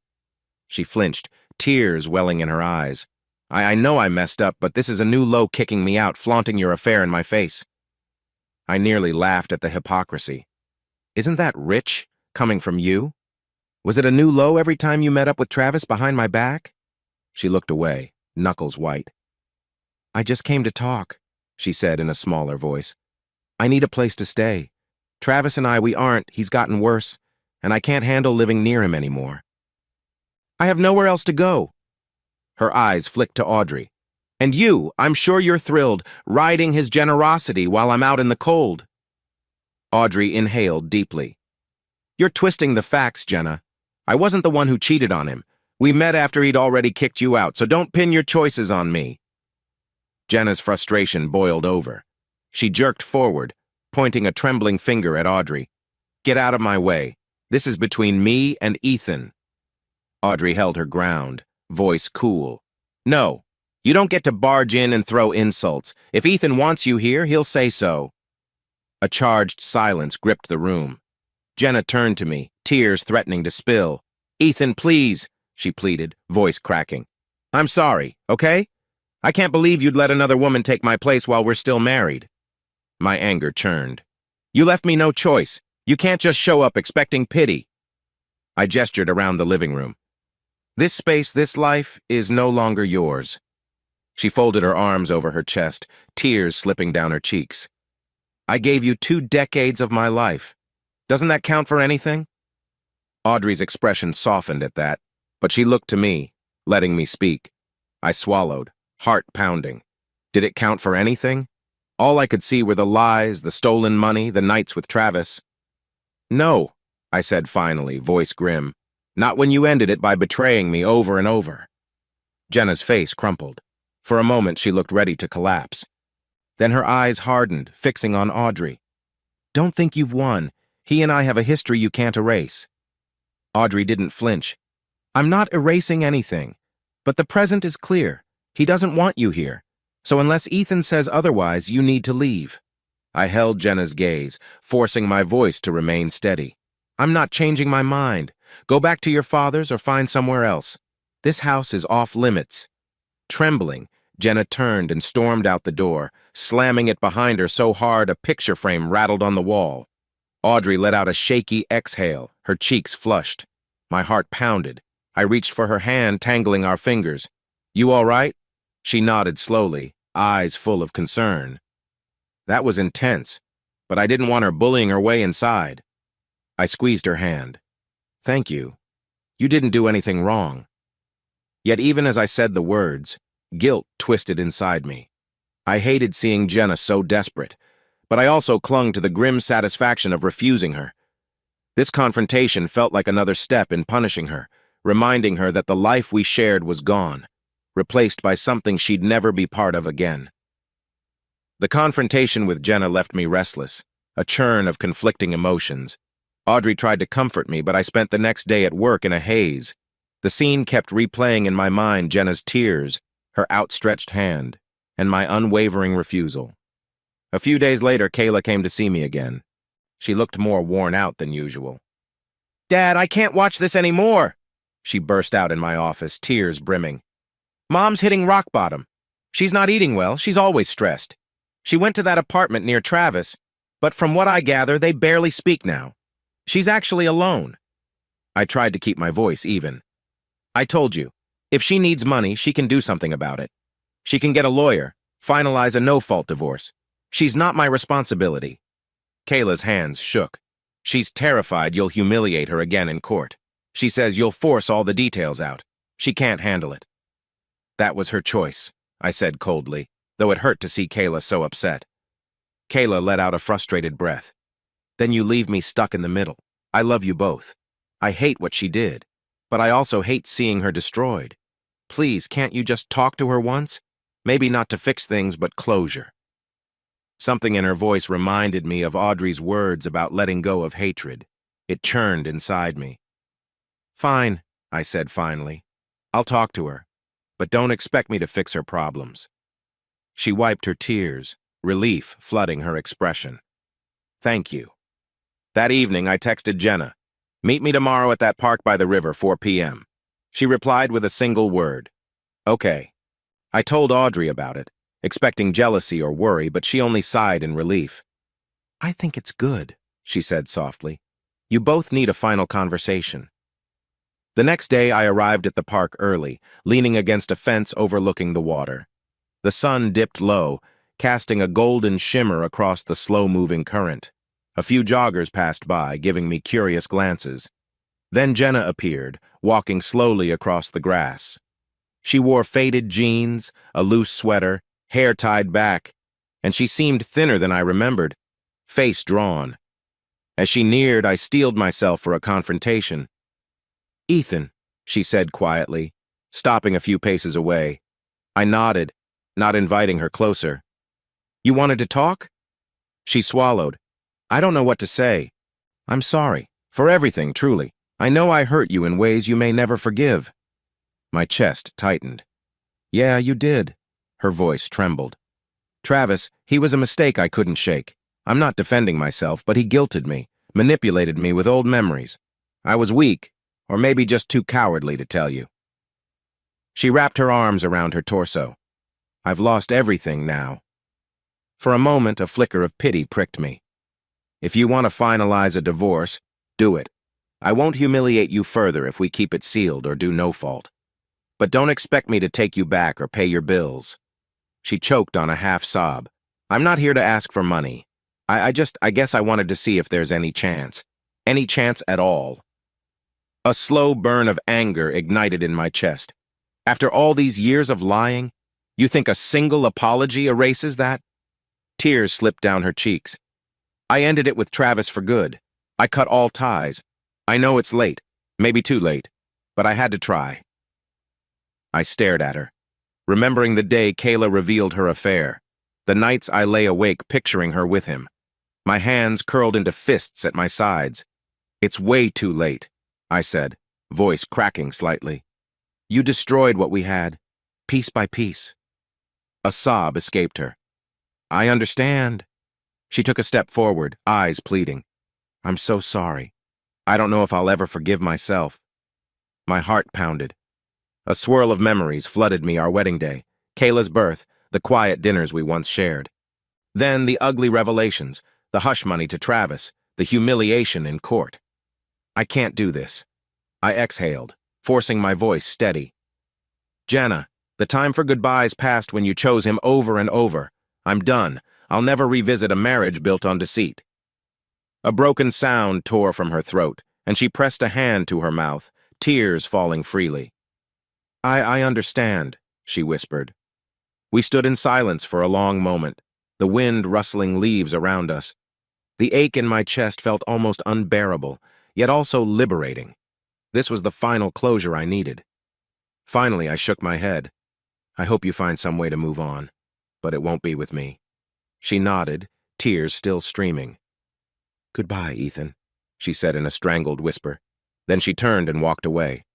She flinched, tears welling in her eyes. I know I messed up, but this is a new low kicking me out, flaunting your affair in my face. I nearly laughed at the hypocrisy. Isn't that rich, coming from you? Was it a new low every time you met up with Travis behind my back? She looked away, knuckles white. I just came to talk, she said in a smaller voice. I need a place to stay. Travis and we aren't, he's gotten worse, and I can't handle living near him anymore. I have nowhere else to go. Her eyes flicked to Audrey. And you, I'm sure you're thrilled, riding his generosity while I'm out in the cold. Audrey inhaled deeply. You're twisting the facts, Jenna. I wasn't the one who cheated on him. We met after he'd already kicked you out, so don't pin your choices on me. Jenna's frustration boiled over. She jerked forward, pointing a trembling finger at Audrey. Get out of my way. This is between me and Ethan. Audrey held her ground, voice cool. No, you don't get to barge in and throw insults. If Ethan wants you here, he'll say so. A charged silence gripped the room. Jenna turned to me, tears threatening to spill. Ethan, please, she pleaded, voice cracking. I'm sorry, okay? I can't believe you'd let another woman take my place while we're still married. My anger churned. You left me no choice. You can't just show up expecting pity. I gestured around the living room. This space, this life, is no longer yours. She folded her arms over her chest, tears slipping down her cheeks. I gave you 2 decades of my life. Doesn't that count for anything? Audrey's expression softened at that, but she looked to me, letting me speak. I swallowed, heart pounding. Did it count for anything? All I could see were the lies, the stolen money, the nights with Travis. No, I said finally, voice grim. Not when you ended it by betraying me over and over. Jenna's face crumpled. For a moment, she looked ready to collapse. Then her eyes hardened, fixing on Audrey. Don't think you've won. He and I have a history you can't erase. Audrey didn't flinch. I'm not erasing anything. But the present is clear. He doesn't want you here. So unless Ethan says otherwise, you need to leave. I held Jenna's gaze, forcing my voice to remain steady. I'm not changing my mind. Go back to your father's or find somewhere else. This house is off limits. Trembling, Jenna turned and stormed out the door, slamming it behind her so hard a picture frame rattled on the wall. Audrey let out a shaky exhale, her cheeks flushed. My heart pounded. I reached for her hand, tangling our fingers. You all right? She nodded slowly, eyes full of concern. That was intense, but I didn't want her bullying her way inside. I squeezed her hand. Thank you. You didn't do anything wrong. Yet even as I said the words, guilt twisted inside me. I hated seeing Jenna so desperate, but I also clung to the grim satisfaction of refusing her. This confrontation felt like another step in punishing her, reminding her that the life we shared was gone, replaced by something she'd never be part of again. The confrontation with Jenna left me restless. a churn of conflicting emotions. Audrey tried to comfort me, but I spent the next day at work in a haze. The scene kept replaying in my mind: Jenna's tears, her outstretched hand, and my unwavering refusal. A few days later, Kayla came to see me again. She looked more worn out than usual. "Dad, I can't watch this anymore!" She burst out in my office, tears brimming. "Mom's hitting rock bottom. She's not eating well, she's always stressed. She went to that apartment near Travis, but from what I gather, they barely speak now. She's actually alone." I tried to keep my voice even. "I told you, if she needs money, she can do something about it. She can get a lawyer, finalize a no-fault divorce. She's not my responsibility." Kayla's hands shook. "She's terrified you'll humiliate her again in court. She says you'll force all the details out. She can't handle it." "That was her choice," I said coldly, though it hurt to see Kayla so upset. Kayla let out a frustrated breath. "Then you leave me stuck in the middle. I love you both. I hate what she did, but I also hate seeing her destroyed. Please, can't you just talk to her once? Maybe not to fix things, but closure." Something in her voice reminded me of Audrey's words about letting go of hatred. It churned inside me. "Fine," I said finally. "I'll talk to her, but don't expect me to fix her problems." She wiped her tears, relief flooding her expression. "Thank you." That evening, I texted Jenna, "Meet me tomorrow at that park by the river, 4 p.m. She replied with a single word, "Okay." I told Audrey about it, expecting jealousy or worry, but she only sighed in relief. "I think it's good," she said softly. "You both need a final conversation." The next day, I arrived at the park early, leaning against a fence overlooking the water. The sun dipped low, casting a golden shimmer across the slow-moving current. A few joggers passed by, giving me curious glances. Then Jenna appeared, walking slowly across the grass. She wore faded jeans, a loose sweater, hair tied back, and she seemed thinner than I remembered, face drawn. As she neared, I steeled myself for a confrontation. "Ethan," she said quietly, stopping a few paces away. I nodded, not inviting her closer. "You wanted to talk?" She swallowed. "I don't know what to say. I'm sorry. For everything, truly. I know I hurt you in ways you may never forgive." My chest tightened. "Yeah, you did." Her voice trembled. "Travis, he was a mistake I couldn't shake. I'm not defending myself, but he guilted me, manipulated me with old memories. I was weak, or maybe just too cowardly to tell you." She wrapped her arms around her torso. "I've lost everything now." For a moment, a flicker of pity pricked me. "If you want to finalize a divorce, do it. I won't humiliate you further if we keep it sealed or do no fault. But don't expect me to take you back or pay your bills." She choked on a half-sob. "I'm not here to ask for money. I guess I wanted to see if there's any chance. Any chance at all." A slow burn of anger ignited in my chest. "After all these years of lying, you think a single apology erases that?" Tears slipped down her cheeks. "I ended it with Travis for good. I cut all ties. I know it's late, maybe too late, but I had to try." I stared at her, remembering the day Kayla revealed her affair, the nights I lay awake picturing her with him. My hands curled into fists at my sides. "It's way too late," I said, voice cracking slightly. "You destroyed what we had, piece by piece." A sob escaped her. "I understand." She took a step forward, eyes pleading. "I'm so sorry. I don't know if I'll ever forgive myself." My heart pounded. A swirl of memories flooded me: our wedding day, Kayla's birth, the quiet dinners we once shared. Then the ugly revelations, the hush money to Travis, the humiliation in court. "I can't do this." I exhaled, forcing my voice steady. "Jenna, the time for goodbyes passed when you chose him over and over. I'm done. I'll never revisit a marriage built on deceit." A broken sound tore from her throat, and she pressed a hand to her mouth, tears falling freely. I understand," she whispered. We stood in silence for a long moment, the wind rustling leaves around us. The ache in my chest felt almost unbearable, yet also liberating. This was the final closure I needed. Finally, I shook my head. "I hope you find some way to move on, but it won't be with me." She nodded, tears still streaming. "Goodbye, Ethan," she said in a strangled whisper. Then she turned and walked away.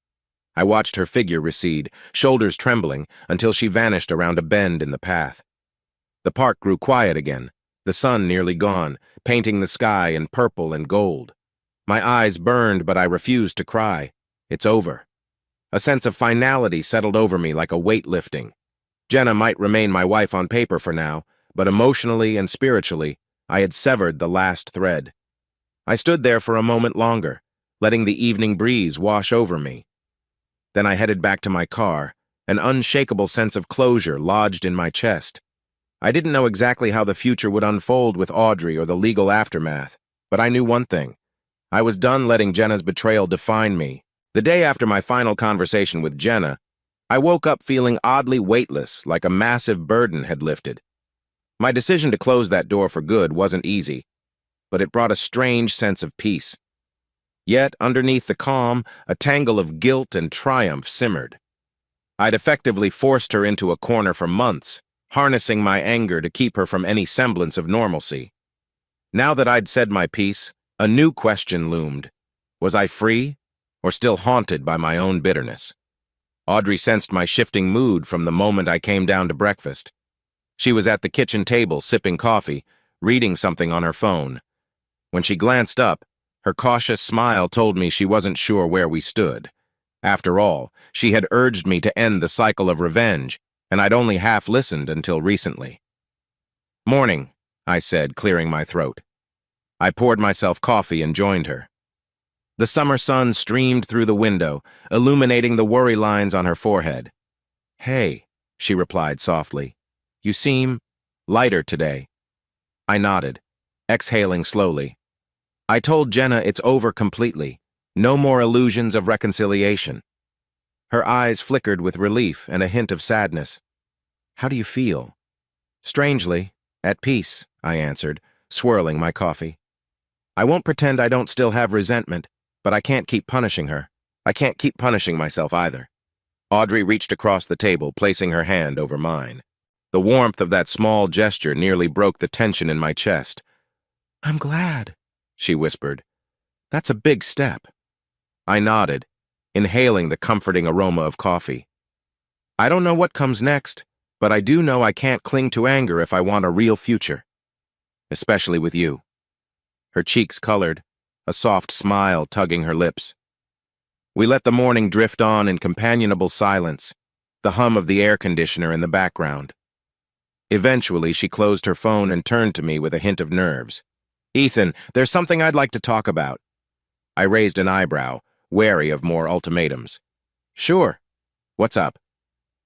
I watched her figure recede, shoulders trembling, until she vanished around a bend in the path. The park grew quiet again, the sun nearly gone, painting the sky in purple and gold. My eyes burned, but I refused to cry. It's over. A sense of finality settled over me like a weight lifting. Jenna might remain my wife on paper for now, but emotionally and spiritually, I had severed the last thread. I stood there for a moment longer, letting the evening breeze wash over me. Then I headed back to my car, an unshakable sense of closure lodged in my chest. I didn't know exactly how the future would unfold with Audrey or the legal aftermath, but I knew one thing. I was done letting Jenna's betrayal define me. The day after my final conversation with Jenna, I woke up feeling oddly weightless, like a massive burden had lifted. My decision to close that door for good wasn't easy, but it brought a strange sense of peace. Yet, underneath the calm, a tangle of guilt and triumph simmered. I'd effectively forced her into a corner for months, harnessing my anger to keep her from any semblance of normalcy. Now that I'd said my piece, a new question loomed. Was I free, or still haunted by my own bitterness? Audrey sensed my shifting mood from the moment I came down to breakfast. She was at the kitchen table sipping coffee, reading something on her phone. When she glanced up, her cautious smile told me she wasn't sure where we stood. After all, she had urged me to end the cycle of revenge, and I'd only half listened until recently. "Morning," I said, clearing my throat. I poured myself coffee and joined her. The summer sun streamed through the window, illuminating the worry lines on her forehead. "Hey," she replied softly. "You seem lighter today." I nodded, exhaling slowly. I told Jenna it's over completely. No more illusions of reconciliation. Her eyes flickered with relief and a hint of sadness. "How do you feel?" "Strangely, at peace," I answered, swirling my coffee. "I won't pretend I don't still have resentment, but I can't keep punishing her. I can't keep punishing myself either." Audrey reached across the table, placing her hand over mine. The warmth of that small gesture nearly broke the tension in my chest. "I'm glad," she whispered. "That's a big step." I nodded, inhaling the comforting aroma of coffee. "I don't know what comes next, but I do know I can't cling to anger if I want a real future. Especially with you." Her cheeks colored, a soft smile tugging her lips. We let the morning drift on in companionable silence, the hum of the air conditioner in the background. Eventually, she closed her phone and turned to me with a hint of nerves. "Ethan, there's something I'd like to talk about." I raised an eyebrow, wary of more ultimatums. "Sure. What's up?"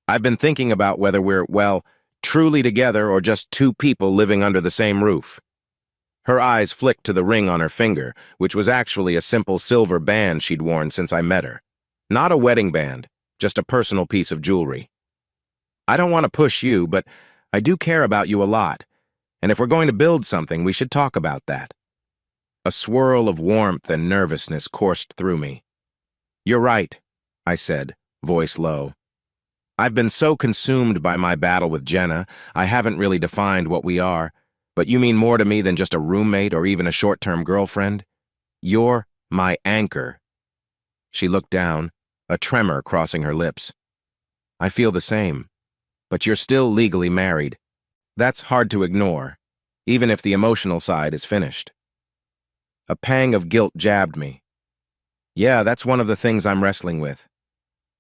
"I've been thinking about whether we're, well, truly together or just two people living under the same roof." Her eyes flicked to the ring on her finger, which was actually a simple silver band she'd worn since I met her. Not a wedding band, just a personal piece of jewelry. "I don't want to push you, but I do care about you a lot, and if we're going to build something, we should talk about that." A swirl of warmth and nervousness coursed through me. "You're right," I said, voice low. "I've been so consumed by my battle with Jenna, I haven't really defined what we are, but you mean more to me than just a roommate or even a short-term girlfriend. You're my anchor." She looked down, a tremor crossing her lips. "I feel the same, but you're still legally married. That's hard to ignore, even if the emotional side is finished." A pang of guilt jabbed me. "Yeah, that's one of the things I'm wrestling with.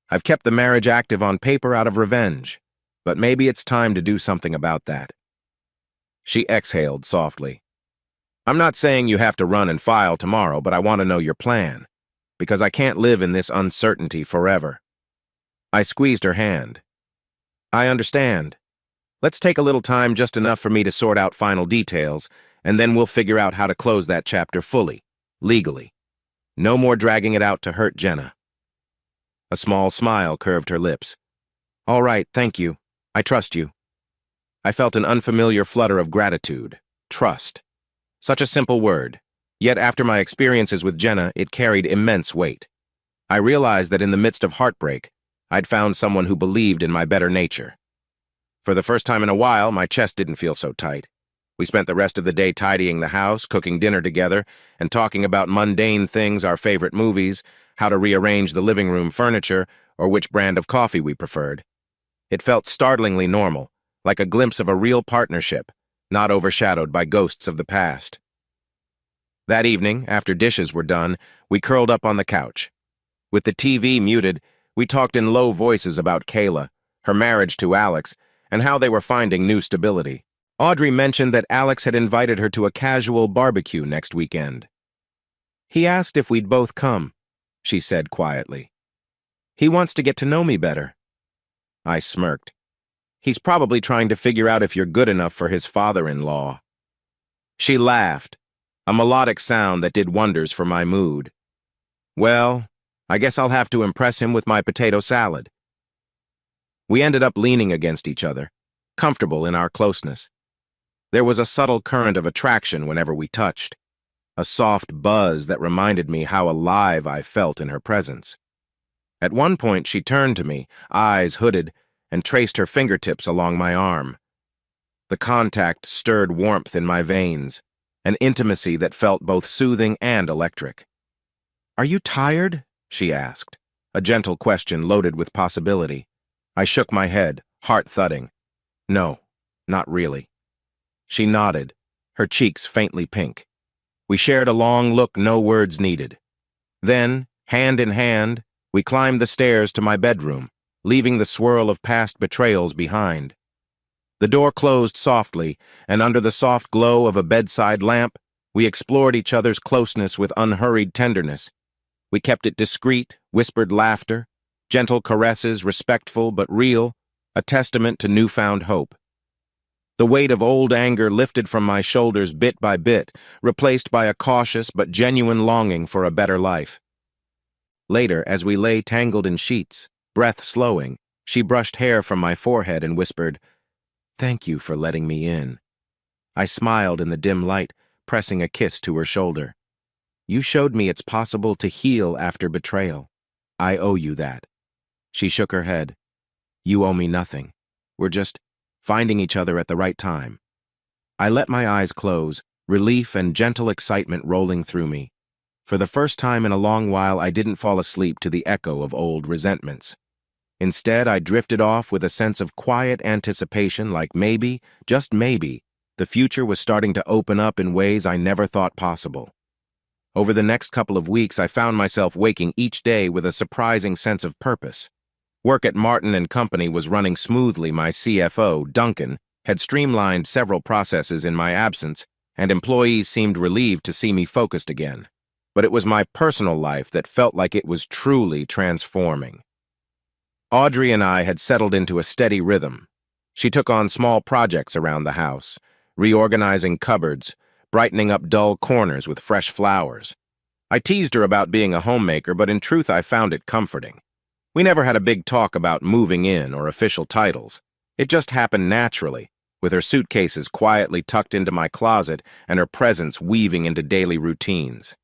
I've kept the marriage active on paper out of revenge, but maybe it's time to do something about that." She exhaled softly. "I'm not saying you have to run and file tomorrow, but I want to know your plan, because I can't live in this uncertainty forever." I squeezed her hand. "I understand. Let's take a little time, just enough for me to sort out final details, and then we'll figure out how to close that chapter fully, legally. No more dragging it out to hurt Jenna." A small smile curved her lips. "All right, thank you. I trust you." I felt an unfamiliar flutter of gratitude. Trust. Such a simple word. Yet after my experiences with Jenna, it carried immense weight. I realized that in the midst of heartbreak, I'd found someone who believed in my better nature. For the first time in a while, my chest didn't feel so tight. We spent the rest of the day tidying the house, cooking dinner together, and talking about mundane things, our favorite movies, how to rearrange the living room furniture, or which brand of coffee we preferred. It felt startlingly normal, like a glimpse of a real partnership, not overshadowed by ghosts of the past. That evening, after dishes were done, we curled up on the couch. With the TV muted, we talked in low voices about Kayla, her marriage to Alex, and how they were finding new stability. Audrey mentioned that Alex had invited her to a casual barbecue next weekend. "He asked if we'd both come," she said quietly. "He wants to get to know me better." I smirked. "He's probably trying to figure out if you're good enough for his father-in-law." She laughed, a melodic sound that did wonders for my mood. "Well, I guess I'll have to impress him with my potato salad." We ended up leaning against each other, comfortable in our closeness. There was a subtle current of attraction whenever we touched, a soft buzz that reminded me how alive I felt in her presence. At one point, she turned to me, eyes hooded, and traced her fingertips along my arm. The contact stirred warmth in my veins, an intimacy that felt both soothing and electric. "Are you tired?" she asked, a gentle question loaded with possibility. I shook my head, heart thudding. "No, not really." She nodded, her cheeks faintly pink. We shared a long look, no words needed. Then, hand in hand, we climbed the stairs to my bedroom, leaving the swirl of past betrayals behind. The door closed softly, and under the soft glow of a bedside lamp, we explored each other's closeness with unhurried tenderness. We kept it discreet, whispered laughter, gentle caresses, respectful but real, a testament to newfound hope. The weight of old anger lifted from my shoulders bit by bit, replaced by a cautious but genuine longing for a better life. Later, as we lay tangled in sheets, breath slowing, she brushed hair from my forehead and whispered, "Thank you for letting me in." I smiled in the dim light, pressing a kiss to her shoulder. "You showed me it's possible to heal after betrayal. I owe you that." She shook her head. "You owe me nothing. We're just finding each other at the right time." I let my eyes close, relief and gentle excitement rolling through me. For the first time in a long while, I didn't fall asleep to the echo of old resentments. Instead, I drifted off with a sense of quiet anticipation, like maybe, just maybe, the future was starting to open up in ways I never thought possible. Over the next couple of weeks, I found myself waking each day with a surprising sense of purpose. Work at Martin & Company was running smoothly. My CFO, Duncan, had streamlined several processes in my absence, and employees seemed relieved to see me focused again. But it was my personal life that felt like it was truly transforming. Audrey and I had settled into a steady rhythm. She took on small projects around the house, reorganizing cupboards, brightening up dull corners with fresh flowers. I teased her about being a homemaker, but in truth I found it comforting. We never had a big talk about moving in or official titles. It just happened naturally, with her suitcases quietly tucked into my closet and her presence weaving into daily routines.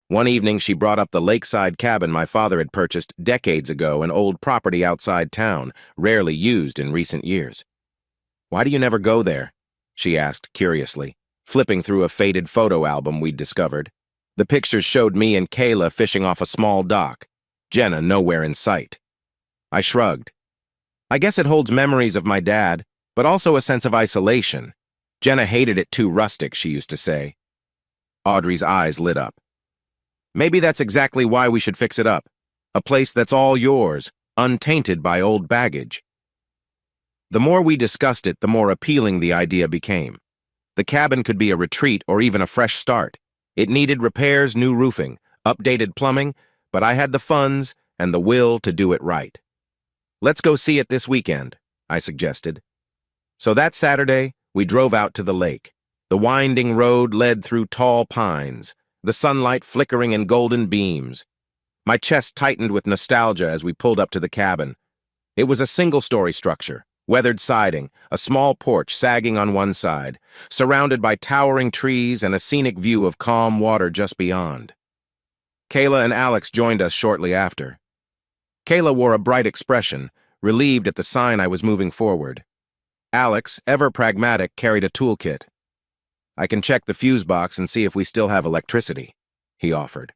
One evening, she brought up the lakeside cabin my father had purchased decades ago, an old property outside town, rarely used in recent years. "Why do you never go there?" she asked curiously, flipping through a faded photo album we'd discovered. The pictures showed me and Kayla fishing off a small dock, Jenna nowhere in sight. I shrugged. "I guess it holds memories of my dad, but also a sense of isolation. Jenna hated it too rustic," she used to say. Audrey's eyes lit up. "Maybe that's exactly why we should fix it up. A place that's all yours, untainted by old baggage." The more we discussed it, the more appealing the idea became. The cabin could be a retreat or even a fresh start. It needed repairs, new roofing, updated plumbing, but I had the funds and the will to do it right. "Let's go see it this weekend," I suggested. So that Saturday, we drove out to the lake. The winding road led through tall pines, the sunlight flickering in golden beams. My chest tightened with nostalgia as we pulled up to the cabin. It was a single-story structure, weathered siding, a small porch sagging on one side, surrounded by towering trees and a scenic view of calm water just beyond. Kayla and Alex joined us shortly after. Kayla wore a bright expression, relieved at the sign I was moving forward. Alex, ever pragmatic, carried a toolkit. I can check the fuse box and see if we still have electricity, he offered.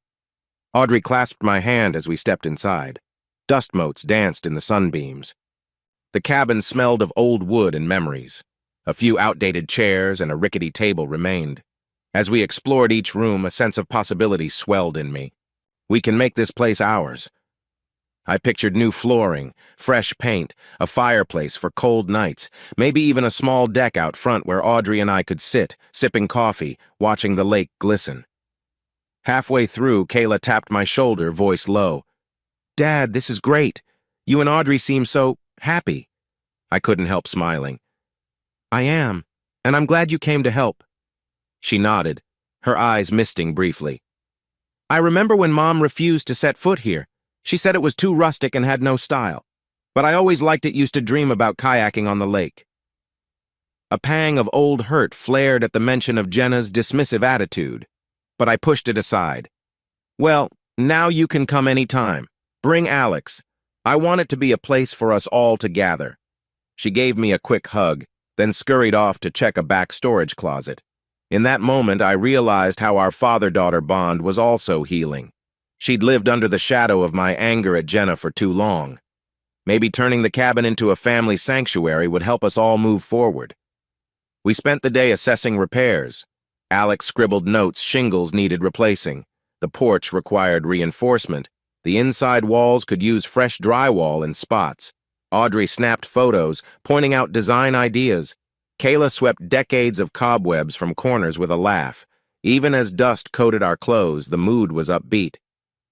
Audrey clasped my hand as we stepped inside. Dust motes danced in the sunbeams. The cabin smelled of old wood and memories. A few outdated chairs and a rickety table remained. As we explored each room, a sense of possibility swelled in me. We can make this place ours. I pictured new flooring, fresh paint, a fireplace for cold nights, maybe even a small deck out front where Audrey and I could sit, sipping coffee, watching the lake glisten. Halfway through, Kayla tapped my shoulder, voice low. "Dad, this is great. You and Audrey seem so happy." I couldn't help smiling. "I am, and I'm glad you came to help." She nodded, her eyes misting briefly. "I remember when Mom refused to set foot here. She said it was too rustic and had no style. But I always liked it, used to dream about kayaking on the lake." A pang of old hurt flared at the mention of Jenna's dismissive attitude, but I pushed it aside. "Well, now you can come any time. Bring Alex. I want it to be a place for us all to gather." She gave me a quick hug, then scurried off to check a back storage closet. In that moment, I realized how our father-daughter bond was also healing. She'd lived under the shadow of my anger at Jenna for too long. Maybe turning the cabin into a family sanctuary would help us all move forward. We spent the day assessing repairs. Alex scribbled notes shingles needed replacing. The porch required reinforcement. The inside walls could use fresh drywall in spots. Audrey snapped photos, pointing out design ideas. Kayla swept decades of cobwebs from corners with a laugh. Even as dust coated our clothes, the mood was upbeat.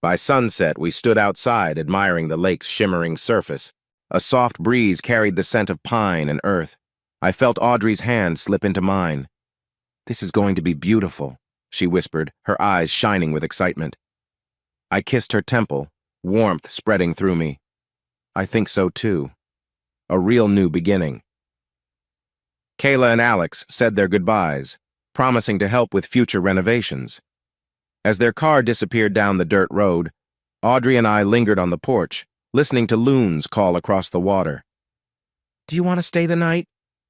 By sunset, we stood outside, admiring the lake's shimmering surface. A soft breeze carried the scent of pine and earth. I felt Audrey's hand slip into mine. "This is going to be beautiful," she whispered, her eyes shining with excitement. I kissed her temple, warmth spreading through me. "I think so too. A real new beginning." Kayla and Alex said their goodbyes, promising to help with future renovations. As their car disappeared down the dirt road, Audrey and I lingered on the porch, listening to loons call across the water. "Do you want to stay the night?"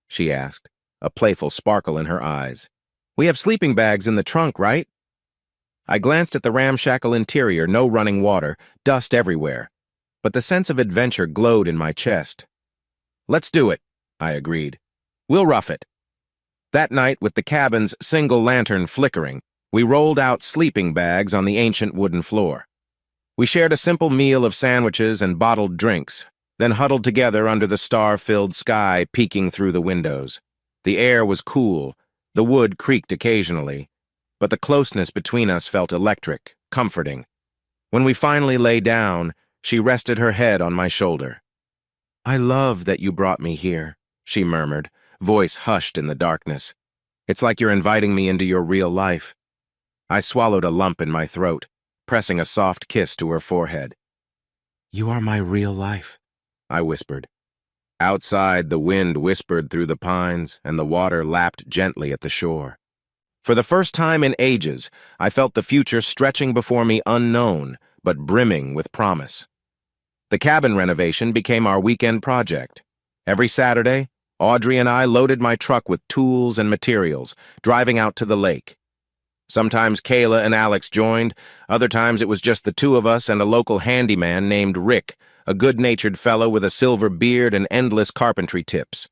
she asked, a playful sparkle in her eyes. "We have sleeping bags in the trunk, right?" I glanced at the ramshackle interior, no running water, dust everywhere, but the sense of adventure glowed in my chest. "Let's do it," I agreed. "We'll rough it." That night, with the cabin's single lantern flickering, we rolled out sleeping bags on the ancient wooden floor. We shared a simple meal of sandwiches and bottled drinks, then huddled together under the star-filled sky peeking through the windows. The air was cool, the wood creaked occasionally, but the closeness between us felt electric, comforting. When we finally lay down, she rested her head on my shoulder. "I love that you brought me here," she murmured, voice hushed in the darkness. "It's like you're inviting me into your real life." I swallowed a lump in my throat, pressing a soft kiss to her forehead. "You are my real life," I whispered. Outside, the wind whispered through the pines, and the water lapped gently at the shore. For the first time in ages, I felt the future stretching before me unknown, but brimming with promise. The cabin renovation became our weekend project. Every Saturday, Audrey and I loaded my truck with tools and materials, driving out to the lake. Sometimes Kayla and Alex joined, other times it was just the two of us and a local handyman named Rick, a good-natured fellow with a silver beard and endless carpentry tips.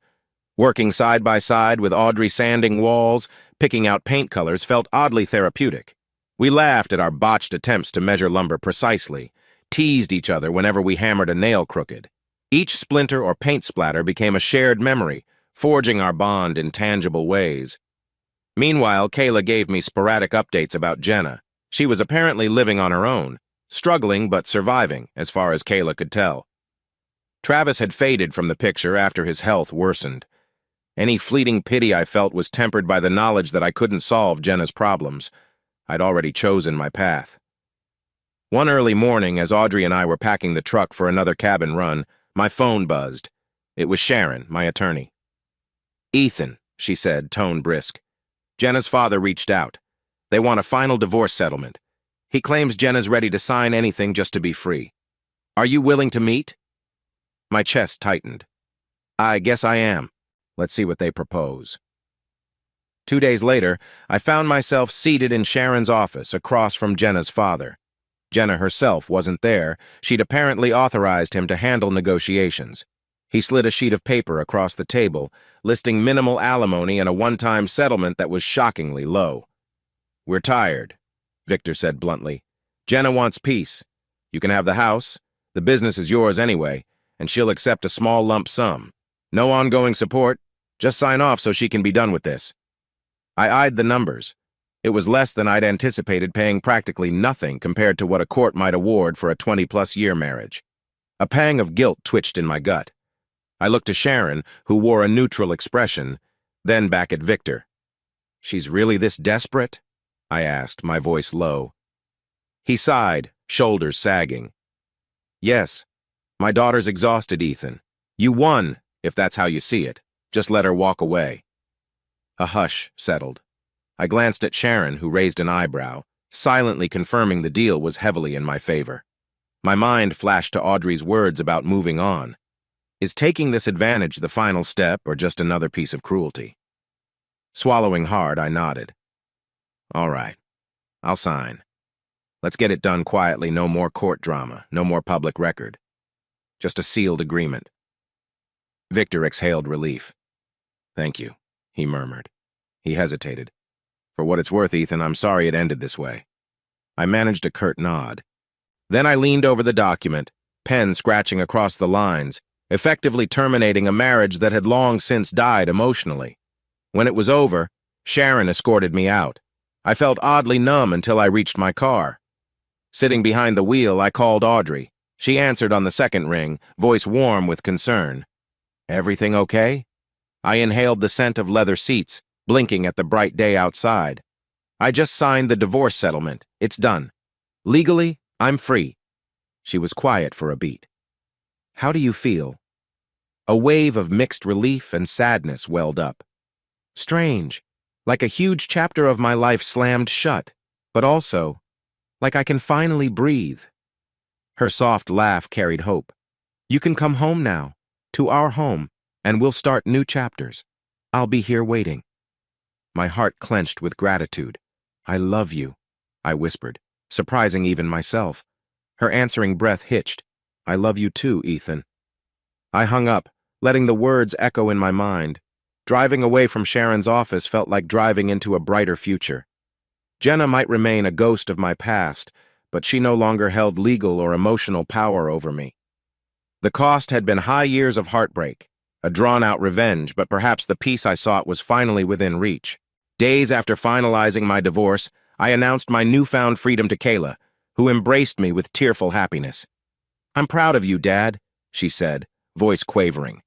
Working side by side with Audrey sanding walls, picking out paint colors felt oddly therapeutic. We laughed at our botched attempts to measure lumber precisely, teased each other whenever we hammered a nail crooked. Each splinter or paint splatter became a shared memory, forging our bond in tangible ways. Meanwhile, Kayla gave me sporadic updates about Jenna. She was apparently living on her own, struggling but surviving, as far as Kayla could tell. Travis had faded from the picture after his health worsened. Any fleeting pity I felt was tempered by the knowledge that I couldn't solve Jenna's problems. I'd already chosen my path. One early morning, as Audrey and I were packing the truck for another cabin run, my phone buzzed. It was Sharon, my attorney. "Ethan," she said, tone brisk. "Jenna's father reached out. They want a final divorce settlement. He claims Jenna's ready to sign anything just to be free. Are you willing to meet?" My chest tightened. "I guess I am. Let's see what they propose." 2 days later, I found myself seated in Sharon's office across from Jenna's father. Jenna herself wasn't there. She'd apparently authorized him to handle negotiations. He slid a sheet of paper across the table, listing minimal alimony and a one-time settlement that was shockingly low. "We're tired," Victor said bluntly. "Jenna wants peace. You can have the house. The business is yours anyway, and she'll accept a small lump sum. No ongoing support. Just sign off so she can be done with this." I eyed the numbers. It was less than I'd anticipated, paying practically nothing compared to what a court might award for a 20-plus-year marriage. A pang of guilt twitched in my gut. I looked to Sharon, who wore a neutral expression, then back at Victor. "She's really this desperate?" I asked, my voice low. He sighed, shoulders sagging. "Yes. My daughter's exhausted, Ethan. You won, if that's how you see it. Just let her walk away." A hush settled. I glanced at Sharon, who raised an eyebrow, silently confirming the deal was heavily in my favor. My mind flashed to Audrey's words about moving on. Is taking this advantage the final step or just another piece of cruelty? Swallowing hard, I nodded. "All right. I'll sign. Let's get it done quietly, no more court drama, no more public record. Just a sealed agreement." Victor exhaled relief. "Thank you," he murmured. He hesitated. "For what it's worth, Ethan, I'm sorry it ended this way." I managed a curt nod. Then I leaned over the document, pen scratching across the lines, effectively terminating a marriage that had long since died emotionally. When it was over, Sharon escorted me out. I felt oddly numb until I reached my car. Sitting behind the wheel, I called Audrey. She answered on the second ring, voice warm with concern. "Everything okay?" I inhaled the scent of leather seats, blinking at the bright day outside. "I just signed the divorce settlement. It's done. Legally, I'm free." She was quiet for a beat. "How do you feel?" A wave of mixed relief and sadness welled up. Strange, like a huge chapter of my life slammed shut, but also, like I can finally breathe. Her soft laugh carried hope. "You can come home now, to our home, and we'll start new chapters. I'll be here waiting." My heart clenched with gratitude. "I love you," I whispered, surprising even myself. Her answering breath hitched. "I love you too, Ethan." I hung up, letting the words echo in my mind. Driving away from Sharon's office felt like driving into a brighter future. Jenna might remain a ghost of my past, but she no longer held legal or emotional power over me. The cost had been high years of heartbreak, a drawn-out revenge, but perhaps the peace I sought was finally within reach. Days after finalizing my divorce, I announced my newfound freedom to Kayla, who embraced me with tearful happiness. "I'm proud of you, Dad," she said, voice quavering.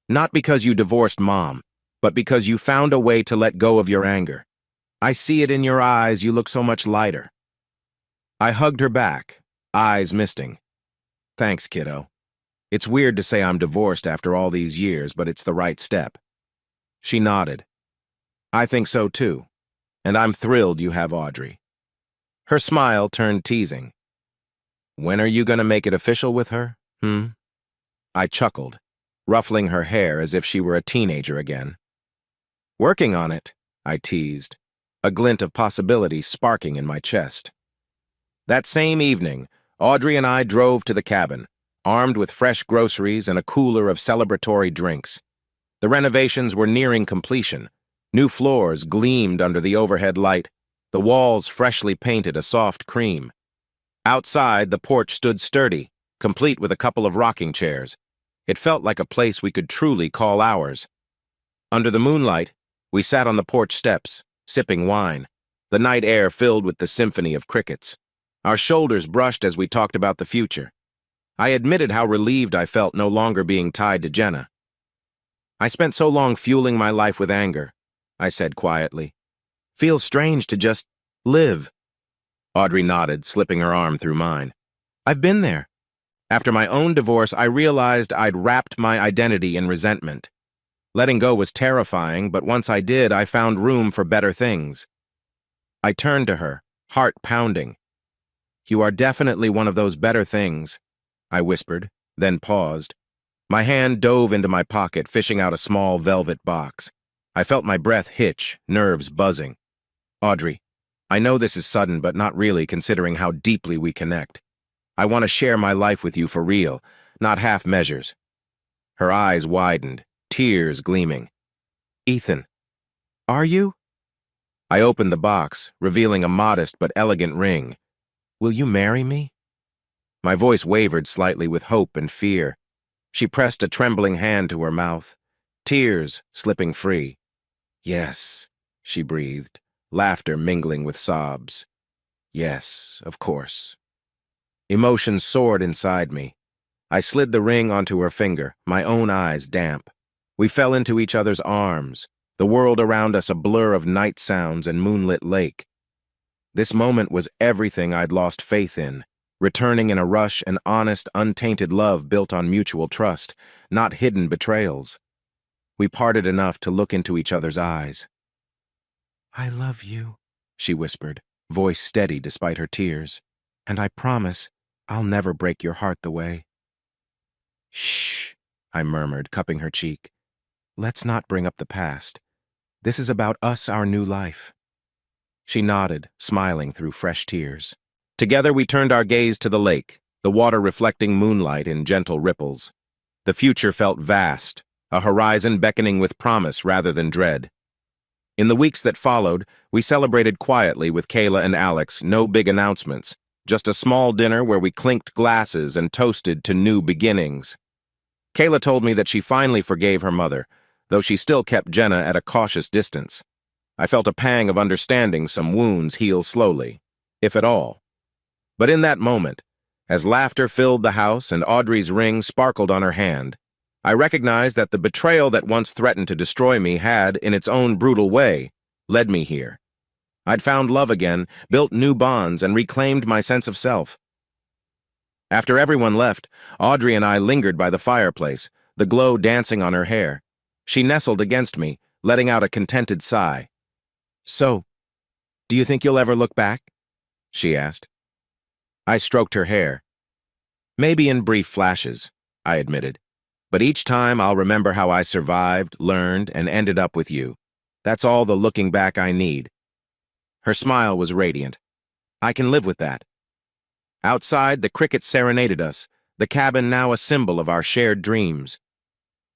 "Not because you divorced Mom, but because you found a way to let go of your anger. I see it in your eyes, you look so much lighter." I hugged her back, eyes misting. "Thanks, kiddo. It's weird to say I'm divorced after all these years, but it's the right step." She nodded. "I think so too, and I'm thrilled you have Audrey." Her smile turned teasing. "When are you going to make it official with her, I chuckled, ruffling her hair as if she were a teenager again. "Working on it," I teased, a glint of possibility sparking in my chest. That same evening, Audrey and I drove to the cabin, armed with fresh groceries and a cooler of celebratory drinks. The renovations were nearing completion. New floors gleamed under the overhead light, the walls freshly painted a soft cream. Outside, the porch stood sturdy, complete with a couple of rocking chairs. It felt like a place we could truly call ours. Under the moonlight, we sat on the porch steps, sipping wine, the night air filled with the symphony of crickets. Our shoulders brushed as we talked about the future. I admitted how relieved I felt no longer being tied to Jenna. "I spent so long fueling my life with anger," I said quietly. "Feels strange to just live." Audrey nodded, slipping her arm through mine. "I've been there. After my own divorce, I realized I'd wrapped my identity in resentment. Letting go was terrifying, but once I did, I found room for better things." I turned to her, heart pounding. "You are definitely one of those better things," I whispered, then paused. My hand dove into my pocket, fishing out a small velvet box. I felt my breath hitch, nerves buzzing. Audrey, I know this is sudden, but not really considering how deeply we connect. I want to share my life with you for real, not half measures. Her eyes widened, tears gleaming. Ethan, are you? I opened the box, revealing a modest but elegant ring. Will you marry me? My voice wavered slightly with hope and fear. She pressed a trembling hand to her mouth, tears slipping free. Yes, she breathed, laughter mingling with sobs. Yes, of course. Emotion soared inside me. I slid the ring onto her finger, my own eyes damp. We fell into each other's arms, the world around us a blur of night sounds and moonlit lake. This moment was everything I'd lost faith in, returning in a rush an honest, untainted love built on mutual trust, not hidden betrayals. We parted enough to look into each other's eyes. I love you, she whispered, voice steady despite her tears. And I promise I'll never break your heart the way. Shh, I murmured, cupping her cheek. Let's not bring up the past. This is about us, our new life. She nodded, smiling through fresh tears. Together we turned our gaze to the lake, the water reflecting moonlight in gentle ripples. The future felt vast, a horizon beckoning with promise rather than dread. In the weeks that followed, we celebrated quietly with Kayla and Alex, no big announcements, just a small dinner where we clinked glasses and toasted to new beginnings. Kayla told me that she finally forgave her mother, though she still kept Jenna at a cautious distance. I felt a pang of understanding some wounds heal slowly, if at all. But in that moment, as laughter filled the house and Audrey's ring sparkled on her hand, I recognized that the betrayal that once threatened to destroy me had, in its own brutal way, led me here. I'd found love again, built new bonds, and reclaimed my sense of self. After everyone left, Audrey and I lingered by the fireplace, the glow dancing on her hair. She nestled against me, letting out a contented sigh. So, do you think you'll ever look back? She asked. I stroked her hair. Maybe in brief flashes, I admitted. But each time I'll remember how I survived, learned, and ended up with you. That's all the looking back I need. Her smile was radiant. I can live with that. Outside, the crickets serenaded us, the cabin now a symbol of our shared dreams.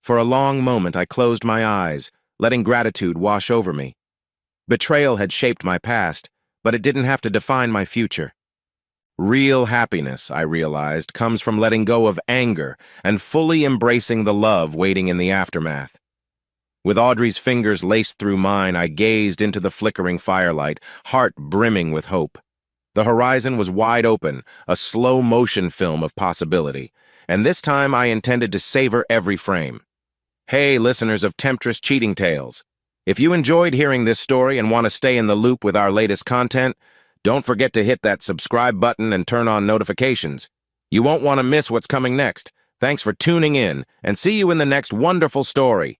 For a long moment I closed my eyes, letting gratitude wash over me. Betrayal had shaped my past, but it didn't have to define my future. Real happiness, I realized, comes from letting go of anger and fully embracing the love waiting in the aftermath. With Audrey's fingers laced through mine, I gazed into the flickering firelight, heart brimming with hope. The horizon was wide open, a slow-motion film of possibility, and this time I intended to savor every frame. Hey, listeners of Temptress Cheating Tales. If you enjoyed hearing this story and want to stay in the loop with our latest content, don't forget to hit that subscribe button and turn on notifications. You won't want to miss what's coming next. Thanks for tuning in, and see you in the next wonderful story.